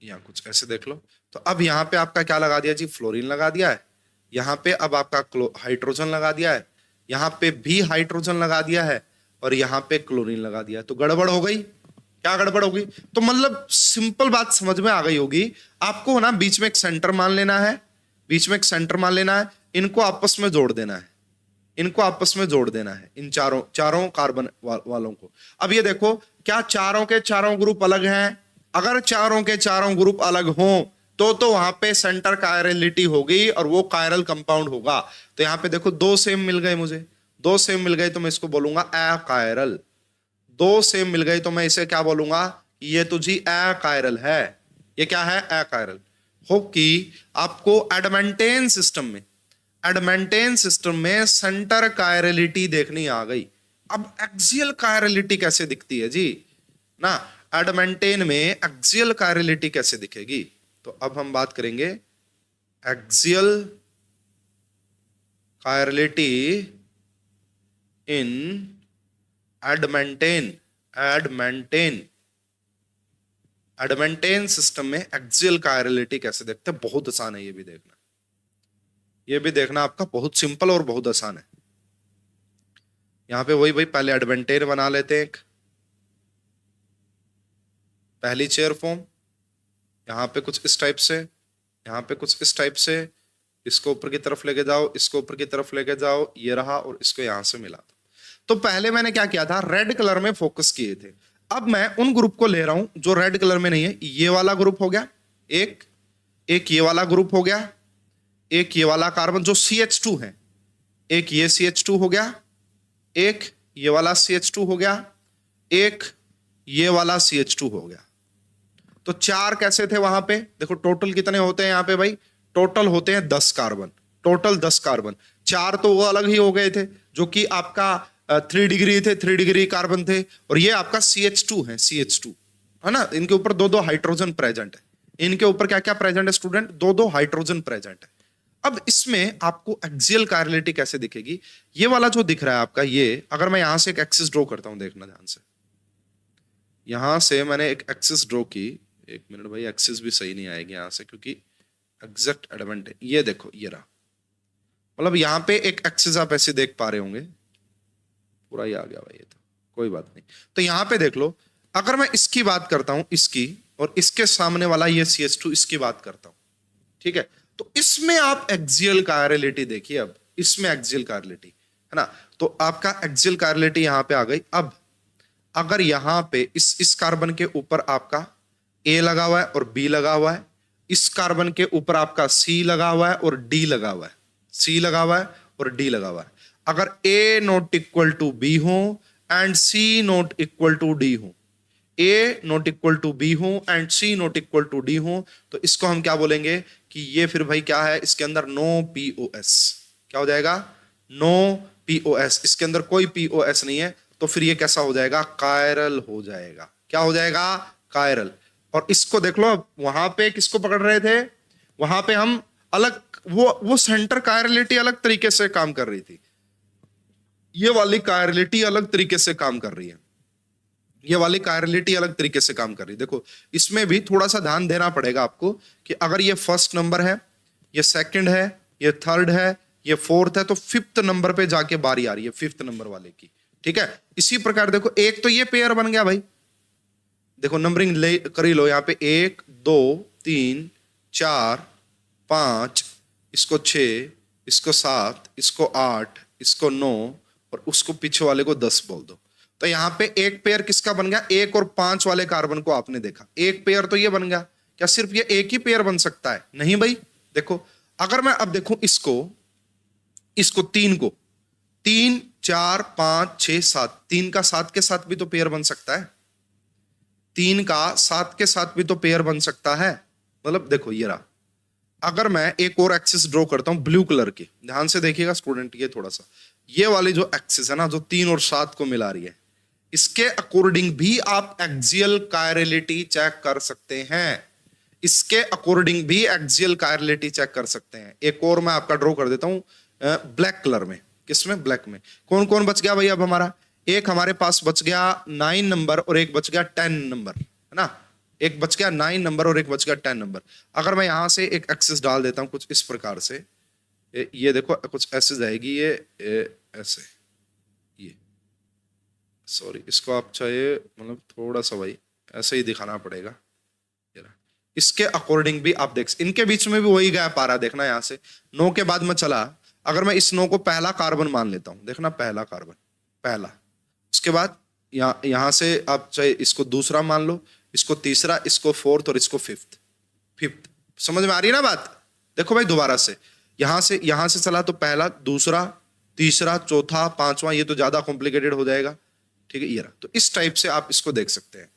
A: यहां कुछ ऐसे देख लो। तो अब यहां पे आपका क्या लगा दिया जी? फ्लोरीन लगा दिया है। यहां पे अब आपका हाइड्रोजन लगा दिया है, यहां पे भी हाइड्रोजन लगा दिया है, और यहां पे क्लोरीन लगा दिया है। तो गड़बड़ हो गई। क्या गड़बड़ होगी? तो मतलब सिंपल बात समझ में आ गई होगी आपको ना। बीच में एक सेंटर मान लेना है, बीच में एक सेंटर मान लेना है, इनको आपस में जोड़ देना है, इनको आपस में जोड़ देना है, इन चारों कार्बन वालों को। अब ये देखो क्या चारों के चारों ग्रुप अलग हैं? अगर चारों के चारों ग्रुप अलग हों तो वहां पे सेंटर कायरलिटी होगी और वो कायरल कंपाउंड होगा। तो यहां पे देखो दो सेम मिल गए मुझे, दो सेम मिल गए, तो मैं इसको बोलूंगा अकायरल। दो सेम मिल गई तो मैं इसे क्या बोलूंगा, ये तो जी अकायरल है। ये क्या है, अकायरल। होप कि आपको एडमेंटेन सिस्टम में सेंटर कायरलिटी देखनी आ गई। अब एक्सियल कायरलिटी कैसे दिखती है जी ना, एडमेंटेन में एक्सियल कायरलिटी कैसे दिखेगी, तो अब हम बात करेंगे एक्सियल कायरलिटी इन एडमेंटेन सिस्टम में एक्सियल कायरलिटी कैसे देखते हैं। बहुत आसान है, ये भी देखना आपका बहुत सिंपल और बहुत आसान है। यहां पे वही भाई पहले एडमेंटेन बना लेते हैं, एक पहली चेयर फॉर्म, यहां पे कुछ इस टाइप से, यहां पे कुछ इस टाइप से, इसको ऊपर की तरफ लेके जाओ, इसको ऊपर की तरफ लेके जाओ, ये रहा, और इसको यहां से मिला दो। तो पहले मैंने क्या किया था, रेड कलर में फोकस किए थे। अब मैं उन ग्रुप को ले रहा हूं जो रेड कलर में नहीं है। ये वाला ग्रुप हो गया एक, एक ये वाला ग्रुप हो गया एक, ये वाला कार्बन जो CH2 है, एक ये CH2 हो गया, एक ये वाला CH2 हो गया, एक ये वाला CH2 हो गया। तो चार कैसे थे वहां पे, देखो टोटल कितने होते हैं यहां पे भाई, टोटल होते हैं 10 कार्बन, टोटल 10 कार्बन। चार तो वो अलग ही हो गए थे जो कि आपका 3 डिग्री थे, 3 डिग्री कार्बन थे, और ये आपका CH2 है, CH2 है ना। इनके ऊपर दो दो हाइड्रोजन प्रेजेंट है, इनके ऊपर क्या क्या प्रेजेंट है स्टूडेंट, दो दो हाइड्रोजन प्रेजेंट है। अब इसमें आपको एक्सियल कायरलिटी कैसे दिखेगी, ये वाला जो दिख रहा है आपका, ये अगर मैं यहां से एक एक्सिस ड्रॉ करता हूं, देखना ध्यान से, यहां से मैंने एक एक्सिस ड्रॉ की, एक मिनट भाई, एक्सिस भी सही नहीं आएगी यहां से क्योंकि एग्जैक्ट एलिमेंट है, ये देखो ये रहा, मतलब यहां पे एक एक्सिस आप ऐसे देख पा रहे होंगे, पूरा ही आ गया भाई, ये तो कोई बात नहीं। तो यहां पे देख लो, अगर मैं इसकी बात करता हूं, इसकी, और इसके सामने वाला ये CH2, इसकी बात करता हूं, ठीक है, तो इसमें आप एक्सियल कायरलिटी देखिए। अब इसमें एक्सियल कायरलिटी है ना, तो आपका एक्सियल कायरलिटी यहां पे आ गई। अब अगर यहां पे इस कार्बन के ऊपर आपका A लगा हुआ है और B लगा हुआ है, इस कार्बन के ऊपर आपका C लगा हुआ है और D लगा हुआ है, C लगा हुआ है और D लगा हुआ है, अगर A not equal to B हो and C not equal to D हो, A not equal to B हो and C not equal to D हो, तो इसको हम क्या बोलेंगे कि ये फिर भाई क्या है, इसके अंदर नो POS, क्या हो जाएगा, नो POS, इसके अंदर कोई POS नहीं है, तो फिर ये कैसा हो जाएगा, कायरल हो जाएगा। क्या हो जाएगा, कायरल। और इसको देख लो, वहां पे किसको पकड़ रहे थे, वहां पे हम अलग, वो सेंटर कायरलिटी अलग तरीके से काम कर रही थी, ये वाली कायरलिटी अलग तरीके से काम कर रही है, ये वाली कायरलिटी अलग तरीके से काम कर रही है। देखो इसमें भी थोड़ा सा ध्यान देना पड़ेगा आपको कि अगर ये फर्स्ट नंबर है, ये सेकंड है, ये थर्ड है, ये फोर्थ है, तो फिफ्थ नंबर पे जाके बारी आ रही है फिफ्थ नंबर वाले की, ठीक है। इसी प्रकार देखो, एक तो ये पेयर बन गया भाई, देखो नंबरिंग ले कर ही लो, यहाँ पे 1 2 3 4 5, इसको 6, इसको 7, इसको 8, इसको 9, और उसको पीछे वाले को 10 बोल दो। तो यहां पे एक पेयर किसका बन गया, 1 और 5 वाले कार्बन को आपने देखा, एक पेयर तो ये बन गया। क्या सिर्फ ये एक ही पेयर बन सकता है, नहीं भाई। देखो अगर मैं अब देखूं इसको 3 को, 3 4 5 6 7, 3 का 7 के साथ भी तो पेयर बन सकता है, 3 का 7 के साथ भी तो पेयर बन सकता है। मतलब देखो ये रहा, अगर मैं एक और एक्सिस ड्रॉ करता हूं ब्लू कलर की, ध्यान से देखिएगा स्टूडेंट, ये थोड़ा सा, ये वाली जो एक्सिस है ना, जो 3 और 7 को मिला रही है, इसके अकॉर्डिंग भी आप एक्सियल कायरलिटी चेक कर सकते हैं, इसके अकॉर्डिंग भी एक्सियल कायरलिटी चेक कर सकते हैं। एक और मैं आपका ड्रॉ कर देता हूं ब्लैक कलर में, किसमें, ब्लैक में। कौन कौन बच गया भाई अब हमारा, एक हमारे पास बच गया 9 नंबर और एक बच गया 10 नंबर, है ना, एक बच गया 9 नंबर और एक बच गया 10 नंबर। अगर मैं यहां से एक एक्सिस डाल देता हूं कुछ इस प्रकार से, ये देखो कुछ ऐसे जाएगी, ये ऐसे, ये सॉरी, इसको आप चाहिए मतलब थोड़ा सा भाई ऐसे ही दिखाना पड़ेगा, इसके अकॉर्डिंग भी आप देख, इनके बीच में भी वही गैप आ रहा है, देखना यहां से 9 के बाद मैं चला, अगर मैं इस 9 को पहला कार्बन मान लेता हूं, देखना पहला कार्बन, पहला, उसके बाद यहां से आप चाहे इसको दूसरा मान लो, इसको तीसरा, इसको फोर्थ और इसको फिफ्थ, समझ में आ रही है ना बात। देखो भाई दोबारा से यहां से चला तो पहला, दूसरा, तीसरा, चौथा, पांचवा, ये तो ज्यादा कॉम्प्लिकेटेड हो जाएगा, ठीक है, ये रहा। तो इस टाइप से आप इसको देख सकते हैं,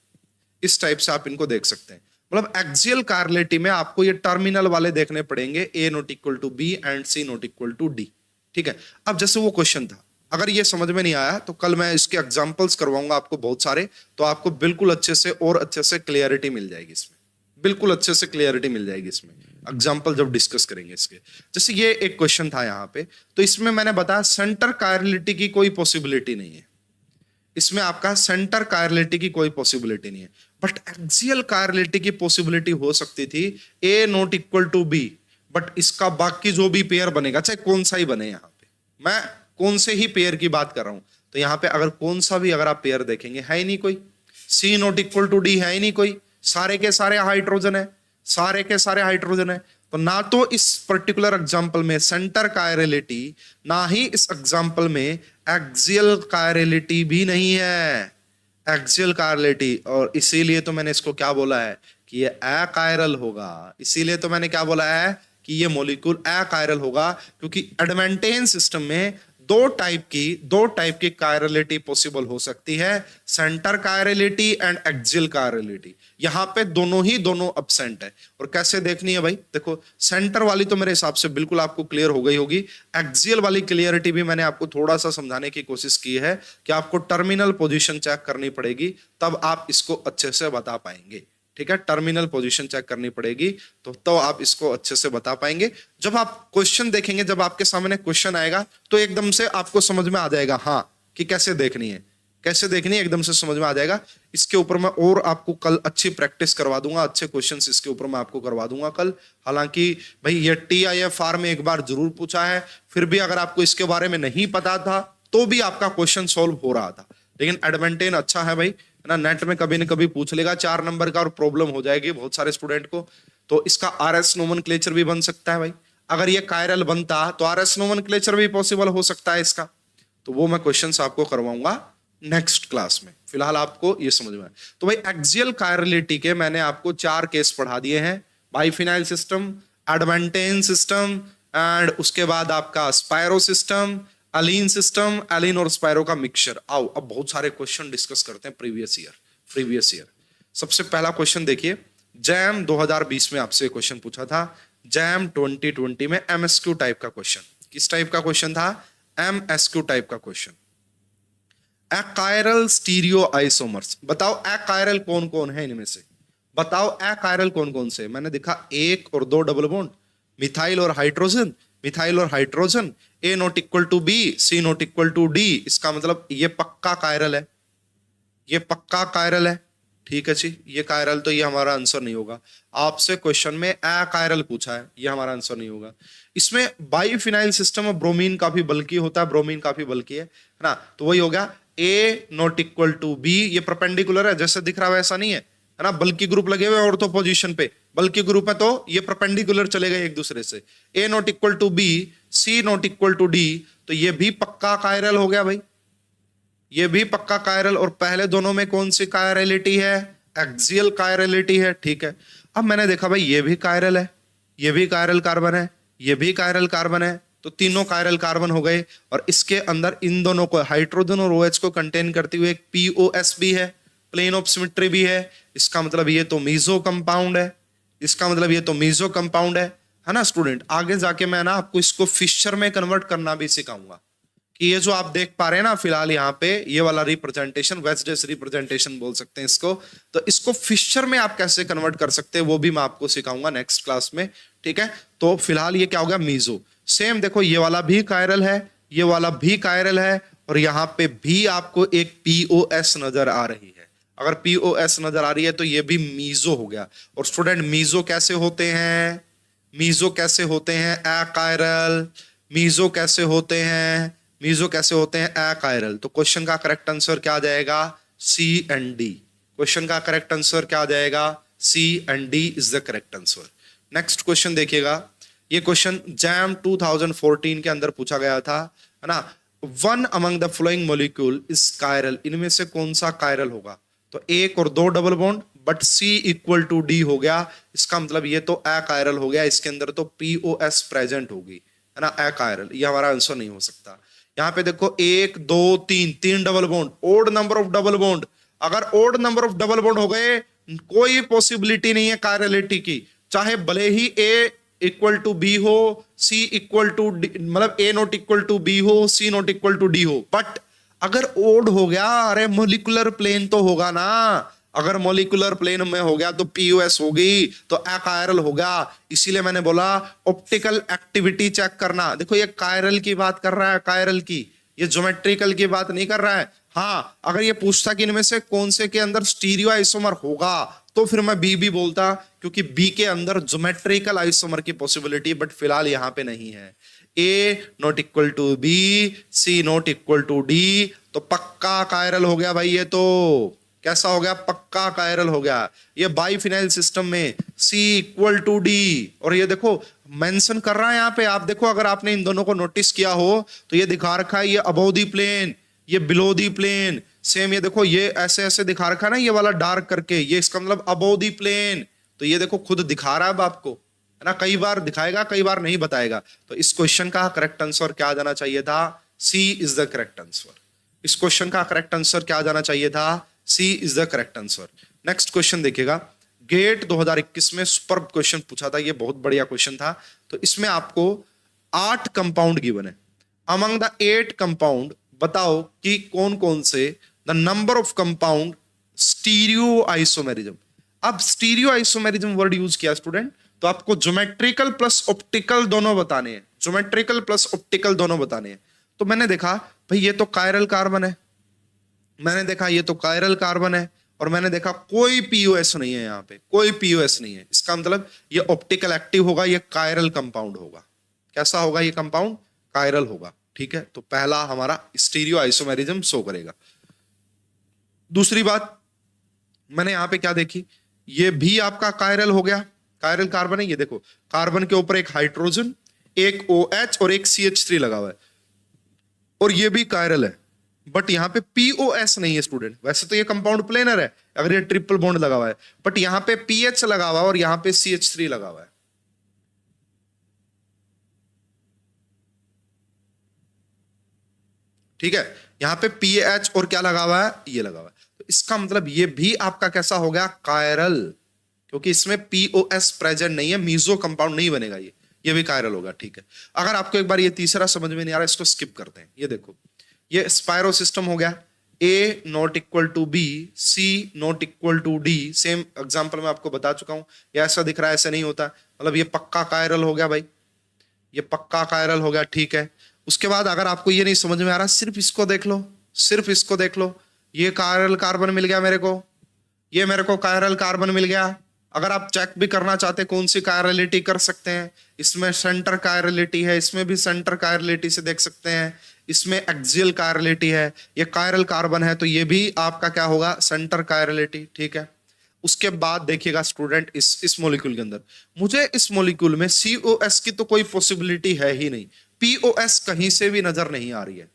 A: इस टाइप से आप इनको देख सकते हैं। मतलब एक्सियल कार्लेटी में आपको ये टर्मिनल वाले देखने पड़ेंगे, A not equal to B and C not equal to D. ठीक है, अब जैसे वो क्वेश्चन था, अगर ये समझ में नहीं आया तो कल मैं इसके एग्जांपल्स करवाऊंगा आपको बहुत सारे, तो आपको बिल्कुल अच्छे से और अच्छे से क्लियरिटी मिल जाएगी इसमें, बिल्कुल अच्छे से क्लियरिटी मिल जाएगी इसमें, एग्जांपल जब डिस्कस करेंगे इसके। जैसे ये एक क्वेश्चन था यहाँ पे, तो इसमें मैंने बताया सेंटर कायरलिटी की कोई पॉसिबिलिटी नहीं है, इसमें आपका सेंटर कायरलिटी की कोई पॉसिबिलिटी नहीं है, बट एक्सियल कायरलिटी की पॉसिबिलिटी हो सकती थी, A not equal to B, but इसका बाकी जो भी पेयर बनेगा, चाहे कौन सा ही बने, यहाँ पे मैं कौन से ही पेयर की बात कर रहा हूं, तो यहाँ पे अगर कौन सा भी अगर आप पेयर देखेंगे, है ही नहीं कोई, सी नॉट इक्वल टू डी है ही नहीं कोई, सारे के सारे हाइड्रोजन है, सारे के सारे हाइड्रोजन है। तो ना तो इस पर्टिकुलर एग्जांपल में सेंटर कायरलिटी, ना ही इस एग्जांपल में एक्सियल कायरलिटी भी नहीं है, एक्सियल कायरलिटी। और इसीलिए तो मैंने इसको क्या बोला है कि ये अकायरल होगा, इसीलिए तो मैंने क्या बोला है कि ये मॉलिक्यूल अकायरल होगा, क्योंकि एडमेंटेन सिस्टम में दो टाइप की कायरलिटी पॉसिबल हो सकती है, centre chirality and axial chirality. यहां पे दोनों एब्सेंट है। और कैसे देखनी है भाई, देखो सेंटर वाली तो मेरे हिसाब से बिल्कुल आपको क्लियर हो गई होगी, एक्सियल वाली क्लियरिटी भी मैंने आपको थोड़ा सा समझाने की कोशिश की है कि आपको टर्मिनल पोजीशन चेक करनी पड़ेगी, तब आप इसको अच्छे से बता पाएंगे। ठीक है, टर्मिनल पोजीशन चेक करनी पड़ेगी, तो आप इसको अच्छे से बता पाएंगे। जब आप क्वेश्चन देखेंगे, जब आपके सामने क्वेश्चन आएगा, तो एकदम से आपको समझ में आ जाएगा हाँ कि कैसे देखनी है, कैसे देखनी है, एकदम से समझ में आ जाएगा। इसके ऊपर मैं और आपको कल अच्छी प्रैक्टिस करवा दूंगा, अच्छे क्वेश्चंस इसके ऊपर मैं आपको करवा दूंगा कल। हालांकि भाई ये TIFR में एक बार जरूर पूछा है, फिर भी अगर आपको इसके बारे में नहीं पता था तो भी आपका क्वेश्चन सॉल्व हो रहा था। लेकिन एडवांटेज अच्छा है भाई, है ना, नेट में कभी न कभी पूछ लेगा 4 नंबर का और प्रॉब्लम हो जाएगी बहुत सारे स्टूडेंट को। तो इसका RS नोमेनक्लेचर भी बन सकता है भाई, अगर ये कायरल बनता तो RS नोमेनक्लेचर भी पॉसिबल हो सकता है इसका। तो वो मैं क्वेश्चंस आपको करवाऊंगा नेक्स्ट क्लास में, फिलहाल आपको ये समझ में आए। तो भाई एक्सियल कायरलिटी के मैंने आपको 4 केस पढ़ा दिए हैं, बाइफिनाइल सिस्टम, एडवांटेन सिस्टम, एंड उसके बाद आपका स्पायरो सिस्टम, अलीन सिस्टम, एलिन और स्पायरो का मिक्सचर। आओ अब बहुत सारे क्वेश्चन डिस्कस करते हैं प्रीवियस ईयर। सबसे पहला क्वेश्चन देखिए, जैम 2020 में आपसे क्वेश्चन पूछा था, जैम 2020 में MSQ टाइप का क्वेश्चन। किस टाइप का क्वेश्चन था? MSQ टाइप का क्वेश्चन। अकायरल स्टीरियो आइसोमर्स, बताओ अकायरल कौन कौन है इनमें से, बताओ अकायरल कौन कौन से। मैंने देखा 1 और 2 डबल बॉन्ड, मिथाइल और हाइड्रोजन, मिथाइल और hydrogen, A not equal to B, C not equal to D। इसका मतलब ये पक्का कायरल है, ये पक्का कायरल है। ठीक है जी, ये कायरल, तो ये हमारा आंसर नहीं होगा। आपसे क्वेश्चन में अकायरल पूछा है, ये हमारा आंसर नहीं होगा। इसमें बाइफिनाइल सिस्टम में ब्रोमीन काफी बल्की होता है, ब्रोमीन काफी बल्की है ना, तो वही हो गया A not equal to B। ये परपेंडिकुलर है, जैसे दिख रहा है वैसा नहीं है, है ना, बल्कि ग्रुप लगे हुए ऑर्थो पोजीशन पे, बल्कि ग्रुप है तो ये परपेंडिकुलर चले गए एक दूसरे से। A not equal to B, C not equal to D, तो ये भी पक्का कायरल हो गया भाई, ये भी पक्का कायरल। और पहले दोनों में कौन सी कायरलिटी है? एक्सियल कायरलिटी है। ठीक है, अब मैंने देखा भाई ये भी कायरल है, ये भी कायरल कार्बन है, ये भी कायरल कार्बन है, तो तीनों कायरल कार्बन हो गए। और इसके अंदर इन दोनों को, हाइड्रोजन और OH को कंटेन करते हुए एक POS भी है, प्लेन ऑफ सिमेट्री भी है। इसका मतलब ये तो मीजो कंपाउंड है, इसका मतलब ये तो मीजो कंपाउंड है ना स्टूडेंट। आगे जाके मैं ना आपको इसको फिशर में कन्वर्ट करना भी सिखाऊंगा, कि ये जो आप देख पा रहे हैं ना फिलहाल यहाँ पे, ये वाला रिप्रेजेंटेशन, वेस्टेज रिप्रेजेंटेशन बोल सकते हैं इसको, तो इसको फिशर में आप कैसे कन्वर्ट कर सकते हैं वो भी मैं आपको सिखाऊंगा नेक्स्ट क्लास में। ठीक है, तो फिलहाल ये क्या हो गया, मीजो। सेम देखो, ये वाला भी कायरल है, ये वाला भी कायरल है, और यहाँ पे भी आपको एक POS नजर आ रही है। अगर POS नजर आ रही है तो ये भी मीजो हो गया। और स्टूडेंट मीजो कैसे होते हैं, मीजो कैसे होते हैं? अकायरल। मीजो कैसे होते हैं? मीजो कैसे होते हैं? अकायरल। तो क्वेश्चन का करेक्ट आंसर क्या आ जाएगा? C and D। क्वेश्चन का करेक्ट आंसर क्या आ जाएगा? C and D is the correct answer. Next question देखिएगा, ये क्वेश्चन जैम 2014 के अंदर पूछा गया था, है ना। One among the flowing molecule is chiral, इनमें से कौन सा कायरल होगा? तो 1 और 2 double bond, but C equal to D हो गया। इसका मतलब ये तो अकायरल हो गया, इसके अंदर तो POS प्रेजेंट होगी, है ना, अकायरल। ये हमारा आंसर नहीं हो सकता। यहाँ पे देखो 1 2 3, 3 double bond, odd number of double bond. अगर odd number of double bond हो गए, कोई पॉसिबिलिटी नहीं है कायरलिटी की, चाहे भले ही ए इक्वल टू बी हो, सी इक्वल टू मतलब ए नॉट इक्वल टू बी हो, सी नॉट इक्वल टू डी हो, बट अगर ओड हो गया, अरे मोलिकुलर प्लेन तो होगा ना। अगर मोलिकुलर प्लेन में हो गया तो पीओएस होगी, तो अकायरल होगा। इसीलिए मैंने बोला ऑप्टिकल एक्टिविटी चेक करना। देखो ये कायरल की बात कर रहा है, कायरल की, ये ज्योमेट्रिकल की बात नहीं कर रहा है। हाँ, अगर ये पूछता कि इनमें से कौन से के अंदर स्टीरियो आइसोमर होगा, तो फिर मैं बी भी बोलता, क्योंकि बी के अंदर ज्योमेट्रिकल आइसोमर की पॉसिबिलिटी, बट फिलहाल यहां पे नहीं है। A not equal to B, C not equal to D, तो पक्का कायरल हो गया भाई। ये तो कैसा हो गया? पक्का कायरल हो गया। ये बाइफिनाइल सिस्टम में सी इक्वल टू डी, और ये देखो मेंशन कर रहा है यहाँ पे, आप देखो, अगर आपने इन दोनों को नोटिस किया हो तो ये दिखा रखा है, ये अबव दी प्लेन, ये बिलो दी प्लेन। सेम ये देखो, ये ऐसे ऐसे दिखा रखा है ना, ये वाला डार्क करके, ये इसका मतलब अबव दी प्लेन। तो ये देखो खुद दिखा रहा है अब आपको, है ना, कई बार दिखाएगा कई बार नहीं बताएगा। तो इस क्वेश्चन का करेक्ट आंसर क्या जाना चाहिए था? C is the correct answer. इस क्वेश्चन का करेक्ट आंसर क्या जाना चाहिए था? C is the correct answer. Next question देखिएगा, गेट 2021 में सुपर्ब क्वेश्चन पूछा था, ये बहुत बढ़िया क्वेश्चन था। तो इसमें आपको 8 कंपाउंड गिवन है। अमंग द 8 कंपाउंड बताओ कि कौन कौन से, the number of compound stereo isomerism. अब स्टीरियो आइसोमेरिज्म वर्ड यूज किया स्टूडेंट, तो आपको ज्योमेट्रिकल प्लस ऑप्टिकल दोनों बताने हैं, ज्योमेट्रिकल प्लस ऑप्टिकल दोनों बताने हैं। तो मैंने देखा भाई ये तो कायरल कार्बन है, मैंने देखा ये तो कायरल कार्बन है, और मैंने देखा कोई पीओएस नहीं है, यहाँ पे कोई पीओएस नहीं है। इसका मतलब ये ऑप्टिकल एक्टिव होगा, ये कायरल कंपाउंड होगा। कैसा होगा ये कंपाउंड? कायरल होगा। ठीक है, तो पहला हमारा स्टीरियो आइसोमेरिज्म शो करेगा। दूसरी बात मैंने यहां पे क्या देखी, ये भी आपका कायरल हो गया, कायरल कार्बन है। ये देखो कार्बन के ऊपर एक हाइड्रोजन, एक OH और एक CH3 लगा हुआ है, और ये भी कायरल है, बट यहां पे POS नहीं है स्टूडेंट। वैसे तो ये कंपाउंड प्लेनर है अगर ये ट्रिपल बॉन्ड लगा हुआ है, बट यहां पे PH लगा हुआ है और यहां पे CH3 लगा हुआ है। ठीक है, यहां पे PH और क्या लगा हुआ है? ये लगा हुआ है। तो इसका मतलब ये भी आपका कैसा हो गया? कायरल, क्योंकि इसमें POS प्रेजेंट नहीं है, मीजो कंपाउंड नहीं बनेगा, ये भी कायरल होगा। ठीक है, अगर आपको एक बार ये तीसरा समझ में नहीं आ रहा, इसको स्किप करते हैं। ये देखो, ये स्पायरो सिस्टम हो गया, A not equal to B, C not equal to D. Same example मैं आपको बता चुका हूं, ये ऐसा दिख रहा है, ऐसा नहीं होता। मतलब ये पक्का कायरल हो गया भाई, ये पक्का कायरल हो गया। ठीक है, उसके बाद अगर आपको ये नहीं समझ में आ रहा, सिर्फ इसको देख लो, सिर्फ इसको देख लो, ये कायरल कार्बन मिल गया मेरे को, ये मेरे को कायरल कार्बन मिल गया। अगर आप चेक भी करना चाहते कौन सी कायरलिटी कर सकते हैं, इसमें सेंटर कायरलिटी है, इसमें भी सेंटर कायरलिटी से देख सकते हैं, इसमें एक्सियल कायरलिटी है, ये कायरल कार्बन है, तो ये भी आपका क्या होगा? Centre chirality. ठीक है, उसके बाद देखिएगा स्टूडेंट, इस मॉलिक्यूल के अंदर मुझे इस मॉलिक्यूल में COS की तो कोई पॉसिबिलिटी है ही नहीं, POS कहीं से भी नजर नहीं आ रही है।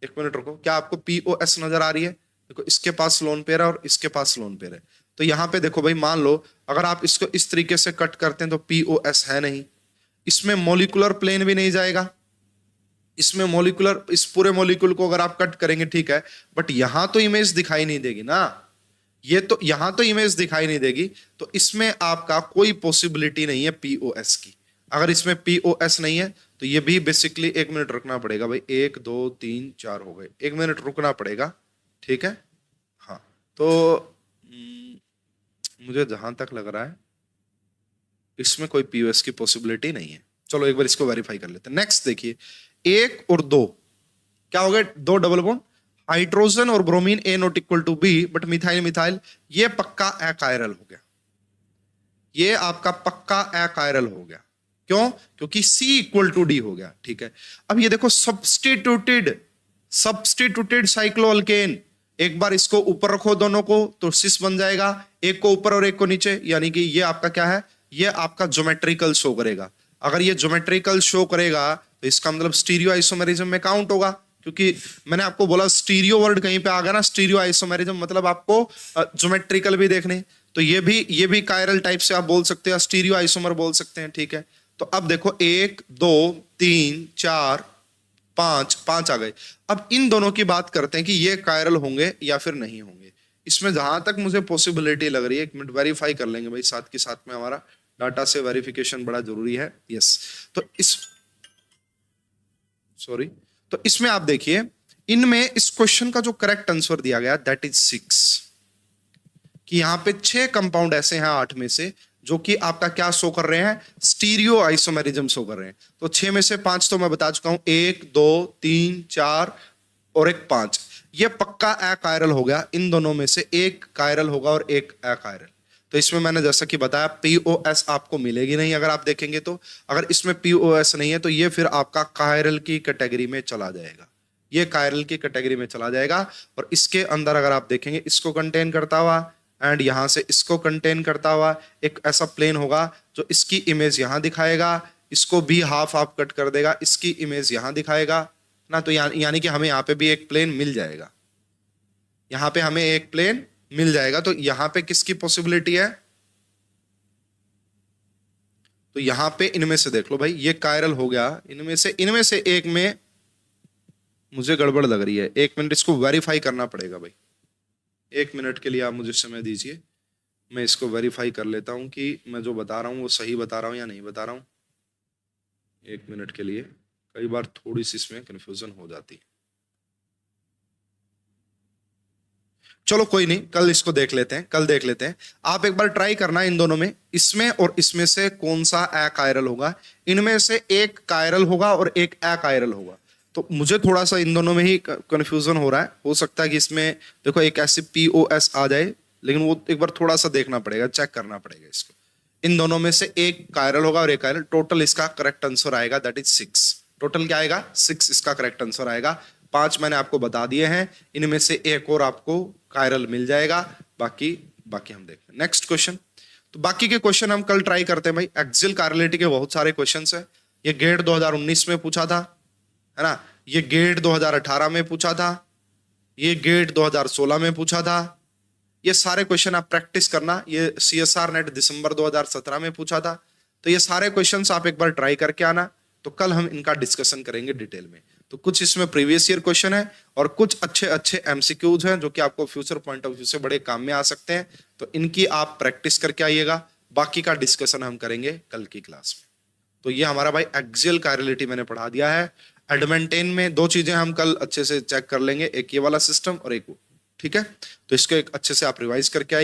A: एक मिनट रुको, क्या आपको POS नजर आ रही है? देखो इसके पास लोन पेयर है और इसके पास लोन पेयर है। तो यहां पे देखो भाई, मान लो अगर आप इसको इस तरीके से कट करते हैं तो POS है नहीं, इसमें मॉलिक्यूलर प्लेन भी नहीं जाएगा, इसमें मॉलिक्यूलर, इस पूरे मॉलिक्यूल को अगर आप कट करेंगे, ठीक है, बट यहां तो इमेज दिखाई नहीं देगी ना, ये तो यहां तो इमेज दिखाई नहीं देगी, तो इसमें आपका कोई पॉसिबिलिटी नहीं है POS की। अगर इसमें POS नहीं है तो ये भी बेसिकली, 1 मिनट रुकना पड़ेगा भाई, 1 2 3 4 हो गए, 1 मिनट रुकना पड़ेगा। ठीक है, हाँ, तो मुझे जहां तक लग रहा है इसमें कोई POS की पॉसिबिलिटी नहीं है। चलो एक बार इसको वेरीफाई कर लेते हैं। नेक्स्ट देखिए, 1 और 2 क्या हो गए? 2 डबल बॉन्ड, हाइड्रोजन और bromine A not equal to B, but methyl methyl, ये पक्का अकायरल हो गया, ये आपका पक्का अकायरल हो गया। क्यों? क्योंकि C इक्वल टू D हो गया। ठीक है, अब ये देखो सब्स्टिट्यूटेड साइक्लोअल्केन, एक बार इसको ऊपर रखो दोनों को तो सिस बन जाएगा, एक को ऊपर और एक को नीचे, यानी कि ये आपका क्या है? ये आपका ज्योमेट्रिकल शो करेगा। अगर ये ज्योमेट्रिकल शो करेगा तो इसका मतलब स्टीरियो आइसोमेरिज्म में काउंट होगा, क्योंकि मैंने आपको बोला स्टीरियो वर्ड कहीं पे आ गया ना, स्टीरियो आइसोमेरिज्म मतलब आपको ज्योमेट्रिकल भी देखने, तो ये भी कायरल टाइप से आप बोल सकते हैं, स्टीरियो आइसोमर बोल सकते हैं। ठीक है, तो अब देखो 1 2 3 4 5 5 आ गए। अब इन दोनों की बात करते हैं कि ये कायरल होंगे या फिर नहीं होंगे। इसमें जहां तक मुझे पॉसिबिलिटी लग रही है, 1 मिनट वेरीफाई कर लेंगे भाई, साथ के साथ में हमारा डाटा से वेरिफिकेशन बड़ा जरूरी है। यस, तो तो इसमें आप देखिए, इनमें इस क्वेश्चन का जो करेक्ट आंसर दिया गया दैट इज 6, कि यहां पे 6 कंपाउंड ऐसे हैं 8 में से जो कि आपका क्या शो कर रहे हैं, स्टीरियो आइसोमेरिज्म शो कर रहे हैं। तो 6 में से 5 तो मैं बता चुका हूं, 1 2 3 4 और एक 5, ये पक्का अकायरल हो गया। इन दोनों में से एक कायरल होगा और एक अकायरल। तो इसमें मैंने जैसा कि बताया पीओएस आपको मिलेगी नहीं अगर आप देखेंगे तो। अगर इसमें पीओएस नहीं है तो ये फिर आपका कायरल की कैटेगरी में चला जाएगा, ये कायरल की कैटेगरी में चला जाएगा। और इसके अंदर अगर आप देखेंगे, इसको कंटेन करता हुआ एंड यहां से इसको कंटेन करता हुआ एक ऐसा प्लेन होगा जो इसकी इमेज यहां दिखाएगा, इसको भी हाफ हाफ कट कर देगा, इसकी इमेज यहां दिखाएगा ना। तो यानी कि हमें यहां पे भी एक प्लेन मिल जाएगा, यहां पे हमें एक प्लेन मिल जाएगा। तो यहां पे किसकी पॉसिबिलिटी है, तो यहां पे इनमें से देख लो भाई, ये कायरल हो गया। इनमें से एक में मुझे गड़बड़ लग रही है। 1 मिनट, इसको वेरीफाई करना पड़ेगा भाई। 1 मिनट के लिए आप मुझे समय दीजिए, मैं इसको वेरीफाई कर लेता हूं कि मैं जो बता रहा हूं वो सही बता रहा हूं या नहीं बता रहा हूं। 1 मिनट के लिए, कई बार थोड़ी सी इसमें कंफ्यूजन हो जाती है। चलो कोई नहीं, कल इसको देख लेते हैं, कल देख लेते हैं। आप एक बार ट्राई करना इन दोनों में, इसमें और इसमें से कौन सा अकायरल होगा। इनमें से एक कायरल होगा और एक अकायरल होगा। तो मुझे थोड़ा सा इन दोनों में ही कंफ्यूजन हो रहा है। हो सकता है कि इसमें देखो एक ऐसी पीओएस आ जाए, लेकिन वो एक बार थोड़ा सा देखना पड़ेगा, चेक करना पड़ेगा इसको। इन दोनों में से एक कायरल होगा और एक कायरल। टोटल इसका करेक्ट आंसर आएगा दैट इज 6। टोटल क्या आएगा, 6 इसका करेक्ट आंसर आएगा। 5 मैंने आपको बता दिए हैं, इनमें से एक और आपको कायरल मिल जाएगा। बाकी हम देखते हैं नेक्स्ट क्वेश्चन। तो बाकी के क्वेश्चन हम कल ट्राई करते हैं भाई। एक्सियल कायरलिटी के बहुत सारे क्वेश्चंस हैं। ये गेट 2019 में पूछा था, है ना। ये गेट 2018 में पूछा था, ये गेट 2016 में पूछा था। ये सारे क्वेश्चन आप प्रैक्टिस करना। ये सीएसआर नेट दिसंबर 2017 में पूछा था। तो ये सारे क्वेश्चंस आप एक बार ट्राई करके आना, तो कल हम इनका डिस्कशन करेंगे डिटेल में। तो कुछ इसमें प्रीवियस ईयर क्वेश्चन है और कुछ अच्छे एमसीक्यूज हैं जो कि आपको फ्यूचर पॉइंट ऑफ व्यू से बड़े काम में आ सकते हैं। तो इनकी आप प्रैक्टिस करके आइएगा। बाकी का डिस्कशन हम करेंगे कल की क्लास में। तो ये हमारा भाई एक्सियल कायरलिटी मैंने पढ़ा दिया है। एडमेंटेन में 2 चीजें हम कल अच्छे से चेक कर लेंगे, एक ये वाला सिस्टम और एक वो, ठीक है। तो इसको एक अच्छे से आप रिवाइज करके आइए।